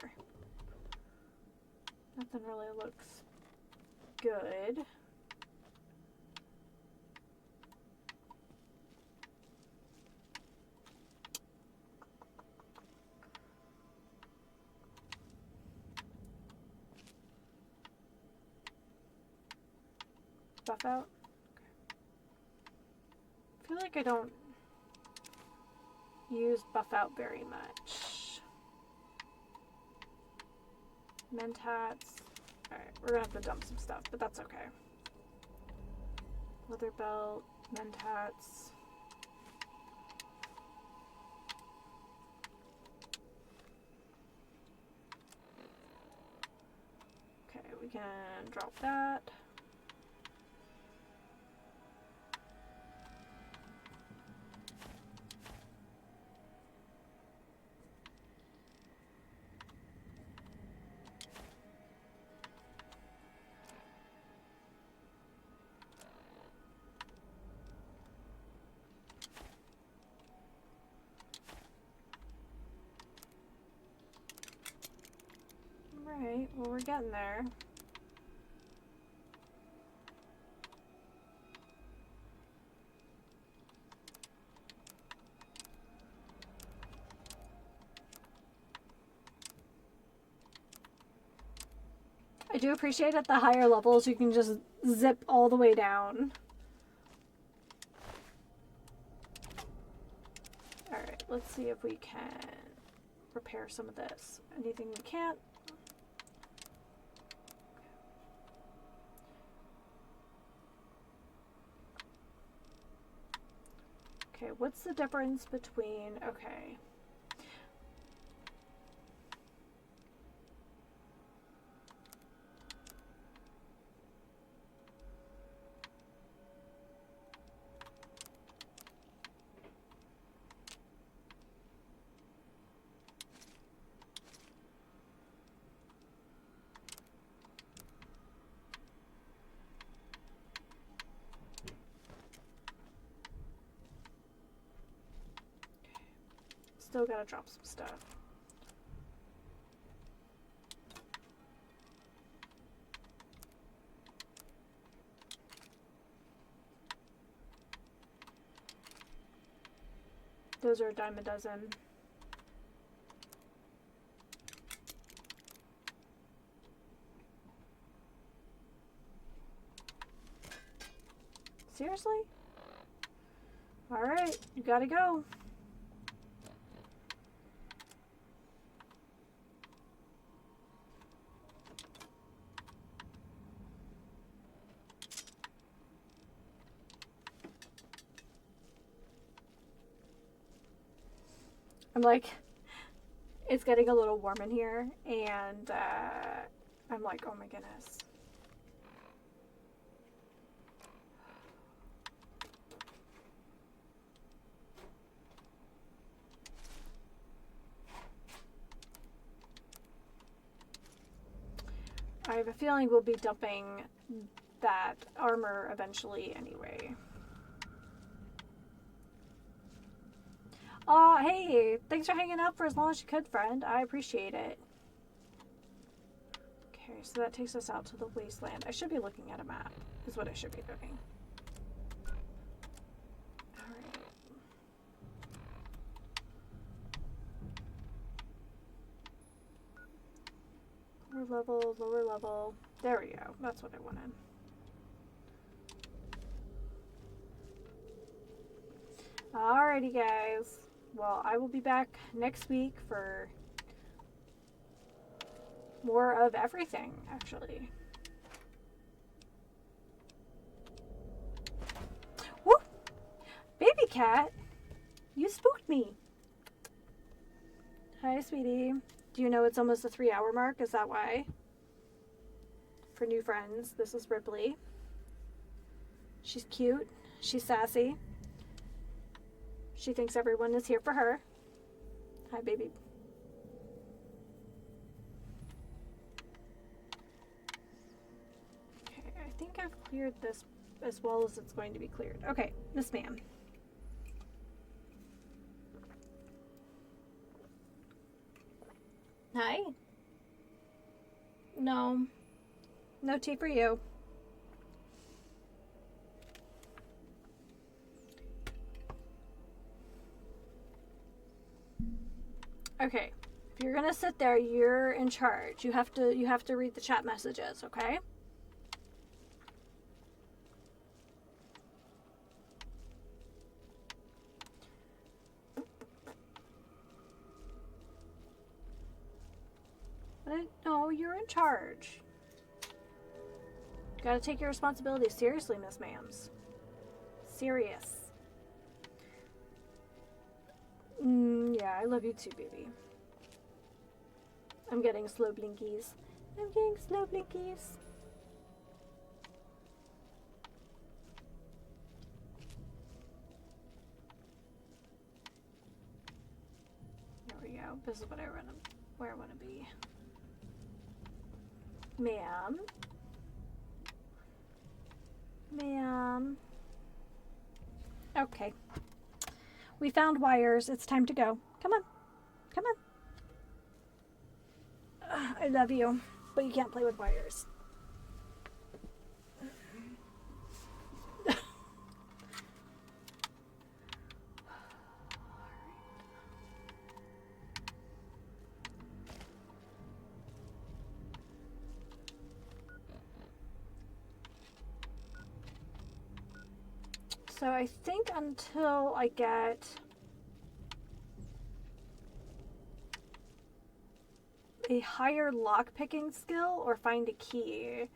Nothing really looks good. Buff out? Okay. I feel like I don't use buff out very much. Mentats. Alright, we're gonna have to dump some stuff, but that's okay. Leather belt, mentats. Okay, we can drop that. Alright, well, we're getting there. I do appreciate at the higher levels you can just zip all the way down. Alright, let's see if we can repair some of this. Anything we can't? Okay, what's the difference between... Okay. Still gotta drop some stuff. Those are a dime a dozen. Seriously? Alright, you gotta go. I'm like, it's getting a little warm in here, and I'm like, oh my goodness. I have a feeling we'll be dumping that armor eventually anyway. Aw, hey, thanks for hanging out for as long as you could, friend. I appreciate it. Okay, so that takes us out to the wasteland. I should be looking at a map, is what I should be doing. Alright. Lower level, lower level. There we go. That's what I wanted. Alrighty, guys. Well, I will be back next week for more of everything, actually. Woo! Baby cat! You spooked me. Hi, sweetie. Do you know it's almost the 3-hour mark? Is that why? For new friends, this is Ripley. She's cute. She's sassy. She thinks everyone is here for her. Hi, baby. Okay, I think I've cleared this as well as it's going to be cleared. Okay, Miss Ma'am. Hi. No. No tea for you. Okay. If you're gonna sit there, you're in charge. You have to read the chat messages, okay? No, you're in charge. Gotta take your responsibilities seriously, Miss Ma'ams. Serious. Yeah, I love you too, baby. I'm getting slow blinkies. I'm getting slow blinkies. There we go. This is what where I want to be. Ma'am. Ma'am. Okay. We found wires. It's time to go. Come on. Come on. I love you, but you can't play with wires. So I think until I get a higher lockpicking skill or find a key, I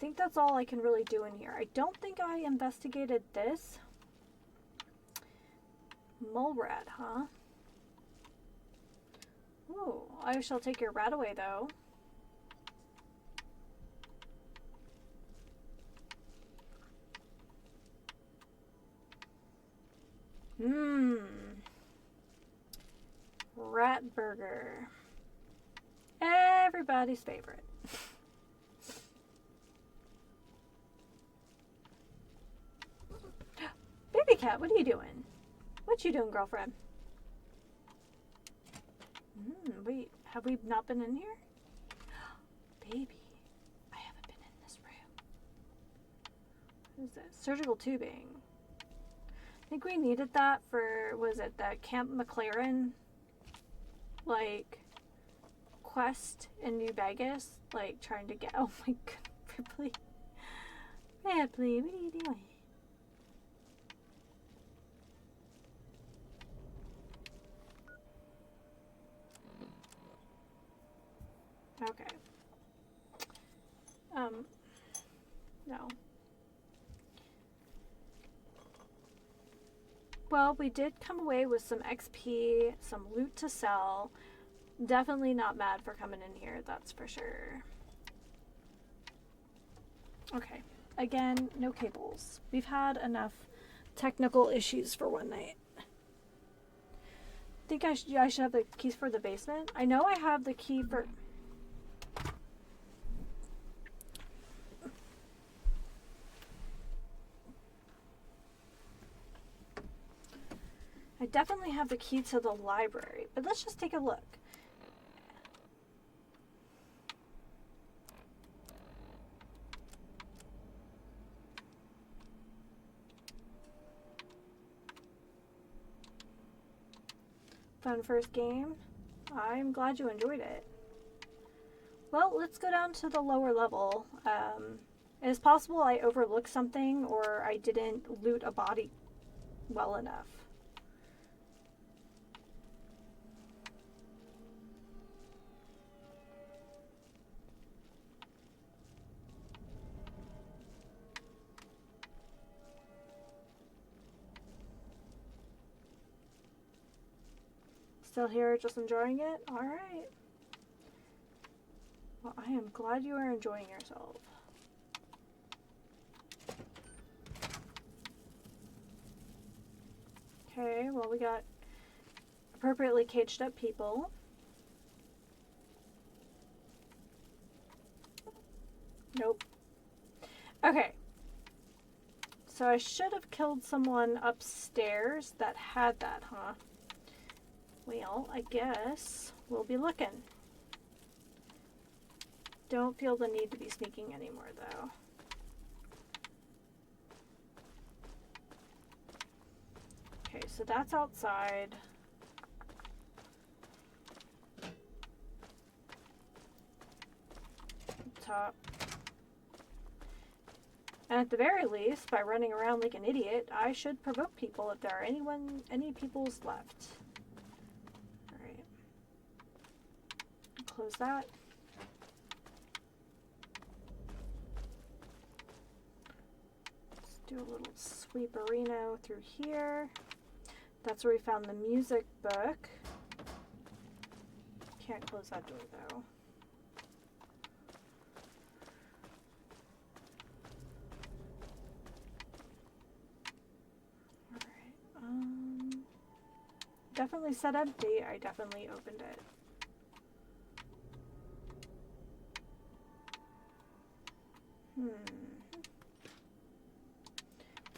think that's all I can really do in here. I don't think I investigated this. Mole rat, huh? Ooh, I shall take your rat away though. Rat burger. Everybody's favorite. Baby cat, what are you doing? What you doing, girlfriend? Wait, have we not been in here? Baby, I haven't been in this room. What is this? Surgical tubing. I think we needed that for, was it the Camp McLaren, like, quest in New Vegas? Like, trying to get, oh my god, Ripley. Ripley, what are you doing? Okay. No. Well, we did come away with some XP, some loot to sell. Definitely not mad for coming in here, that's for sure. Okay. Again, no cables. We've had enough technical issues for one night. Think I should have the keys for the basement? I know I have the key for... I definitely have the key to the library, but let's just take a look. Fun first game. I'm glad you enjoyed it. Well, let's go down to the lower level. It is possible I overlooked something or I didn't loot a body well enough. Still here, just enjoying it? Alright. Well, I am glad you are enjoying yourself. Okay, well, we got appropriately caged up people. Nope. Okay. So I should have killed someone upstairs that had that, huh? Well, I guess we'll be looking. Don't feel the need to be sneaking anymore, though. Okay, so that's outside. Top. And at the very least, by running around like an idiot, I should provoke people if there are any peoples left. Alright. Close that. Let's do a little sweeperino through here. That's where we found the music book. Can't close that door though. Definitely said empty. I definitely opened it.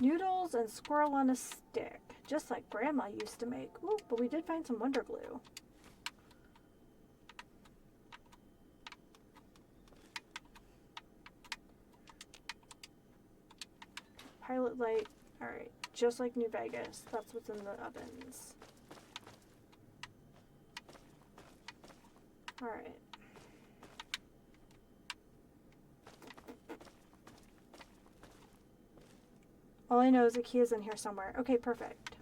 Noodles and squirrel on a stick. Just like Grandma used to make. Ooh, but we did find some Wonder Glue. Pilot light. Alright. Just like New Vegas. That's what's in the ovens. Alright. All I know is a key is in here somewhere. Okay, perfect.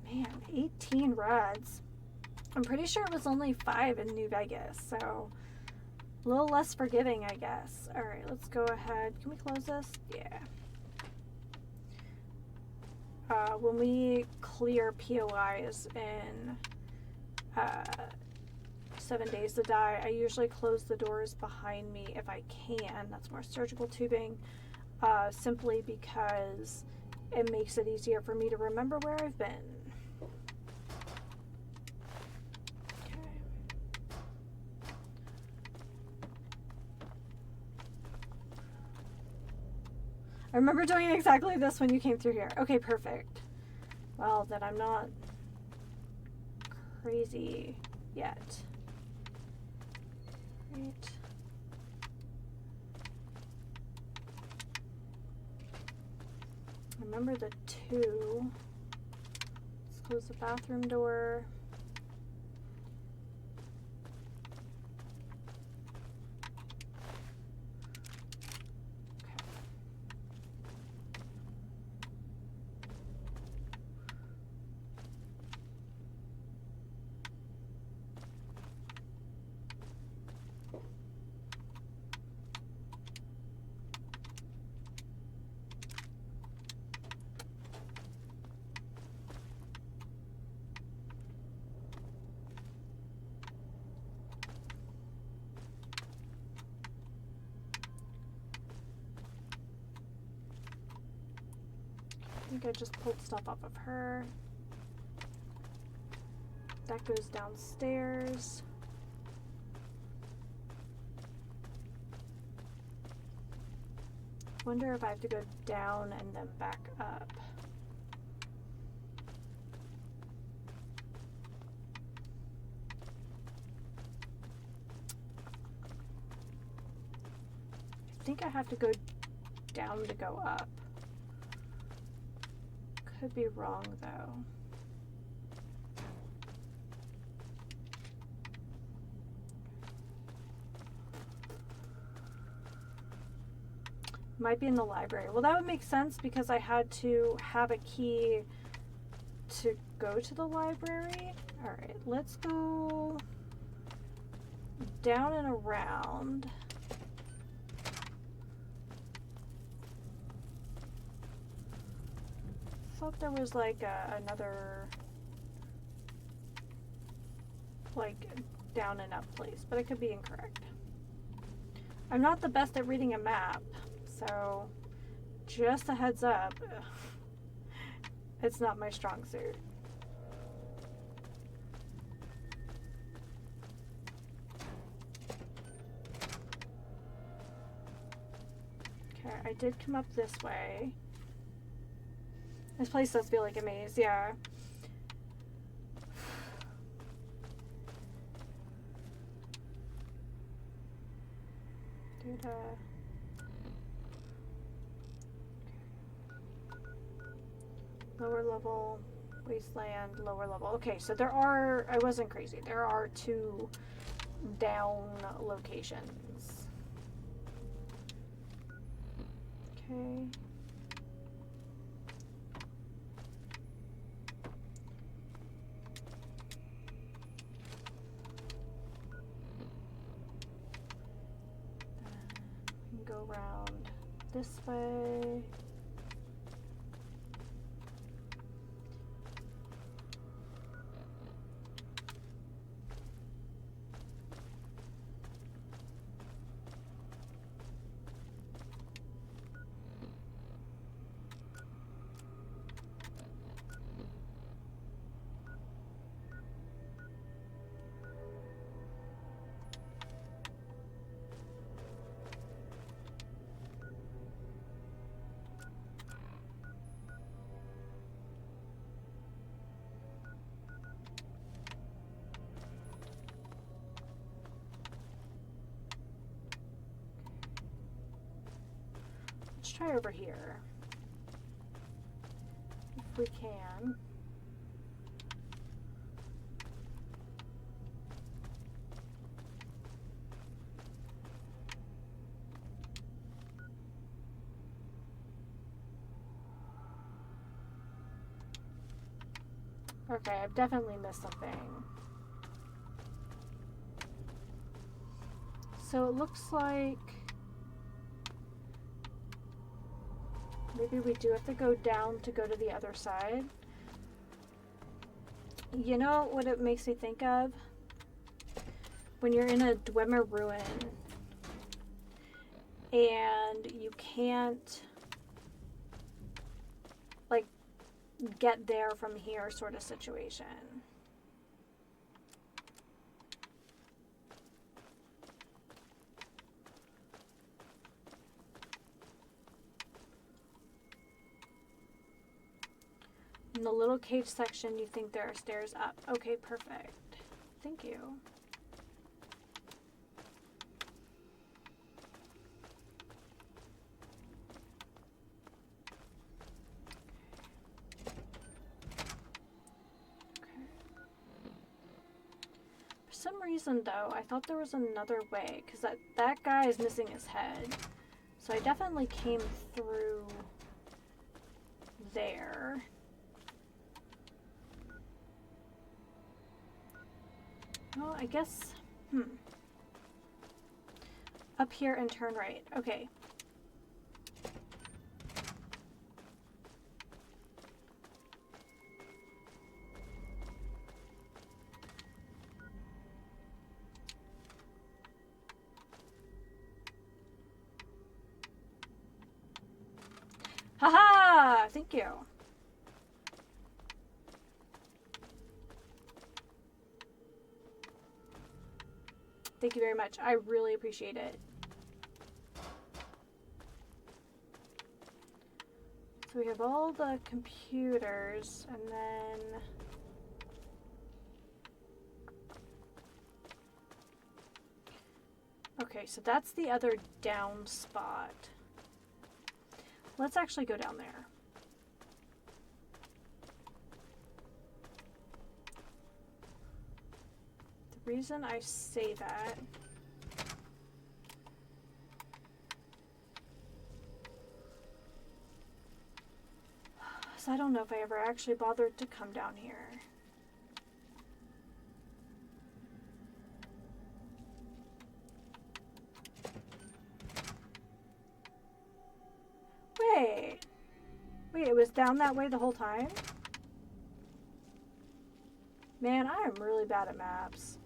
Man, 18 rods. I'm pretty sure it was only 5 in New Vegas, so a little less forgiving, I guess. Alright, let's go ahead. Can we close this? Yeah. When we clear POIs in 7 Days to Die, I usually close the doors behind me if I can. That's more surgical tubing, simply because it makes it easier for me to remember where I've been. Okay. I remember doing exactly this when you came through here. Okay, perfect. Well, then I'm not crazy yet. Right. Remember the 2. Let's close the bathroom door. I think I just pulled stuff off of her. That goes downstairs. Wonder if I have to go down and then back up. I think I have to go down to go up. Could be wrong though. Might be in the library. Well, that would make sense because I had to have a key to go to the library. Alright, let's go down and around. thought there was like another like down and up place, but I could be incorrect. I'm not the best at reading a map, so just a heads up, it's not my strong suit. Okay, I did come up this way. This place does feel like a maze, yeah. Dude, lower level, wasteland, lower level. Okay, so there are, I wasn't crazy, there are 2 down locations. Okay. Go around this way. Let's try over here. If we can. Okay, I've definitely missed something. So it looks like maybe we do have to go down to go to the other side. You know what it makes me think of? When you're in a Dwemer ruin and you can't like get there from here sort of situation. In the little cage section, you think there are stairs up. Okay, perfect. Thank you. For some reason, though, I thought there was another way, because that guy is missing his head. So I definitely came through there. Well, I guess, up here and turn right. Okay. Haha! Thank you. Thank you very much. I really appreciate it. So we have all the computers, and then okay, so that's the other down spot. Let's actually go down there. The reason I say that is I don't know if I ever actually bothered to come down here. Wait, it was down that way the whole time? Man, I am really bad at maps.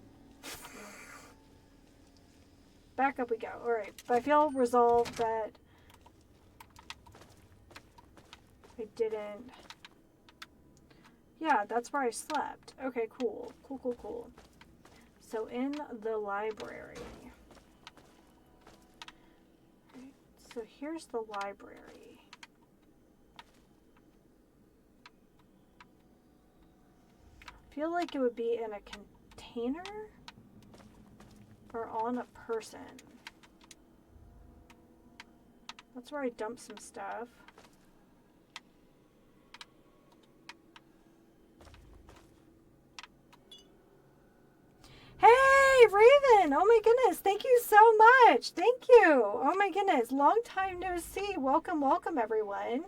Back up we go. Alright, but I feel resolved that I didn't... Yeah, that's where I slept. Okay, cool. Cool, cool, cool. So in the library. Right, so here's the library. I feel like it would be in a container or on a person. That's where I dumped some stuff. Hey, Raven! Oh my goodness, thank you so much. Thank you. Oh my goodness, long time no see. Welcome, welcome everyone.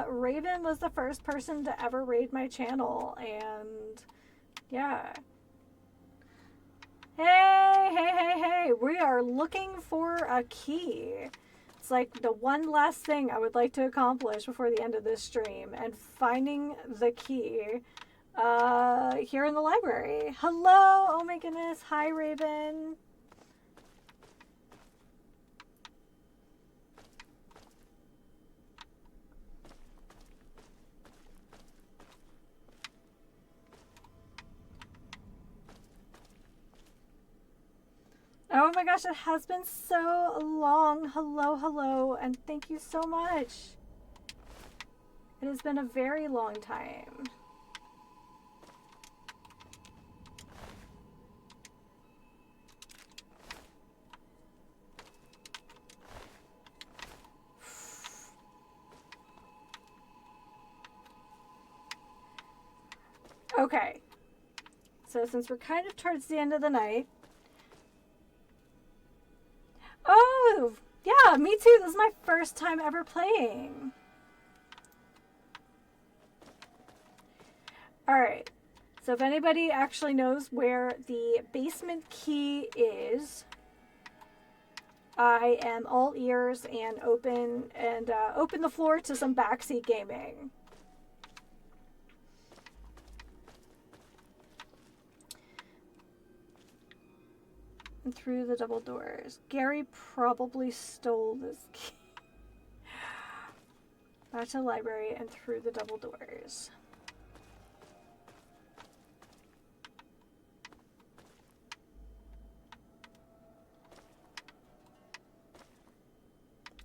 Raven was the first person to ever raid my channel, and yeah. Hey, hey, hey, hey. We are looking for a key. It's like the one last thing I would like to accomplish before the end of this stream, and finding the key here in the library. Hello! Oh my goodness. Hi, Raven. Oh my gosh, it has been so long. Hello, hello, and thank you so much. It has been a very long time. Okay, so since we're kind of towards the end of the night. Oh, yeah, me too. This is my first time ever playing. Alright, so if anybody actually knows where the basement key is, I am all ears and open the floor to some backseat gaming. And through the double doors. Gary probably stole this key. Back to the library and through the double doors.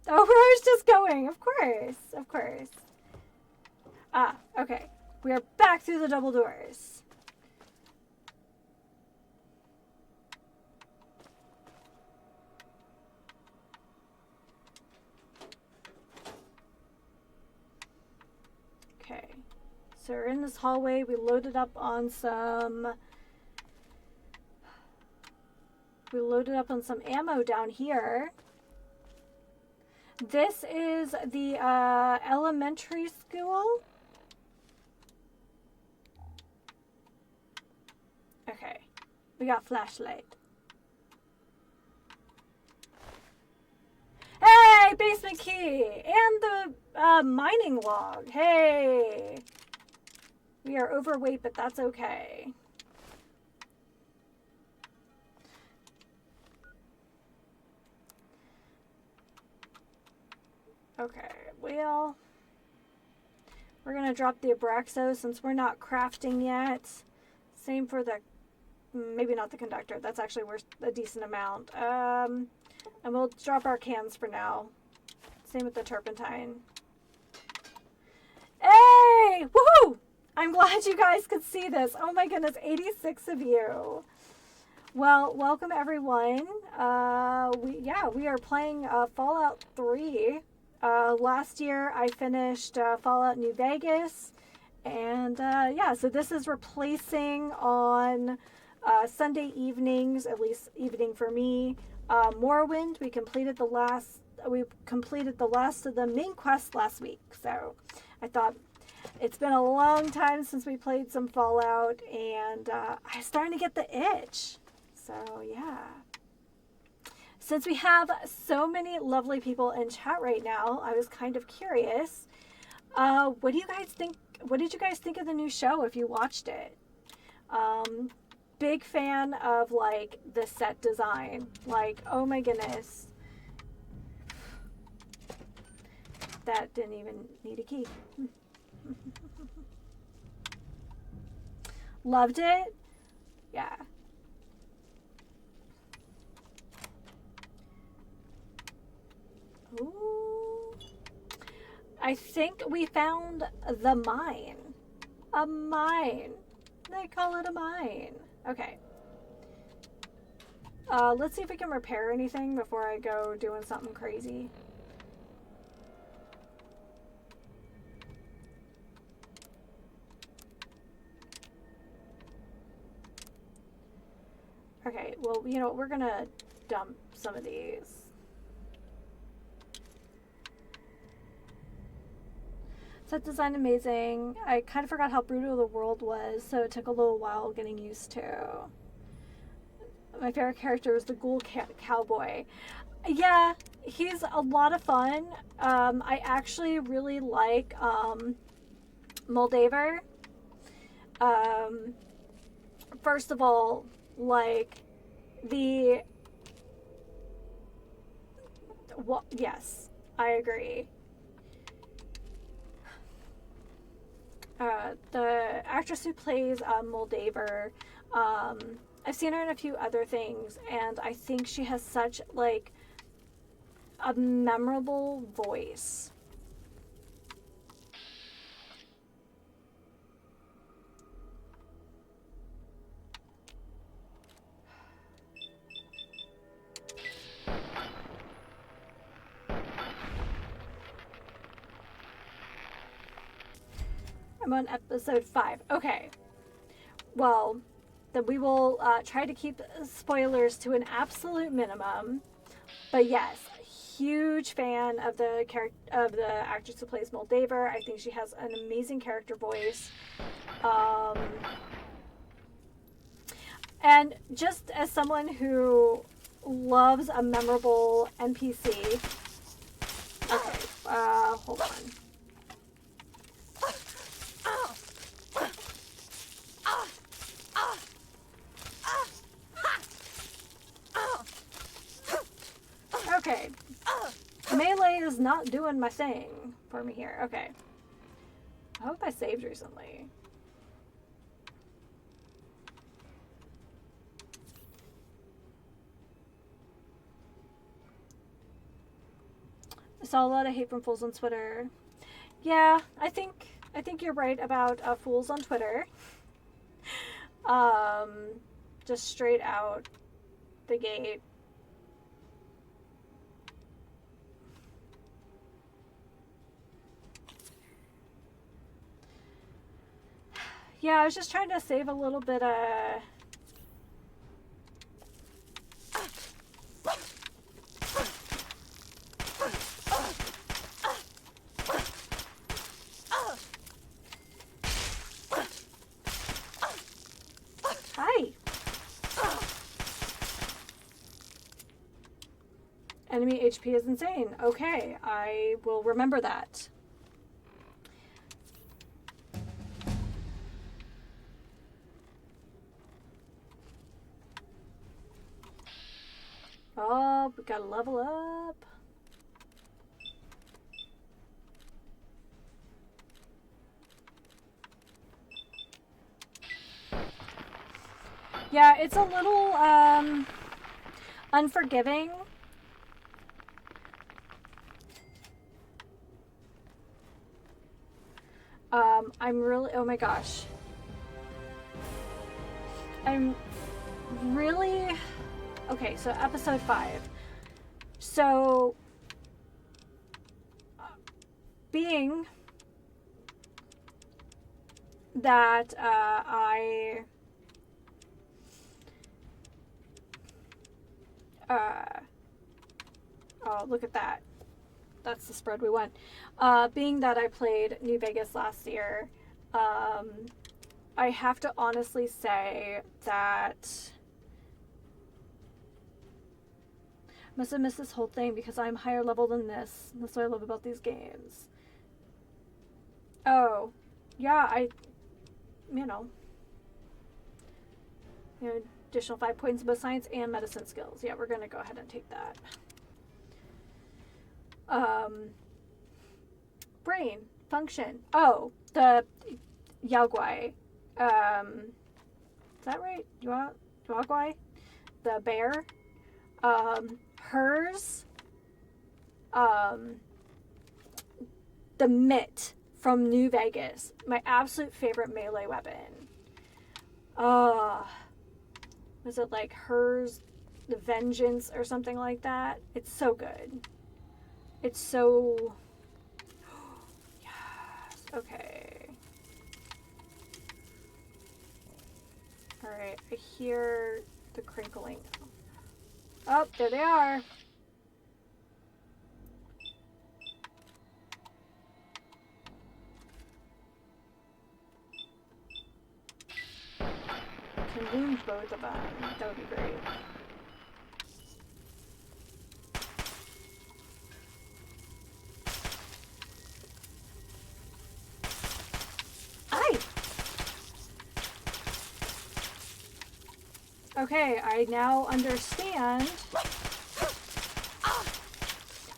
Oh, where I was just going. Of course. Of course. Ah, okay. We are back through the double doors. Okay, so we're in this hallway. We loaded up on some ammo down here. This is the elementary school. Okay, we got flashlight. Hey, basement key and the mining log. Hey, we are overweight, but that's okay. Okay, well, we're gonna drop the Abraxo since we're not crafting yet. Same for the, maybe not the conductor. That's actually worth a decent amount. And we'll drop our cans for now. Same with the turpentine. Hey! Woohoo! I'm glad you guys could see this. Oh my goodness, 86 of you. Well, welcome everyone. We are playing Fallout 3. Last year I finished Fallout New Vegas. And yeah, so this is replacing on Sunday evenings, at least evening for me. Morrowind, we completed the last of the main quest last week. So I thought it's been a long time since we played some Fallout, and I'm starting to get the itch. So yeah. since we have so many lovely people in chat right now, I was kind of curious. What do you guys think? What did you guys think of the new show if you watched it? Big fan of like the set design. Like, oh my goodness. That didn't even need a key. Loved it. Yeah. Ooh. I think we found the mine. A mine. They call it a mine. Okay. Let's see if we can repair anything before I go doing something crazy. Okay, well, you know what? We're gonna dump some of these. Set design amazing. I kind of forgot how brutal the world was, so it took a little while getting used to. My favorite character is the ghoul cowboy. Yeah, he's a lot of fun. I actually really like Moldaver. First of all, like yes, I agree. The actress who plays Moldaver, I've seen her in a few other things, and I think she has such like a memorable voice. I'm on episode 5. Okay. Well, then we will try to keep spoilers to an absolute minimum. But yes, huge fan of the actress who plays Moldaver. I think she has an amazing character voice. And just as someone who loves a memorable NPC. Okay, hold on. Okay. Melee is not doing my thing for me here. Okay. I hope I saved recently. I saw a lot of hate from fools on Twitter. Yeah, I think you're right about fools on Twitter. Just straight out the gate. Yeah, I was just trying to save a little bit of... Hi! Enemy HP is insane. Okay, I will remember that. Oh, we gotta level up. Yeah, it's a little unforgiving. I'm really, oh my gosh. I'm really, okay, so episode 5. So, being that oh, look at that. That's the spread we want. Being that I played New Vegas last year, I have to honestly say that Must have missed this whole thing because I'm higher level than this. That's what I love about these games. Oh, yeah, you know, additional 5 points in both science and medicine skills. Yeah, we're gonna go ahead and take that. Brain function. Oh, the Yaogwai. Is that right? Yaogwai? The bear. Hers. The mitt from New Vegas. My absolute favorite melee weapon. Was it like hers, the vengeance or something like that? It's so good. It's so... Yes. Okay. Alright, I hear the crinkling. Oh, there they are. Can wound both of them. That would be great. Aye! Okay, I now understand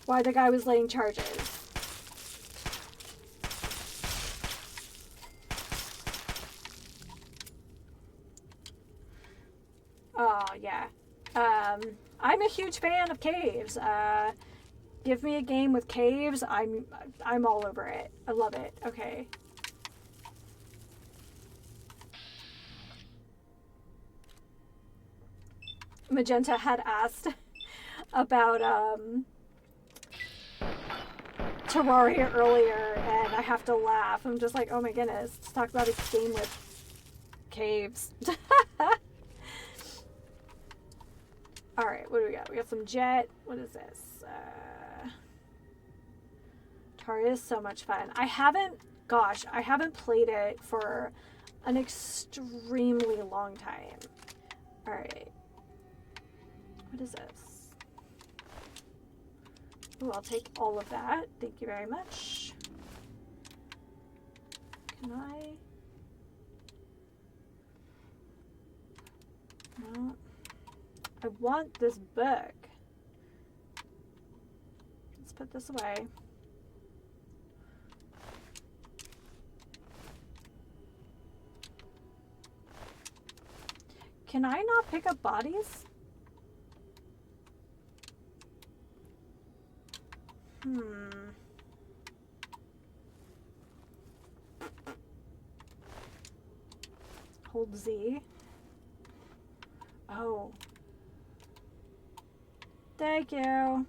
why the guy was laying charges. Oh, yeah. I'm a huge fan of caves. Give me a game with caves, I'm all over it. I love it. Okay. Magenta had asked about Terraria earlier, and I have to laugh. I'm just like, oh my goodness, let's talk about a game with caves. Alright, what do we got? We got some jet. What is this? Terraria is so much fun. I haven't played it for an extremely long time. Alright. What is this? Ooh, I'll take all of that. Thank you very much. Can I? No. I want this book. Let's put this away. Can I not pick up bodies? Hold Z. Oh. Thank you.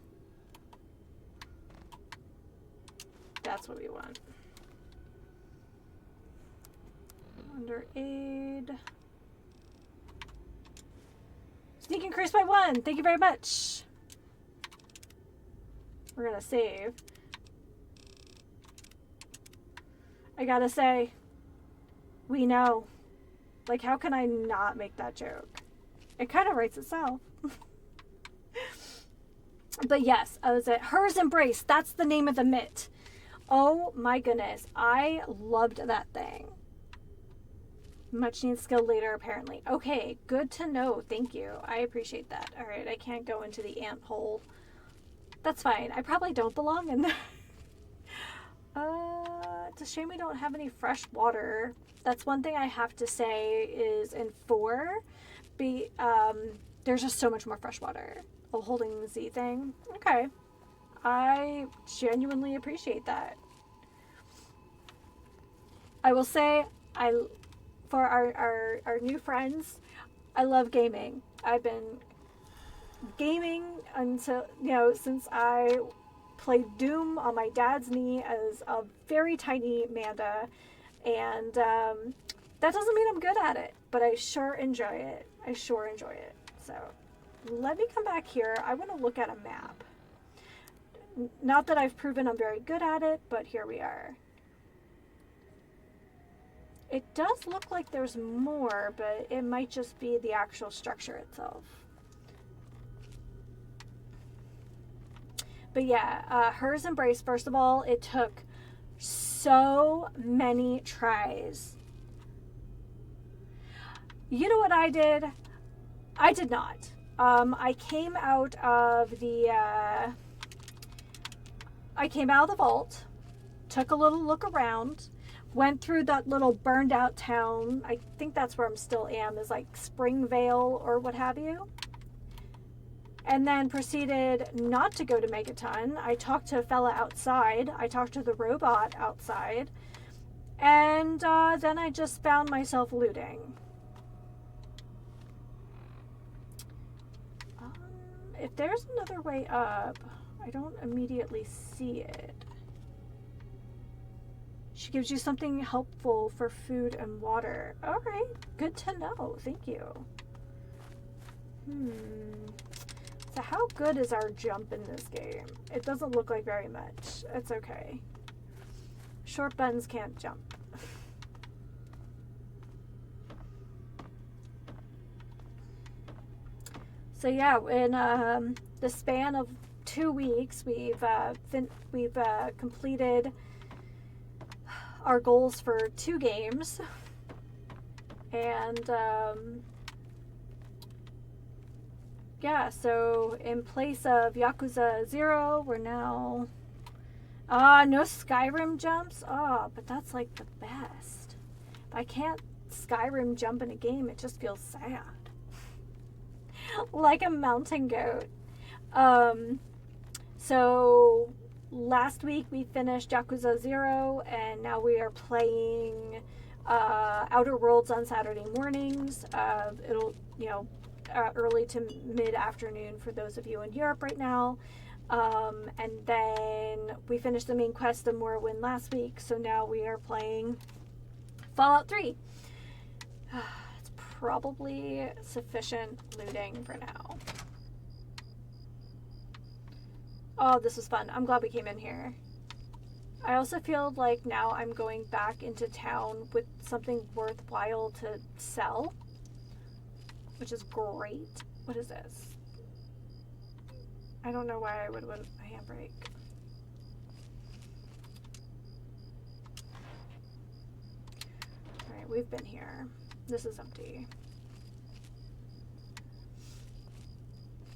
That's what we want. Under aid. Sneak increased by 1. Thank you very much. We're gonna save. I gotta say, we know. Like, how can I not make that joke? It kind of writes itself. But yes, I was at Hers Embrace. That's the name of the mitt. Oh my goodness. I loved that thing. Much needs skill later, apparently. Okay, good to know. Thank you. I appreciate that. All right, I can't go into the ant hole. That's fine. I probably don't belong in there. It's a shame we don't have any fresh water. That's one thing I have to say is in 4, there's just so much more fresh water. Oh, holding the Z thing. Okay. I genuinely appreciate that. I will say, for our new friends, I love gaming. I've been gaming until, since I played Doom on my dad's knee as a very tiny Manda, and that doesn't mean I'm good at it, but I sure enjoy it. So let me come back here. I want to look at a map. Not that I've proven I'm very good at it, but here we are. It does look like there's more, but it might just be the actual structure itself. But yeah, hers Embrace, first of all, it took so many tries. You know what I did? I did not. I came out of the vault, took a little look around, went through that little burned out town. I think that's where I'm still am, is like Springvale or what have you. And then proceeded not to go to Megaton. I talked to a fella outside. I talked to the robot outside. And then I just found myself looting. If there's another way up, I don't immediately see it. She gives you something helpful for food and water. All right, good to know. Thank you. So how good is our jump in this game? It doesn't look like very much. It's okay. Short buns can't jump. So yeah, in the span of 2 weeks, we've completed our goals for 2 games, and yeah. So in place of Yakuza 0, we're now no Skyrim jumps. But that's like the best. If I can't Skyrim jump in a game, it just feels sad. Like a mountain goat. So last week we finished Yakuza 0, and now we are playing Outer Worlds on Saturday mornings. It'll, early to mid-afternoon for those of you in Europe right now. And then we finished the main quest of Morrowind last week, so now we are playing Fallout 3. It's probably sufficient looting for now. Oh, this was fun. I'm glad we came in here. I also feel like now I'm going back into town with something worthwhile to sell, which is great. What is this? I don't know why I would want a handbrake. Alright, we've been here. This is empty.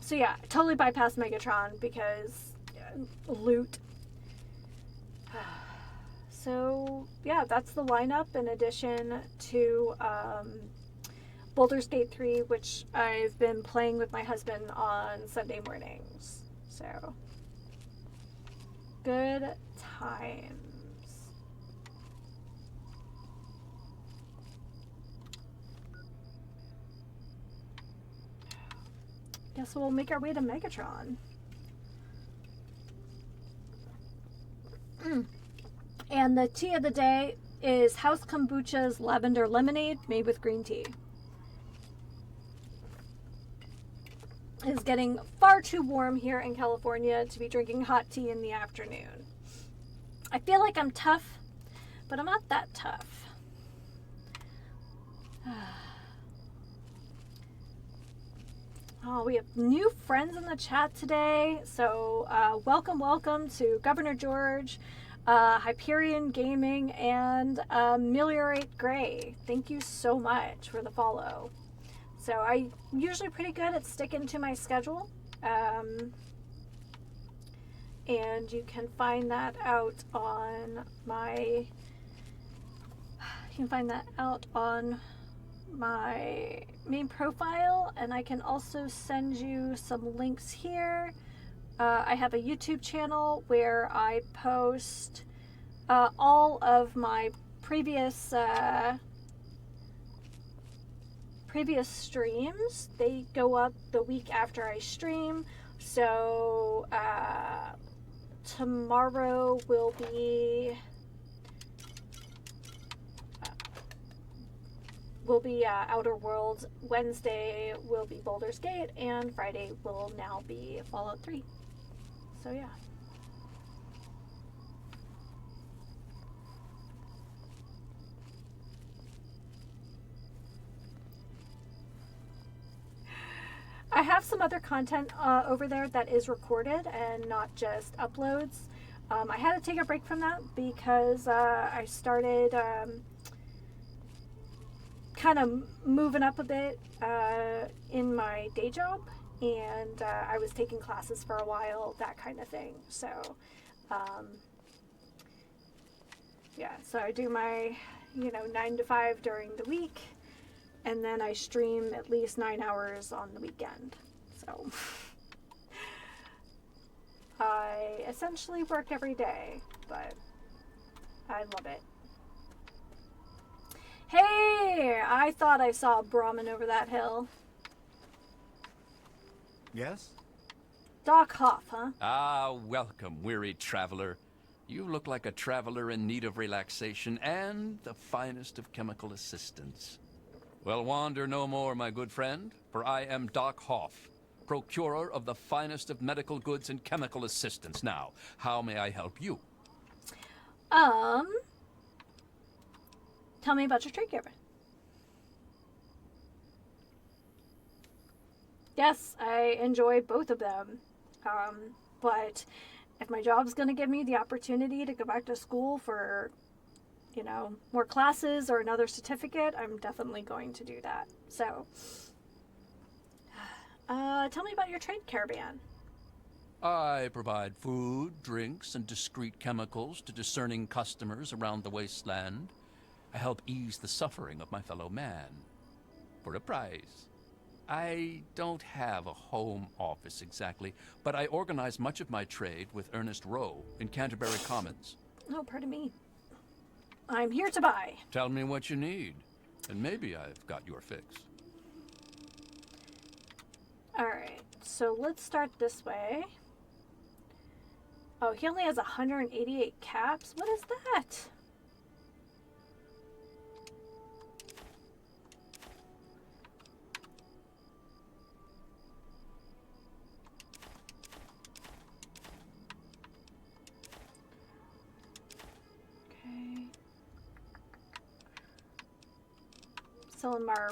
So yeah, totally bypassed Megatron because loot. So yeah, that's the lineup in addition to Baldur's Gate 3, which I've been playing with my husband on Sunday mornings. So good times. Guess we'll make our way to Megatron. And the tea of the day is House Kombucha's Lavender Lemonade made with green tea. It's getting far too warm here in California to be drinking hot tea in the afternoon. I feel like I'm tough, but I'm not that tough. Oh, we have new friends in the chat today. So welcome to Governor George, Hyperion Gaming, and Meliorate Gray. Thank you so much for the follow. So I'm usually pretty good at sticking to my schedule. And you can find that out on my main profile, and I can also send you some links here. I have a YouTube channel where I post all of my previous streams. They go up the week after I stream. So tomorrow will be Outer Worlds, Wednesday will be Baldur's Gate, and Friday will now be Fallout 3. So yeah. I have some other content over there that is recorded and not just uploads. I had to take a break from that because I started kind of moving up a bit in my day job, and I was taking classes for a while, that kind of thing. So, yeah, so I do my, 9 to 5 during the week, and then I stream at least 9 hours on the weekend. So, I essentially work every day, but I love it. Hey, I thought I saw Brahmin over that hill. Yes? Doc Hoff, huh? Ah, welcome, weary traveler. You look like a traveler in need of relaxation and the finest of chemical assistance. Well, wander no more, my good friend, for I am Doc Hoff, procurer of the finest of medical goods and chemical assistance. Now, how may I help you? Tell me about your trade caravan. Yes, I enjoy both of them. But if my job's going to give me the opportunity to go back to school for, more classes or another certificate, I'm definitely going to do that. So, tell me about your trade caravan. I provide food, drinks, and discreet chemicals to discerning customers around the wasteland. I help ease the suffering of my fellow man. For a price. I don't have a home office exactly, but I organize much of my trade with Ernest Rowe in Canterbury Commons. Oh, pardon me. I'm here to buy. Tell me what you need, and maybe I've got your fix. Alright, so let's start this way. Oh, he only has 188 caps? What is that? Okay. Selling my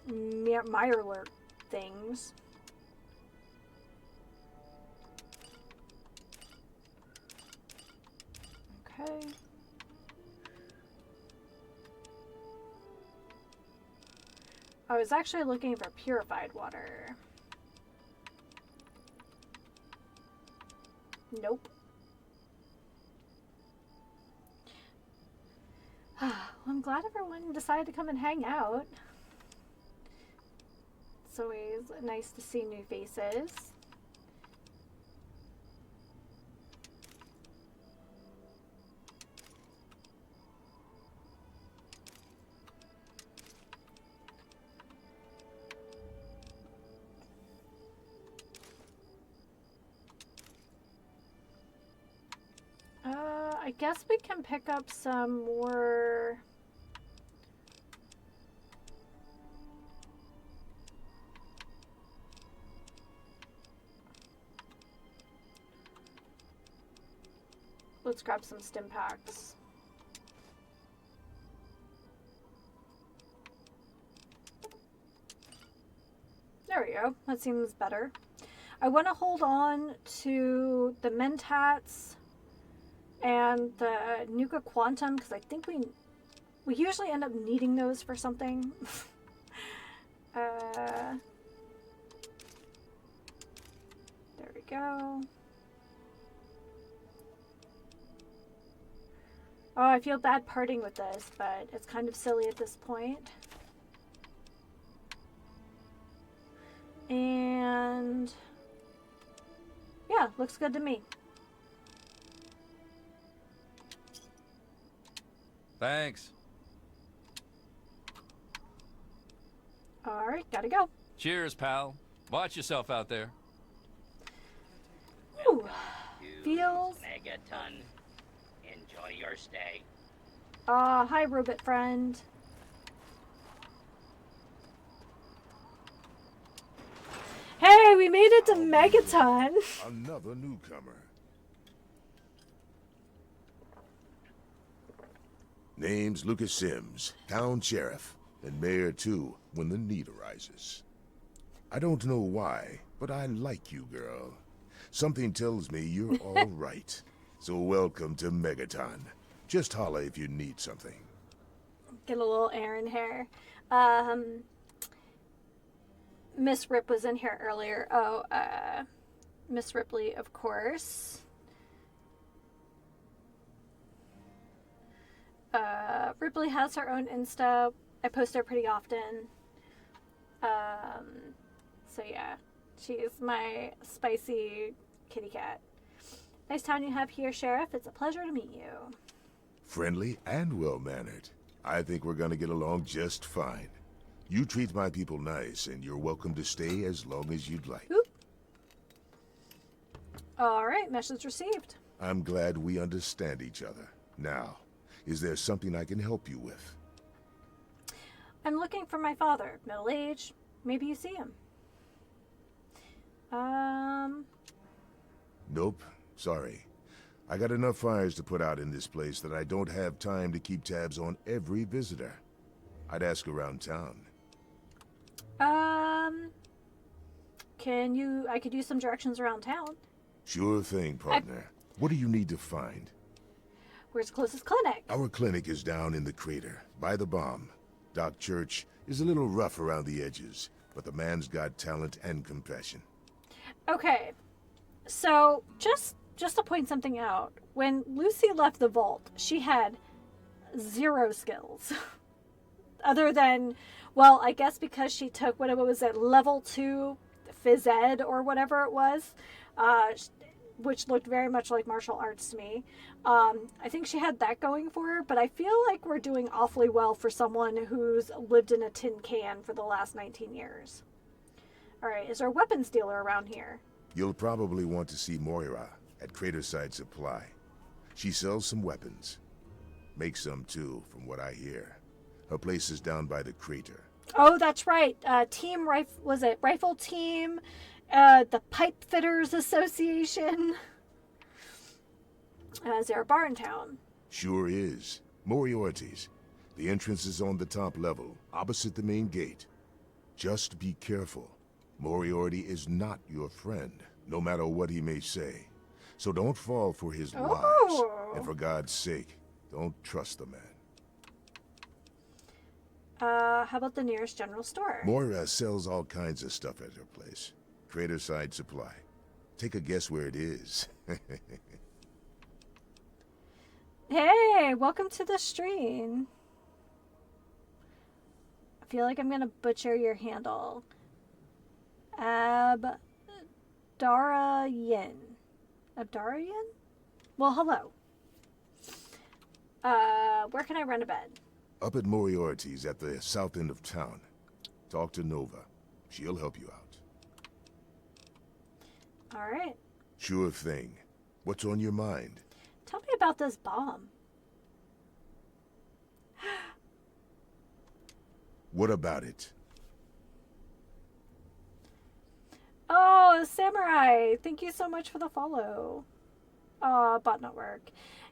Mirror things. Okay. I was actually looking for purified water. Nope. Well, I'm glad everyone decided to come and hang out. It's always nice to see new faces. I guess we can pick up some more. Let's grab some stim packs. There we go. That seems better. I want to hold on to the Mentats and the Nuka Quantum because I think we usually end up needing those for something. There we go. Oh, I feel bad parting with this, but it's kind of silly at this point. And yeah, looks good to me. Thanks. All right, gotta go. Cheers, pal. Watch yourself out there. Ooh, feels. Megaton. Enjoy your stay. Hi, Robot friend. Hey, we made it to Megaton. Another newcomer. Name's Lucas Sims, town sheriff, and mayor too when the need arises. I don't know why, but I like you, girl. Something tells me you're all right. So welcome to Megaton. Just holla if you need something. Get a little Aaron hair. Miss Rip was in here earlier. Oh, Miss Ripley, of course. Ripley has her own Insta. I post her pretty often. So yeah, she is my spicy kitty cat. Nice town you have here, Sheriff. It's a pleasure to meet you. Friendly and well-mannered. I think we're gonna get along just fine. You treat my people nice, and you're welcome to stay as long as you'd like. Oop. All right, message received. I'm glad we understand each other. Now, is there something I can help you with? I'm looking for my father. Middle-aged. Maybe you see him. Nope. Sorry. I got enough fires to put out in this place that I don't have time to keep tabs on every visitor. I'd ask around town. I could use some directions around town. Sure thing, partner. What do you need to find? Where's the closest clinic? Our clinic is down in the crater, by the bomb. Doc Church is a little rough around the edges, but the man's got talent and compassion. Okay, so just to point something out, when Lucy left the vault, she had 0 skills. Other than, well, I guess because she took, what was it, level 2 phys ed or whatever it was, which looked very much like martial arts to me. I think she had that going for her, but I feel like we're doing awfully well for someone who's lived in a tin can for the last 19 years. All right, is there a weapons dealer around here? You'll probably want to see Moira at Craterside Supply. She sells some weapons. Makes some too, from what I hear. Her place is down by the crater. Oh, that's right. Rifle Team, the Pipe Fitters Association. Is there a bar in town? Sure is. Moriarty's. The entrance is on the top level, opposite the main gate. Just be careful. Moriarty is not your friend, no matter what he may say. So don't fall for his lies. And for God's sake, don't trust the man. How about the nearest general store? Moira sells all kinds of stuff at her place. Craterside Supply. Take a guess where it is. Hey, welcome to the stream. I feel like I'm gonna butcher your handle. Abdarayan. Abdarayan? Well, hello. Where can I rent a bed? Up at Moriarty's at the south end of town. Talk to Nova. She'll help you out. All right. Sure thing. What's on your mind? Tell me about this bomb. What about it? Oh, Samurai. Thank you so much for the follow. Bot network.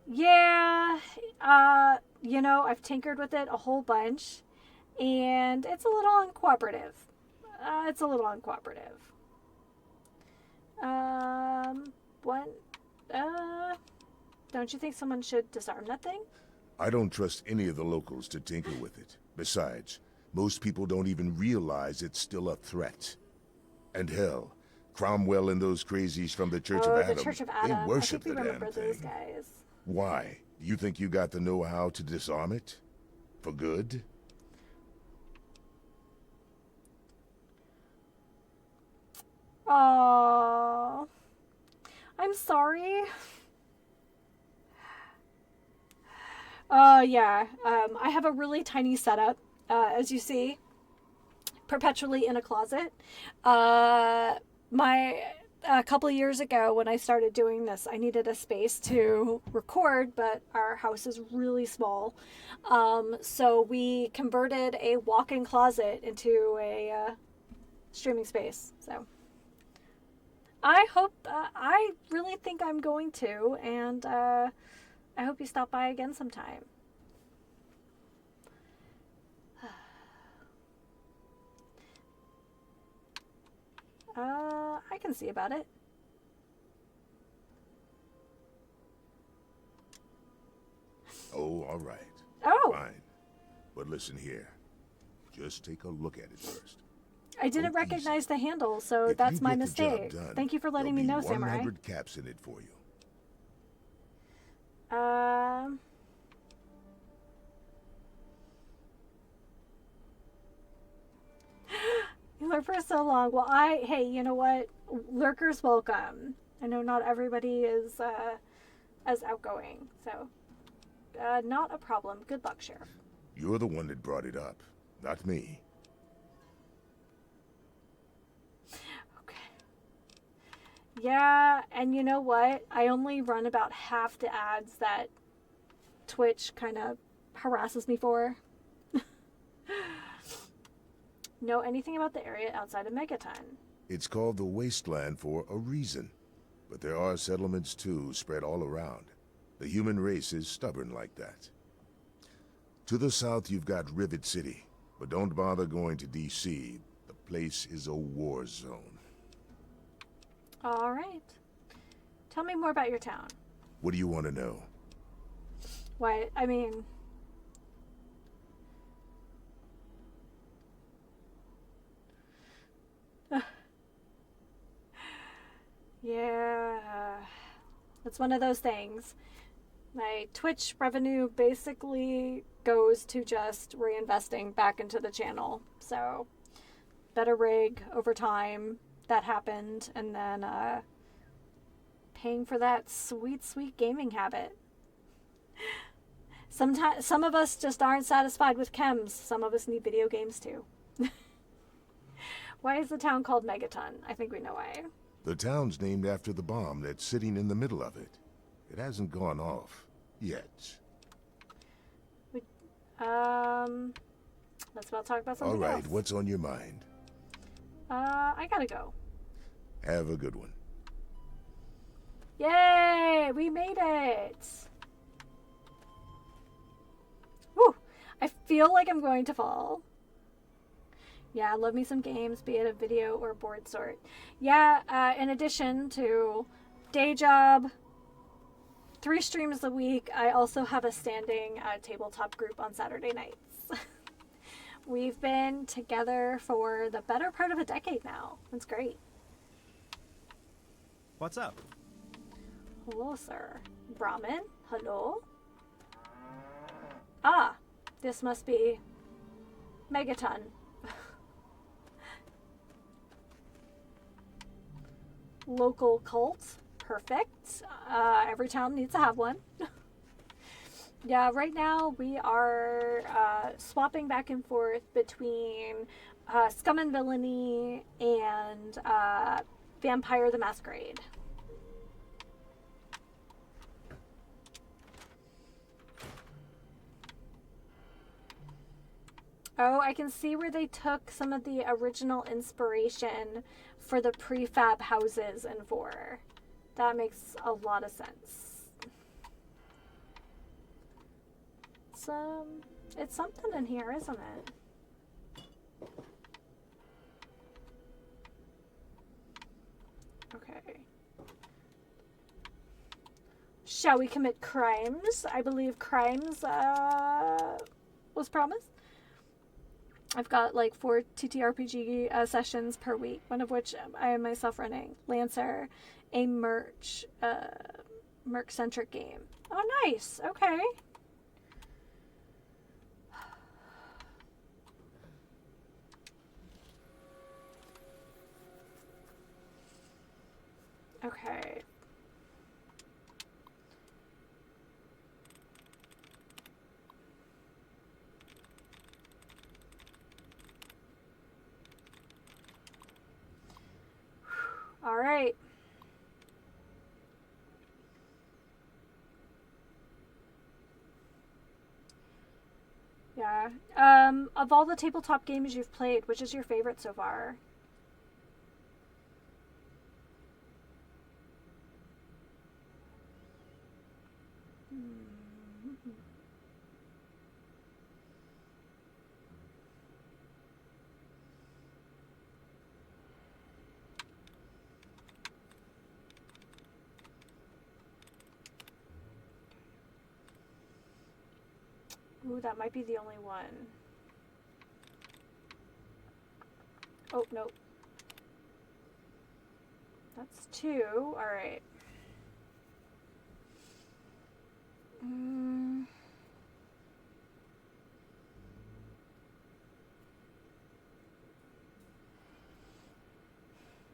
Yeah, I've tinkered with it a whole bunch, and it's a little uncooperative. Don't you think someone should disarm that thing? I don't trust any of the locals to tinker with it. Besides, most people don't even realize it's still a threat. And hell, Cromwell and those crazies from the Church of Adam, the Church of Adam. they worship I think the we damn remember thing. those guys. Why? You think you got the know-how to disarm it? For good? Oh, I'm sorry. Yeah. I have a really tiny setup, as you see, perpetually in a closet. A couple of years ago when I started doing this, I needed a space to record, but our house is really small. So we converted a walk-in closet into a streaming space. So I really think I'm going to, and I hope you stop by again sometime. I can see about it. Oh, all right. Oh! Fine. But listen here. Just take a look at it first. I didn't recognize the handle, so If that's you my get the job mistake. done, Thank you for letting me there'll know, be Samurai. 100 caps in it for you. You lurk for so long. Well, hey, you know what? Lurkers welcome. I know not everybody is as outgoing, so not a problem. Good luck, Sheriff. You're the one that brought it up, not me. Yeah, and you know what? I only run about half the ads that Twitch kind of harasses me for. Know anything about the area outside of Megaton? It's called the Wasteland for a reason. But there are settlements too, spread all around. The human race is stubborn like that. To the south, you've got Rivet City. But don't bother going to D.C. The place is a war zone. All right. Tell me more about your town. What do you want to know? Why, I mean... Yeah, it's one of those things. My Twitch revenue basically goes to just reinvesting back into the channel. So, better rig over time, that happened, and then paying for that sweet, sweet gaming habit. Sometimes, some of us just aren't satisfied with chems. Some of us need video games too. Why is the town called Megaton? I think we know why. The town's named after the bomb that's sitting in the middle of it. It hasn't gone off yet. Let's about talk about something All right, else. what's on your mind? I gotta go. Have a good one. Yay! We made it! Whew! I feel like I'm going to fall. Yeah, love me some games, be it a video or board sort. Yeah, in addition to day job, 3 streams a week, I also have a standing tabletop group on Saturday nights. We've been together for the better part of a decade now. It's great. What's up? Hello, sir. Brahmin? Hello? Ah, this must be Megaton. Local cult. Perfect. Every town needs to have one. Yeah, right now we are swapping back and forth between Scum and Villainy and Vampire the Masquerade. Oh, I can see where they took some of the original inspiration for the prefab houses in 4. That makes a lot of sense. It's something in here, isn't it? Okay. Shall we commit crimes? I believe crimes was promised. I've got like 4 TTRPG sessions per week, one of which I am myself running. Lancer, a merc-centric game. Oh, nice. Okay. Okay. All right. Yeah. Of all the tabletop games you've played, which is your favorite so far? Ooh, that might be the only one. Oh, no. That's 2. Alright.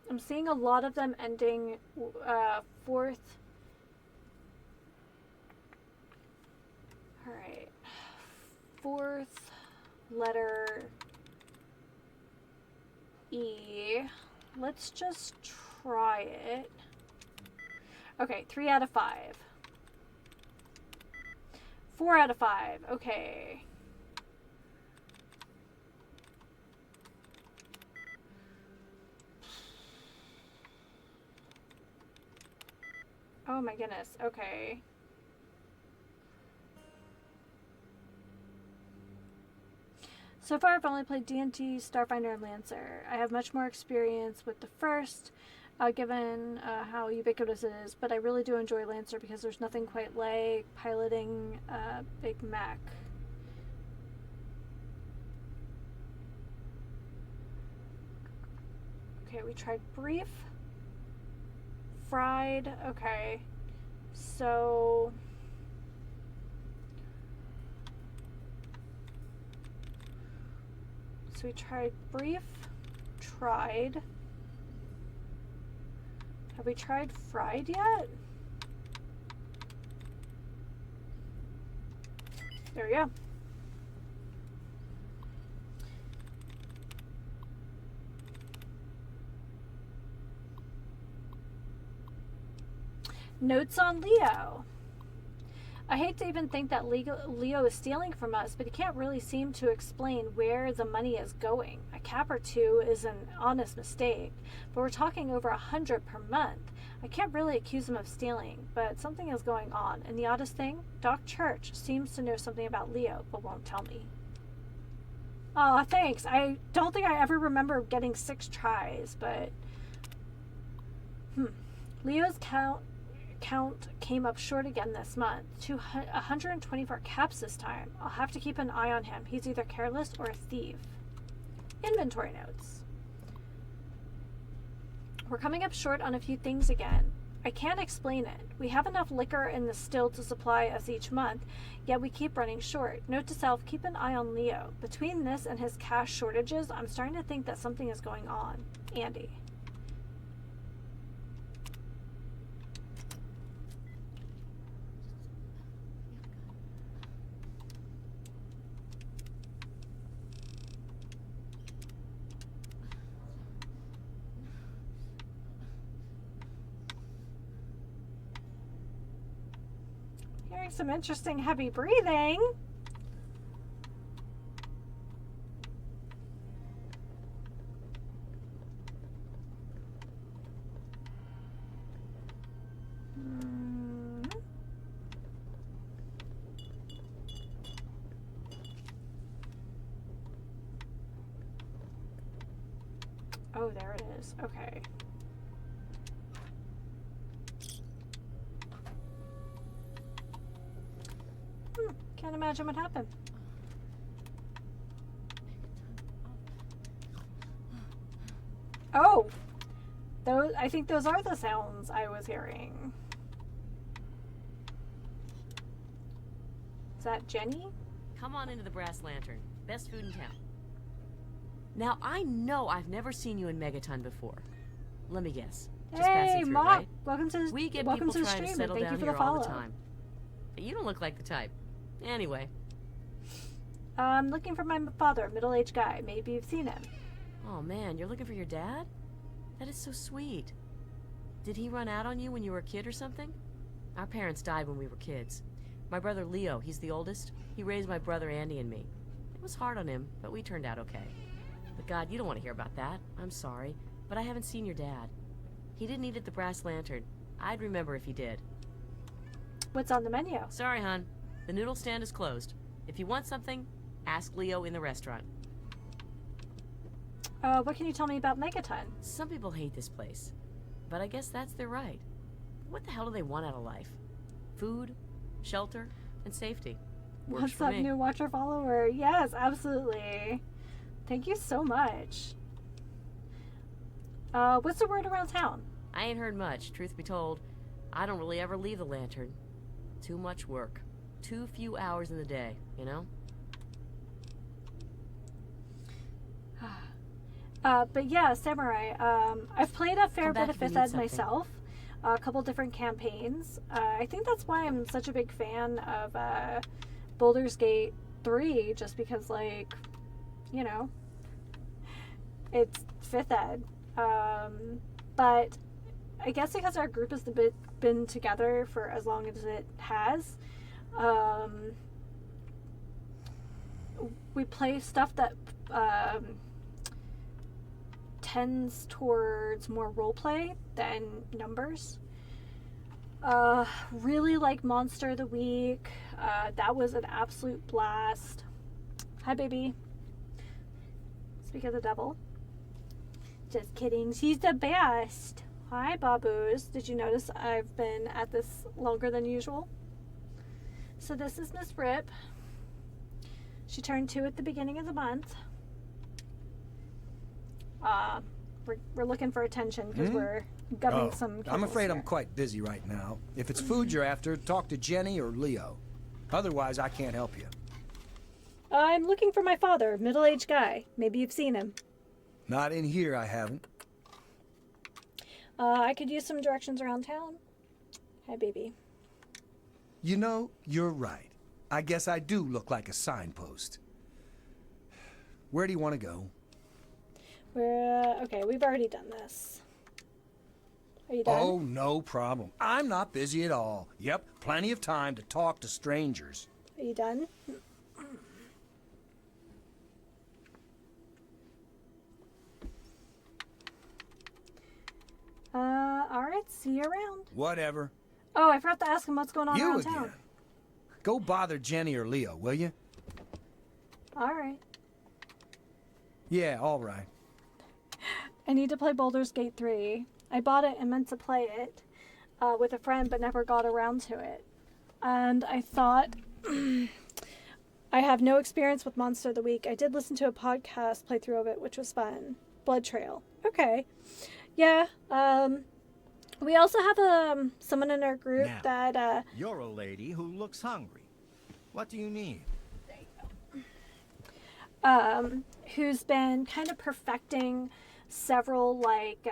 I'm seeing a lot of them ending 4th. Alright. 4th letter E. Let's just try it. Okay, 3 out of 5. 4 out of 5. Okay. Oh my goodness. Okay. So far, I've only played D&D, Starfinder, and Lancer. I have much more experience with the first, given how ubiquitous it is, but I really do enjoy Lancer because there's nothing quite like piloting a big mech. Okay, we tried brief. Fried. Okay. So we tried brief, tried. Have we tried fried yet? There we go. Notes on Leo. I hate to even think that Leo is stealing from us, but he can't really seem to explain where the money is going. A cap or two is an honest mistake, but we're talking over 100 per month. I can't really accuse him of stealing, but something is going on. And the oddest thing, Doc Church seems to know something about Leo, but won't tell me. Aw, thanks. I don't think I ever remember getting 6 tries, but... Leo's count came up short again this month. 124 caps this time. I'll have to keep an eye on him. He's either careless or a thief. Inventory notes. We're coming up short on a few things again. I can't explain it. We have enough liquor in the still to supply us each month, yet we keep running short. Note to self, keep an eye on Leo. Between this and his cash shortages, I'm starting to think that something is going on. Andy. Hearing some interesting heavy breathing. Oh, there it is. Okay. Can't imagine what happened. Oh! I think those are the sounds I was hearing. Is that Jenny? Come on into the Brass Lantern. Best food in town. Now, I know I've never seen you in Megaton before. Let me guess. Just passing through, right? Welcome to We get welcome people to the trying stream, to settle and thank down you for here the follow. all the time. But you don't look like the type. Anyway. I'm looking for my father, middle-aged guy. Maybe you've seen him. Oh man, you're looking for your dad? That is so sweet. Did he run out on you when you were a kid or something? Our parents died when we were kids. My brother Leo, he's the oldest. He raised my brother Andy and me. It was hard on him, but we turned out okay. But God, you don't want to hear about that. I'm sorry, but I haven't seen your dad. He didn't eat at the Brass Lantern. I'd remember if he did. What's on the menu? Sorry, hon. The noodle stand is closed. If you want something, ask Leo in the restaurant. What can you tell me about Megaton? Some people hate this place, but I guess that's their right. What the hell do they want out of life? Food, shelter, and safety. Works What's for up, me. new watcher follower? Yes, absolutely. Thank you so much. What's the word around town? I ain't heard much. Truth be told, I don't really ever leave the lantern. Too much work. Too few hours in the day, you know? But yeah, Samurai. I've played a fair Come bit back of if you 5th need Ed something. myself. A couple different campaigns. I think that's why I'm such a big fan of Baldur's Gate 3, just because, like, you know, it's 5th Ed. But I guess because our group has been together for as long as it has, we play stuff that tends towards more roleplay than numbers. Really like Monster of the Week. That was an absolute blast. Hi, baby. Speak of the devil. Just kidding. She's the best. Hi, Baboos. Did you notice I've been at this longer than usual? So this is Miss Rip. She turned 2 at the beginning of the month. We're looking for attention because we're gubbing some I'm afraid here. I'm quite busy right now. If it's food you're after, talk to Jenny or Leo. Otherwise, I can't help you. I'm looking for my father, middle-aged guy. Maybe you've seen him. Not in here, I haven't. I could use some directions around town. Hi, baby. You know, you're right. I guess I do look like a signpost. Where do you want to go? Okay, we've already done this. Are you done? Oh, no problem. I'm not busy at all. Yep, plenty of time to talk to strangers. Are you done? Alright, see you around. Whatever. Oh, I forgot to ask him what's going on You around again. town. Go bother Jenny or Leo, will you? Alright. Yeah, all right. I need to play Baldur's Gate 3. I bought it and meant to play it with a friend, but never got around to it. And I thought, I have no experience with Monster of the Week. I did listen to a podcast playthrough of it, which was fun. Blood Trail. Okay. Yeah. We also have someone in our group Now, that You're a lady who looks hungry. What do you need? who's been kind of perfecting several like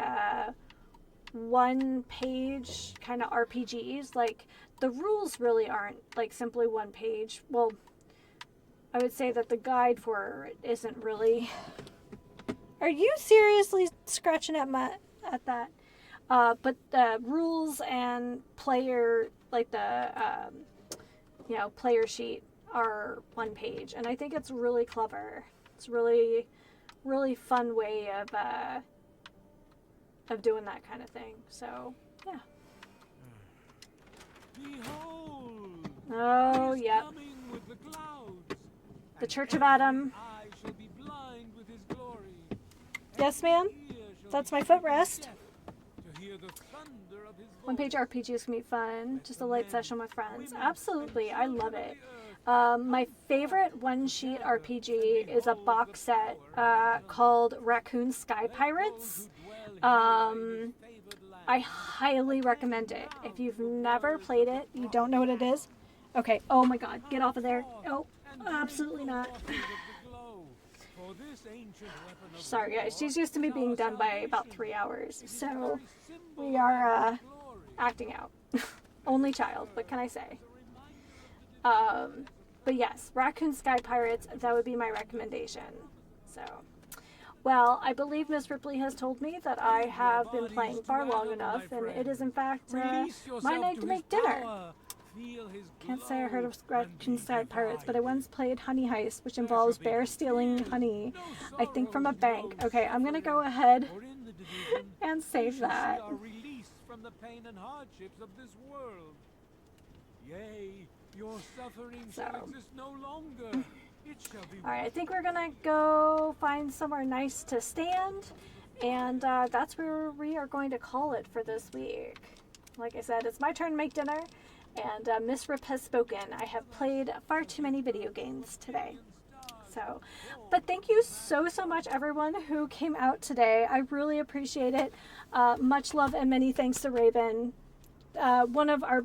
one-page kind of RPGs. Like the rules really aren't like simply one page. Well, I would say that the guide for it isn't really. Are you seriously scratching at that? But the rules and player, like the player sheet are one page, and I think it's really clever. It's really, really fun way of doing that kind of thing. So yeah. Behold, Oh he is yep. coming with the clouds. The Church of Adam. I shall be blind with his glory. Yes, ma'am. That's my footrest. To hear the thunder of his One page RPGs can be fun. Just a light session with friends. Absolutely, I love it. My favorite one-sheet RPG is a box set called Raccoon Sky Pirates. I highly recommend it. If you've never played it, you don't know what it is. Okay. Oh my God! Get off of there. Oh, absolutely not. Sorry, guys. She's used to me being done by about 3 hours, so we are acting out. Only child. What can I say? But yes, Raccoon Sky Pirates, that would be my recommendation. So, well, I believe Miss Ripley has told me that I have been playing far long enough, and it is in fact my night to make dinner. Can't say I heard of Raccoon Sky Pirates, but I once played Honey Heist, which involves bear stealing honey, I think from a bank. Okay, I'm gonna go ahead and save that. From the pain and hardships of this world. Yea, your suffering shall exist no longer. It shall be. Alright, I think we're gonna go find somewhere nice to stand, and that's where we are going to call it for this week. Like I said, it's my turn to make dinner, And Miss Rip has spoken. I have played far too many video games today. So, but thank you so much, everyone who came out today. I really appreciate it. Much love and many thanks to Raven, one of our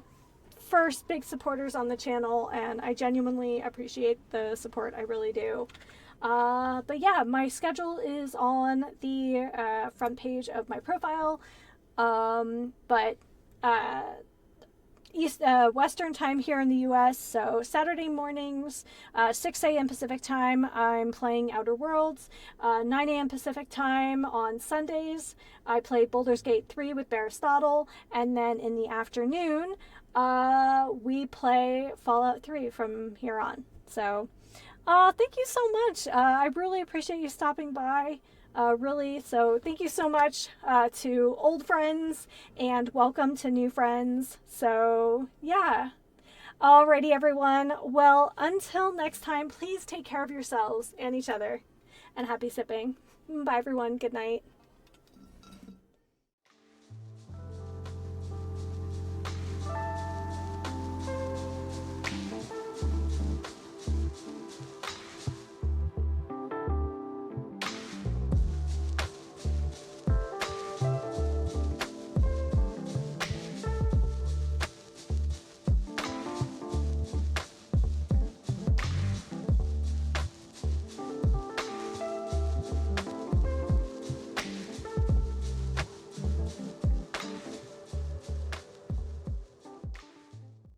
first big supporters on the channel, and I genuinely appreciate the support. I really do. But yeah, my schedule is on the front page of my profile. Western time here in the US, so Saturday mornings, 6 a.m. Pacific time, I'm playing Outer Worlds. 9 a.m. Pacific time on Sundays, I play Baldur's Gate 3 with Aristotle, and then in the afternoon, we play Fallout 3 from here on. So, thank you so much. I really appreciate you stopping by. Really, so thank you so much to old friends and welcome to new friends. So, yeah. Alrighty, everyone. Well, until next time, please take care of yourselves and each other. And happy sipping. Bye, everyone. Good night.